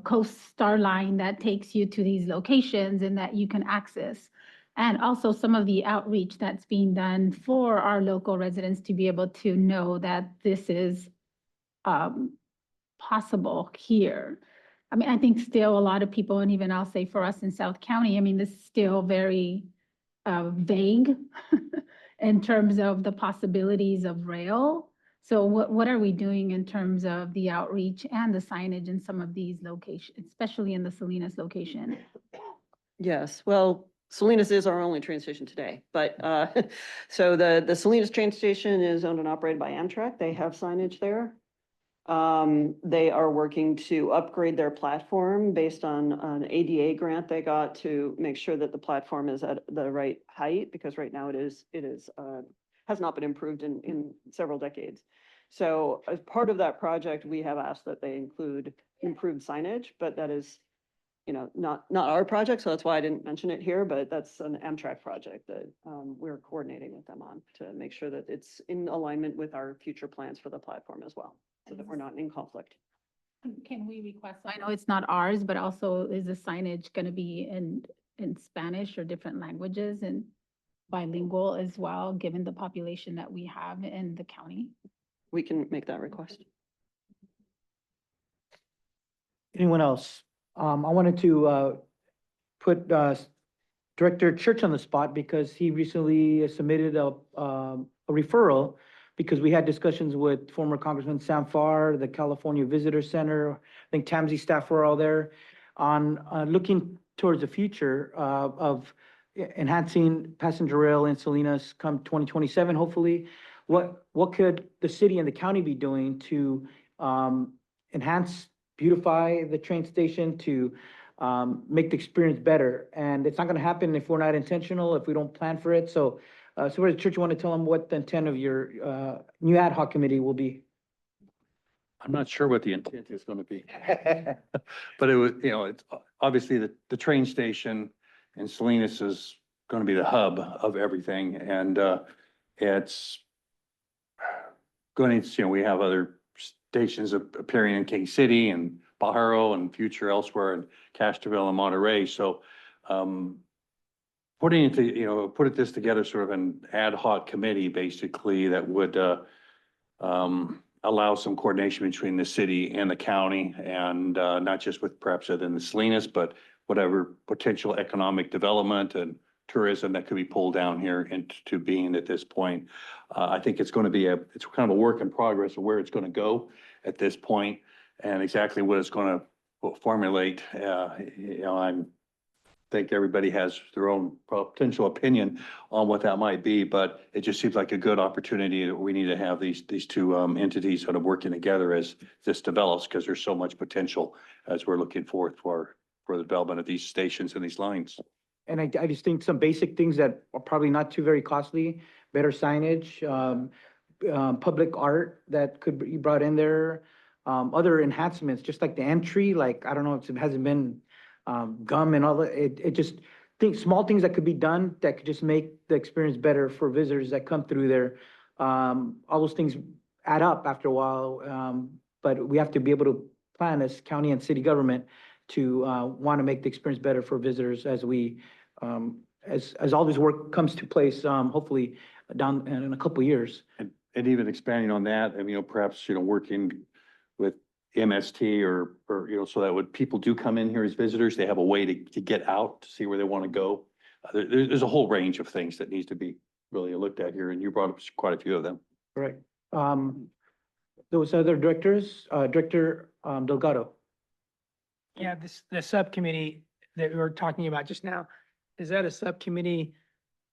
Coast Star line that takes you to these locations and that you can access? And also some of the outreach that's being done for our local residents to be able to know that this is possible here. I mean, I think still a lot of people, and even I'll say for us in South County, I mean, this is still very vague in terms of the possibilities of rail. So what are we doing in terms of the outreach and the signage in some of these locations, especially in the Salinas location? Yes, well, Salinas is our only train station today, but so the Salinas train station is owned and operated by Amtrak. They have signage there. They are working to upgrade their platform based on an ADA grant they got to make sure that the platform is at the right height, because right now it has not been improved in several decades. So as part of that project, we have asked that they include improved signage, but that is, not our project, so that's why I didn't mention it here, but that's an Amtrak project that we're coordinating with them on to make sure that it's in alignment with our future plans for the platform as well, so that we're not in conflict. Can we request, I know it's not ours, but also is the signage going to be in Spanish or different languages and bilingual as well, given the population that we have in the county? We can make that request. Anyone else? I wanted to put Director Church on the spot because he recently submitted a referral, because we had discussions with former Congressman Sam Farr, the California Visitor Center. I think TAMC staff were all there on looking towards the future of enhancing passenger rail in Salinas come 2027, hopefully. What could the city and the county be doing to enhance, beautify the train station, to make the experience better? And it's not going to happen if we're not intentional, if we don't plan for it. So, Supervisor Church, you want to tell them what the intent of your new ad hoc committee will be? I'm not sure what the intent is going to be. But it was, it's obviously the train station in Salinas is going to be the hub of everything. And it's going to, we have other stations appearing in King City and Pajaro and future elsewhere in Castroville and Monterey. So putting it put this together sort of an ad hoc committee, basically, that would allow some coordination between the city and the county, and not just with perhaps within the Salinas, but whatever potential economic development and tourism that could be pulled down here into being at this point. I think it's going to be it's kind of a work in progress of where it's going to go at this point, and exactly what it's going to formulate. I think everybody has their own potential opinion on what that might be, but it just seems like a good opportunity that we need to have these two entities sort of working together as this develops, because there's so much potential as we're looking forward for the development of these stations and these lines. And I just think some basic things that are probably not too very costly, better signage, public art that could be brought in there, other enhancements, just like the entry, like, I don't know if it hasn't been, gum and all that, it just, small things that could be done that could just make the experience better for visitors that come through there. All those things add up after a while, but we have to be able to plan as county and city government to, want to make the experience better for visitors as we, as all this work comes to place, hopefully down in a couple of years. And even expanding on that, and, perhaps, working with MST or, so that when people do come in here as visitors, they have a way to get out, to see where they want to go. There's a whole range of things that needs to be really looked at here, and you brought up quite a few of them. Right. Those other directors, Director Delgado. Yeah, the subcommittee that we were talking about just now, is that a subcommittee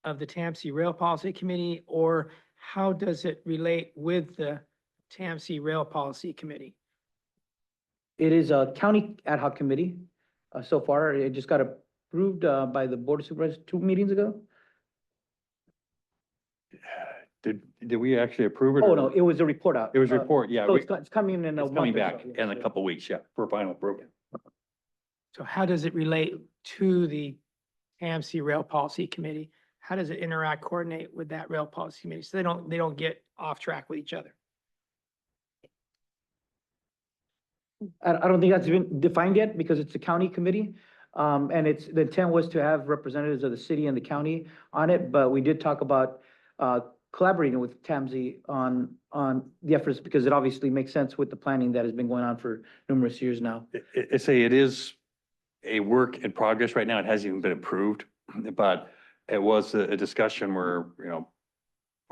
of the TAMC Rail Policy Committee, or how does it relate with the TAMC Rail Policy Committee? It is a county ad hoc committee. So far, it just got approved by the Board of Supervisors 2 meetings ago. Did we actually approve it? Oh, or- no, it was a report out. It was a report, yeah. So we- it's coming in a It's month. coming or back so. in a couple of weeks, yeah, for final approval. So how does it relate to the TAMC Rail Policy Committee? How does it interact, coordinate with that Rail Policy Committee? So they don't get off track with each other. I don't think that's been defined yet because it's a county committee. And the intent was to have representatives of the city and the county on it, but we did talk about, collaborating with TAMZ on the efforts because it obviously makes sense with the planning that has been going on for numerous years now. It is a work in progress right now. It hasn't even been approved, but it was a discussion where,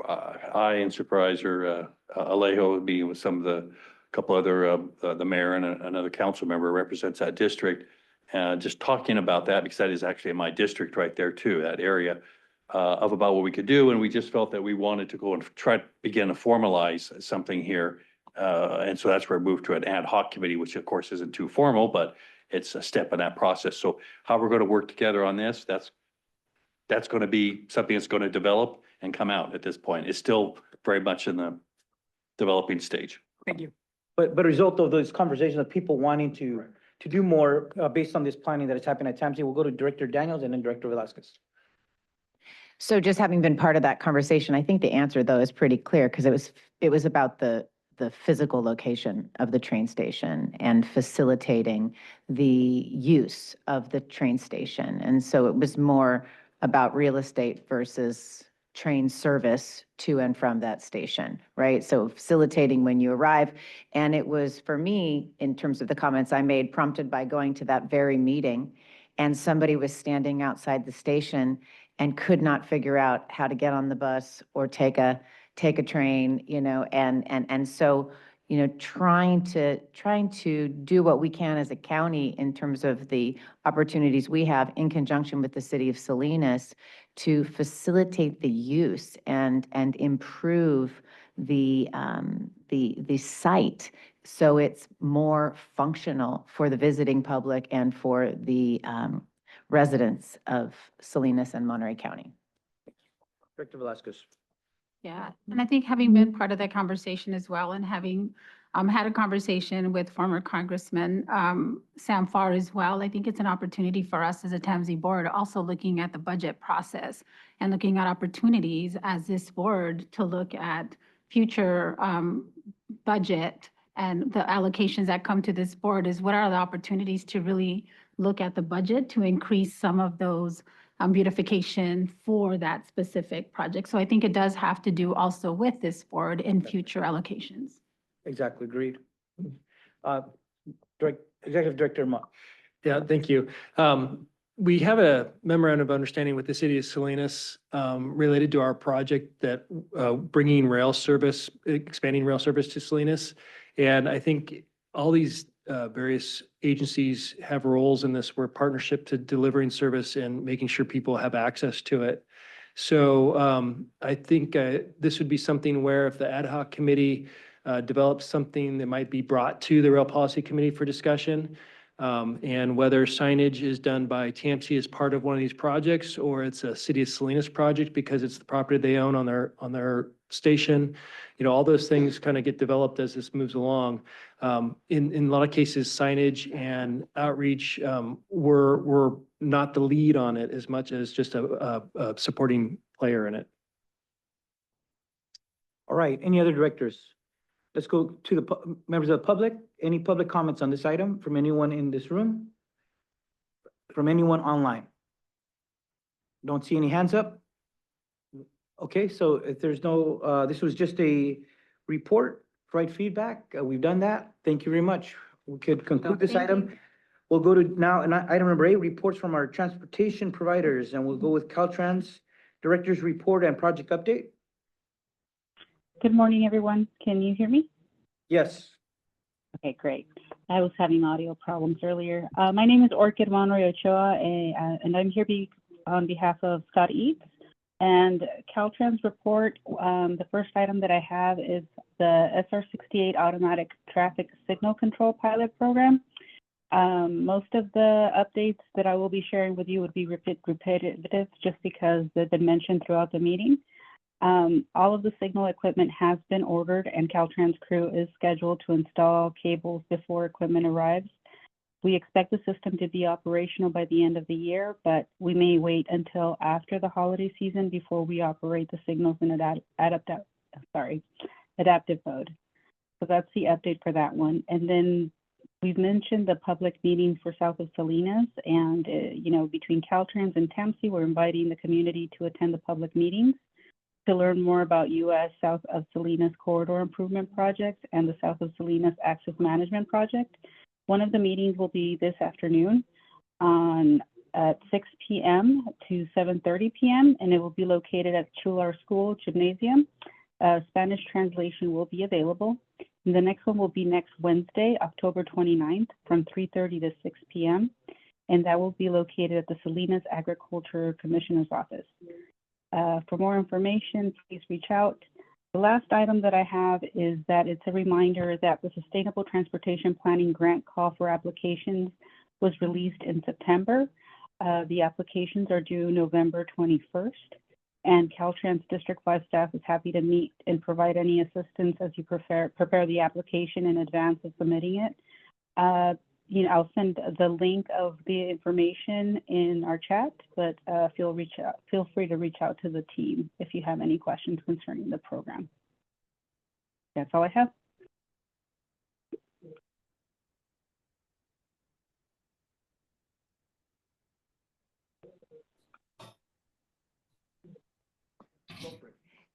I and Supervisor Alejo would be with some of the couple other, the mayor and another council member represents that district. Just talking about that, because that is actually in my district right there too, that area, of about what we could do. And we just felt that we wanted to go and try to begin to formalize something here. And so that's where we moved to an ad hoc committee, which of course isn't too formal, but it's a step in that process. So how we're going to work together on this, that's going to be something that's going to develop and come out at this point. It's still very much in the developing stage. Thank you. But a result of those conversations of people wanting to do more, based on this planning that is happening at TAMC, we'll go to Director Daniels and then Director Velasquez. So just having been part of that conversation, I think the answer though is pretty clear because it was about the physical location of the train station and facilitating the use of the train station. And so it was more about real estate versus train service to and from that station, right? So facilitating when you arrive. And it was, for me, in terms of the comments I made, prompted by going to that very meeting, and somebody was standing outside the station and could not figure out how to get on the bus or take a train, and so, trying to do what we can as a county in terms of the opportunities we have in conjunction with the city of Salinas to facilitate the use and improve the site so it's more functional for the visiting public and for the residents of Salinas and Monterey County. Director Velasquez. Yeah, and I think having been part of that conversation as well and having had a conversation with former Congressman Sam Farr as well, I think it's an opportunity for us as a TAMZ board, also looking at the budget process and looking at opportunities as this board to look at future budget and the allocations that come to this board is what are the opportunities to really look at the budget to increase some of those beautification for that specific project. So I think it does have to do also with this board in future allocations. Exactly, agreed. Executive Director Ma. Yeah, thank you. We have a memorandum of understanding with the city of Salinas related to our project that bringing rail service, expanding rail service to Salinas. And I think all these various agencies have roles in this. We're a partnership to delivering service and making sure people have access to it. So I think this would be something where if the ad hoc committee develops something that might be brought to the Rail Policy Committee for discussion, And whether signage is done by TAMC as part of one of these projects, or it's a City of Salinas project because it's the property they own on their station, all those things kind of get developed as this moves along. In a lot of cases, signage and outreach, were not the lead on it as much as just a supporting player in it. All right, any other directors? Let's go to the members of the public. Any public comments on this item from anyone in this room? From anyone online? Don't see any hands up? Okay, so if there's no, this was just a report, provide feedback. We've done that. Thank you very much. We could conclude this item. We'll go to now, item number 8, reports from our transportation providers, and we'll go with Caltrans Director's Report and Project Update. Good morning, everyone. Can you hear me? Yes. Okay, great. I was having audio problems earlier. My name is Orchid Monroy Ochoa, and I'm here on behalf of Scott Eads. And Caltrans report, the first item that I have is the SR68 Automatic Traffic Signal Control Pilot Program. Most of the updates that I will be sharing with you would be repetitive just because they've been mentioned throughout the meeting. All of the signal equipment has been ordered and Caltrans crew is scheduled to install cables before equipment arrives. We expect the system to be operational by the end of the year, but we may wait until after the holiday season before we operate the signals in adaptive mode. So that's the update for that one. And then we've mentioned the public meetings for South of Salinas, and between Caltrans and TAMC, we're inviting the community to attend the public meetings to learn more about U.S. South of Salinas Corridor Improvement Project and the South of Salinas Access Management Project. One of the meetings will be this afternoon at 6 p.m. to 7:30 p.m. and it will be located at Chular School Gymnasium. Spanish translation will be available. And the next one will be next Wednesday, October 29th from 3:30 to 6 p.m. And that will be located at the Salinas Agriculture Commissioner's Office. For more information, please reach out. The last item that I have is that it's a reminder that the Sustainable Transportation Planning Grant Call for applications was released in September. The applications are due November 21st, and Caltrans District 5 staff is happy to meet and provide any assistance as you prepare the application in advance of submitting it. I'll send the link of the information in our chat, but feel free to reach out to the team if you have any questions concerning the program. That's all I have.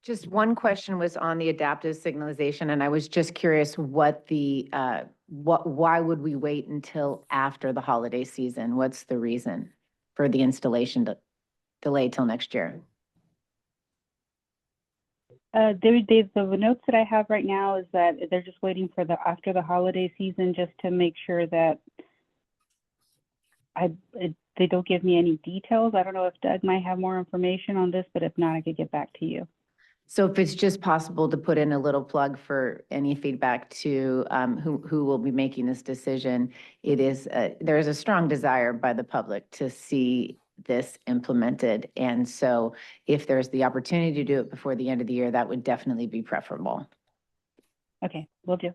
Just one question was on the adaptive signalization, and I was just curious what why would we wait until after the holiday season? What's the reason for the installation delay till next year? The notes that I have right now is that they're just waiting for after the holiday season just to make sure that they don't give me any details. I don't know if Doug might have more information on this, but if not, I could get back to you. So if it's just possible to put in a little plug for any feedback to who will be making this decision, there is a strong desire by the public to see this implemented. And so if there's the opportunity to do it before the end of the year, that would definitely be preferable. Okay, will do.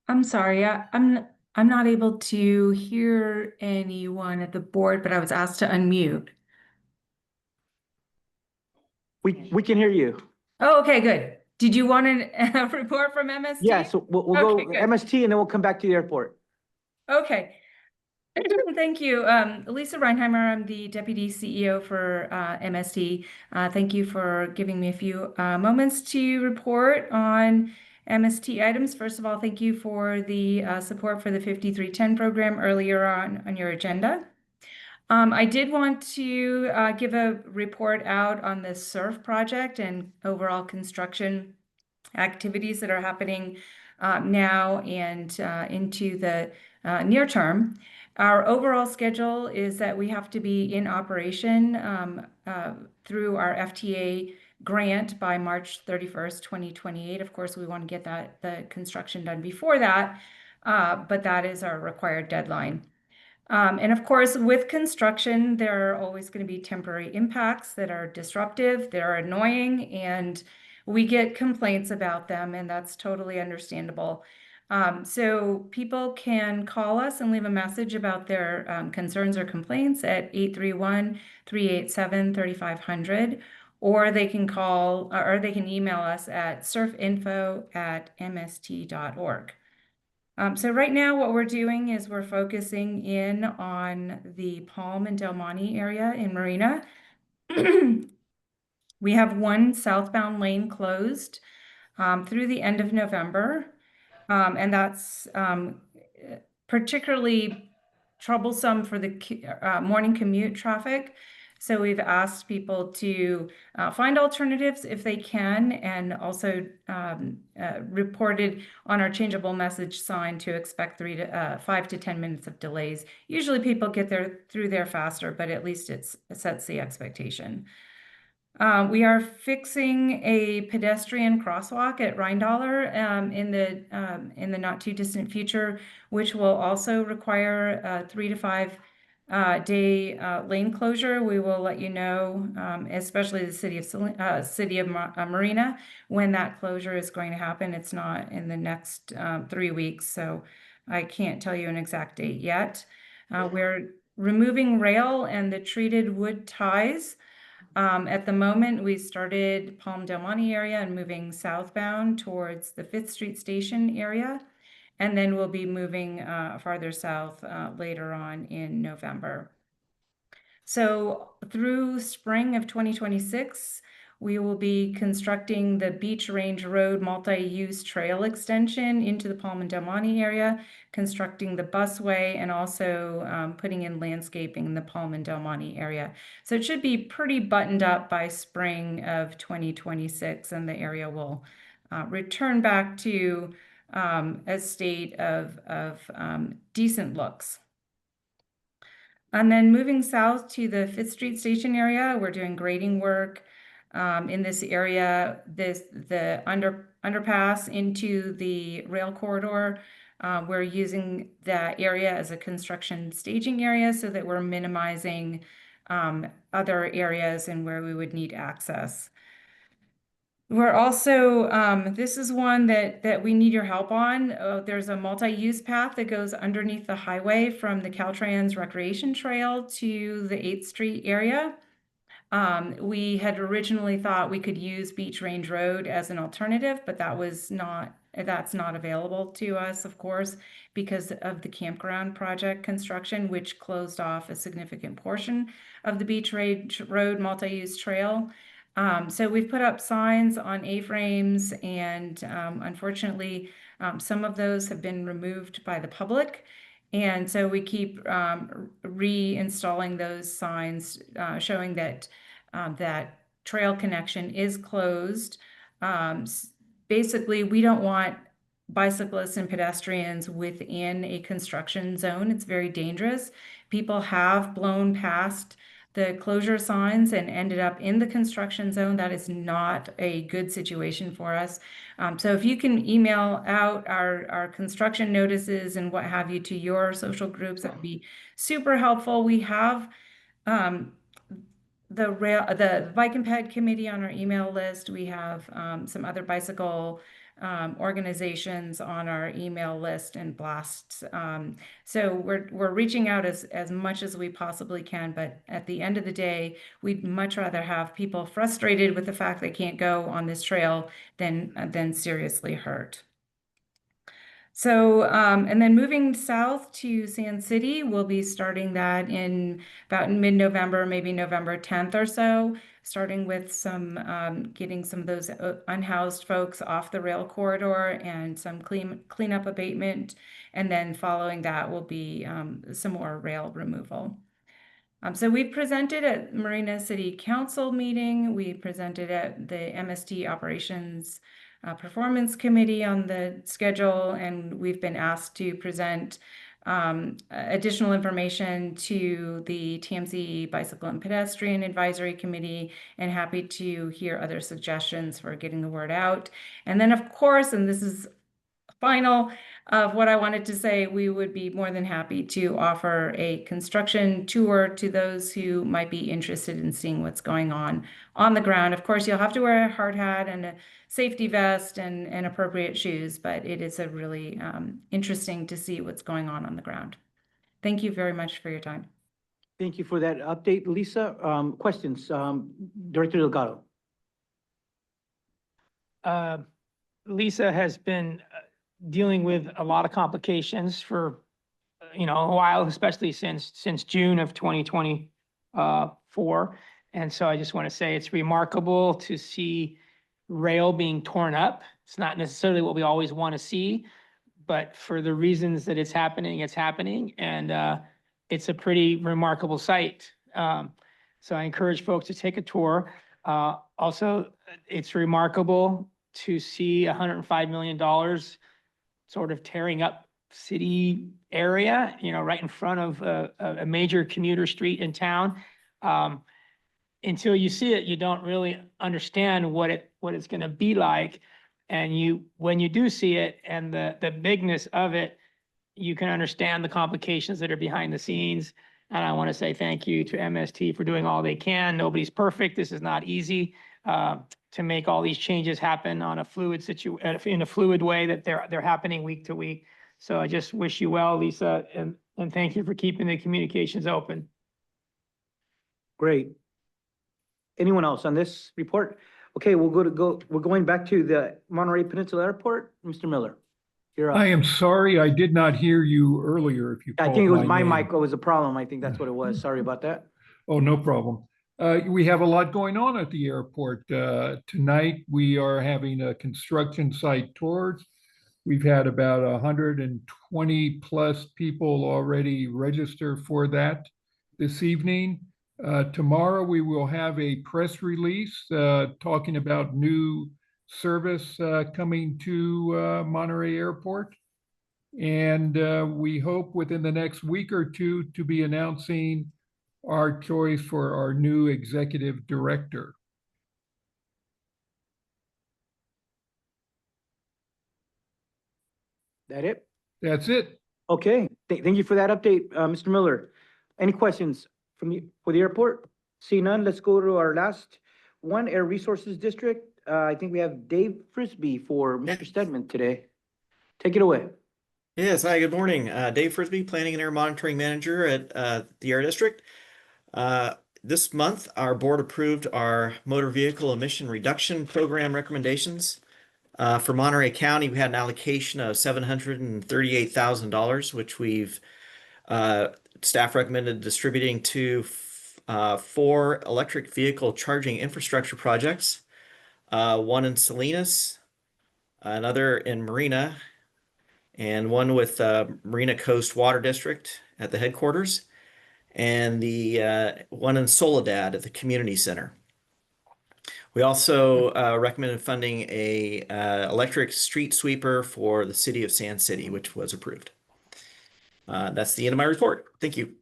I'm sorry, I'm not able to hear anyone at the board, but I was asked to unmute. We can hear you. Oh, okay, good. Did you want a report from MST? Yeah, so we'll Okay, go good. MST and then we'll come back to the airport. Okay. Thank you. Lisa Reinheimer, I'm the Deputy CEO for MST. Thank you for giving me a few moments to report on MST items. First of all, thank you for the support for the 5310 program earlier on your agenda. I did want to give a report out on the SURF project and overall construction activities that are happening now and into the near term. Our overall schedule is that we have to be in operation through our FTA grant by March 31st, 2028. Of course, we want to get the construction done before that, but that is our required deadline. And of course, with construction, there are always going to be temporary impacts that are disruptive, that are annoying, and we get complaints about them, and that's totally understandable. So people can call us and leave a message about their concerns or complaints at 831-387-3500, or they can call or they can email us at surfinfo@mst.org. So right now, what we're doing is we're focusing in on the Palm and Del Monte area in Marina. We have one southbound lane closed through the end of November, and that's particularly troublesome for the morning commute traffic. So we've asked people to find alternatives if they can, and also reported on our changeable message sign to expect 5 to 10 minutes of delays. Usually people get through there faster, but at least it sets the expectation. We are fixing a pedestrian crosswalk at Rheindaler in the not too distant future, which will also require a 3 to 5 day lane closure. We will let you know, especially the city of Marina, when that closure is going to happen. It's not in the next 3 weeks, so I can't tell you an exact date yet. We're removing rail and the treated wood ties. At the moment, we started Palm Del Monte area and moving southbound towards the 5th Street Station area. And then we'll be moving farther south later on in November. So through spring of 2026, we will be constructing the Beach Range Road multi-use trail extension into the Palm and Del Monte area, constructing the busway, and also putting in landscaping in the Palm and Del Monte area. So it should be pretty buttoned up by spring of 2026, and the area will return back to a state of decent looks. And then moving south to the 5th Street Station area, we're doing grading work in this area. The underpass into the rail corridor, we're using that area as a construction staging area so that we're minimizing other areas and where we would need access. We're also, this is one that we need your help on. There's a multi-use path that goes underneath the highway from the Caltrans Recreation Trail to the 8th Street area. We had originally thought we could use Beach Range Road as an alternative, but that's not available to us, of course, because of the campground project construction, which closed off a significant portion of the Beach Range Road multi-use trail. So we've put up signs on A-frames, and unfortunately, some of those have been removed by the public. And so we keep reinstalling those signs showing that that trail connection is closed. Basically, we don't want bicyclists and pedestrians within a construction zone. It's very dangerous. People have blown past the closure signs and ended up in the construction zone. That is not a good situation for us. So if you can email out our construction notices and what have you to your social groups, that would be super helpful. We have the Bike and Ped Committee on our email list. We have some other bicycle organizations on our email list and blasts. So we're reaching out as much as we possibly can, but at the end of the day, we'd much rather have people frustrated with the fact they can't go on this trail than seriously hurt. So, and then moving south to Sand City, we'll be starting that in about mid-November, maybe November 10th or so, starting with some, getting some of those unhoused folks off the rail corridor and some cleanup abatement. And then following that will be some more rail removal. So we presented at Marina City Council meeting. We presented at the MST Operations Performance Committee on the schedule, and we've been asked to present additional information to the TAMC Bicycle and Pedestrian Advisory Committee, and happy to hear other suggestions for getting the word out. And then, of course, and this is final of what I wanted to say, we would be more than happy to offer a construction tour to those who might be interested in seeing what's going on the ground. Of course, you'll have to wear a hard hat and a safety vest and appropriate shoes, but it is a really interesting to see what's going on the ground. Thank you very much for your time. Thank you for that update, Lisa. Questions, Director Delgado? Lisa has been dealing with a lot of complications for, a while, especially since June of 2024. And so I just want to say it's remarkable to see rail being torn up. It's not necessarily what we always want to see, but for the reasons that it's happening, and it's a pretty remarkable sight. So I encourage folks to take a tour. Also, it's remarkable to see $105 million sort of tearing up city area, right in front of a major commuter street in town. Until you see it, you don't really understand what it's going to be like. And when you do see it and the bigness of it, you can understand the complications that are behind the scenes. And I want to say thank you to MST for doing all they can. Nobody's perfect. This is not easy to make all these changes happen on a fluid in a fluid way that they're happening week to week. So I just wish you well, Lisa, and thank you for keeping the communications open. Great. Anyone else on this report? Okay, we're going back to the Monterey Peninsula Airport. Mr. Miller, you're up. I am sorry, I did not hear you earlier. If you I called think it was my name. mic was a problem. I think that's what it was. Sorry about that. Oh, no problem. We have a lot going on at the airport. Tonight, we are having a construction site tours. We've had about 120 plus people already register for that this evening. Tomorrow, we will have a press release talking about new service coming to Monterey Airport. And we hope within the next week or two to be announcing our choice for our new executive director. That it? That's it. Okay, thank you for that update, Mr. Miller. Any questions for the airport? See none, let's go to our last one, Air Resources District. I think we have Dave Frisbee for Mr. Stedman today. Take it away. Yes, hi, good morning. Dave Frisbee, Planning and Air Monitoring Manager at the Air District. This month, our board approved our motor vehicle emission reduction program recommendations. For Monterey County, we had an allocation of $738,000, which staff recommended distributing to 4 electric vehicle charging infrastructure projects, one in Salinas, another in Marina, and one with Marina Coast Water District at the headquarters, and the one in Soledad at the community center. We also recommended funding a electric street sweeper for the city of Sand City, which was approved. That's the end of my report. Thank you.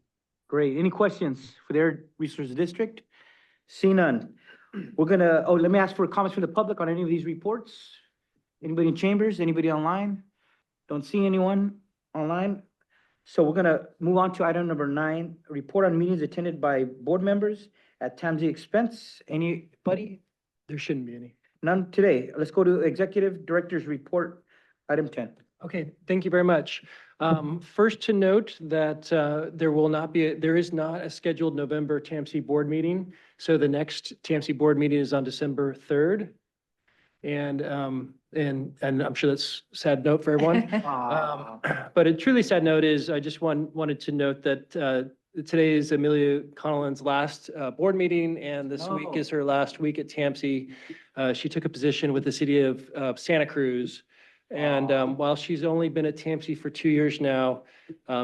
Great. Any questions for the Air Resources District? See none. We're gonna, let me ask for comments from the public on any of these reports. Anybody in chambers? Anybody online? Don't see anyone online. So we're gonna move on to item number 9, report on meetings attended by board members at TAMC expense. Anybody? There shouldn't be any. None today. Let's go to Executive Director's Report, item 10. Okay, thank you very much. First to note that there is not a scheduled November TAMC board meeting. So the next TAMC board meeting is on December 3rd. And I'm sure that's a sad note for everyone. But a truly sad note is I just wanted to note that today is Amelia Connellan's last board meeting, and this week is her last week at TAMC. She took a position with the city of Santa Cruz. And while she's only been at TAMC for 2 years now,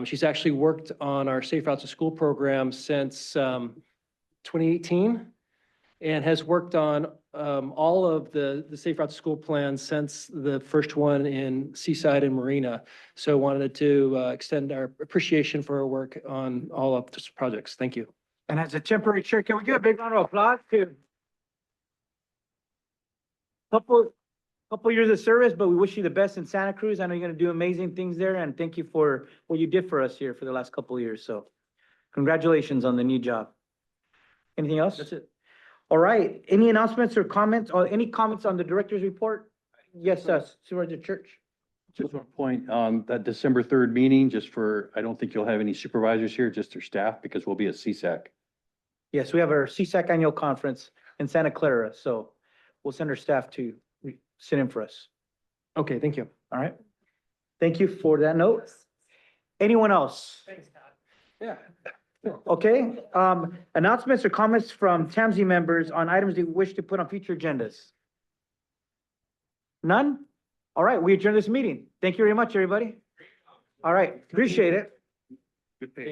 she's actually worked on our Safe Routes to School program since 2018 and has worked on all of the Safe Routes to School plans since the first one in Seaside and Marina. So wanted to extend our appreciation for her work on all of these projects. Thank you. And as a temporary chair, can we give a big round of applause to couple years of service, but we wish you the best in Santa Cruz. I know you're gonna do amazing things there, and thank you for what you did for us here for the last couple of years. So congratulations on the new job. Anything else? That's it. All right. Any announcements or comments, or any comments on the director's report? Yes, Supervisor Church. Just one point on that December 3rd meeting, I don't think you'll have any supervisors here, just their staff, because we'll be at CSAC. Yes, we have our CSAC annual conference in Santa Clara, so we'll send our staff to sit in for us. Okay, thank you. All right. Thank you for that note. Anyone else? Thanks, Todd. Yeah. Okay, announcements or comments from TAMC members on items they wish to put on future agendas? None? All right, we adjourn this meeting. Thank you very much, everybody. All right, appreciate it. Good pay.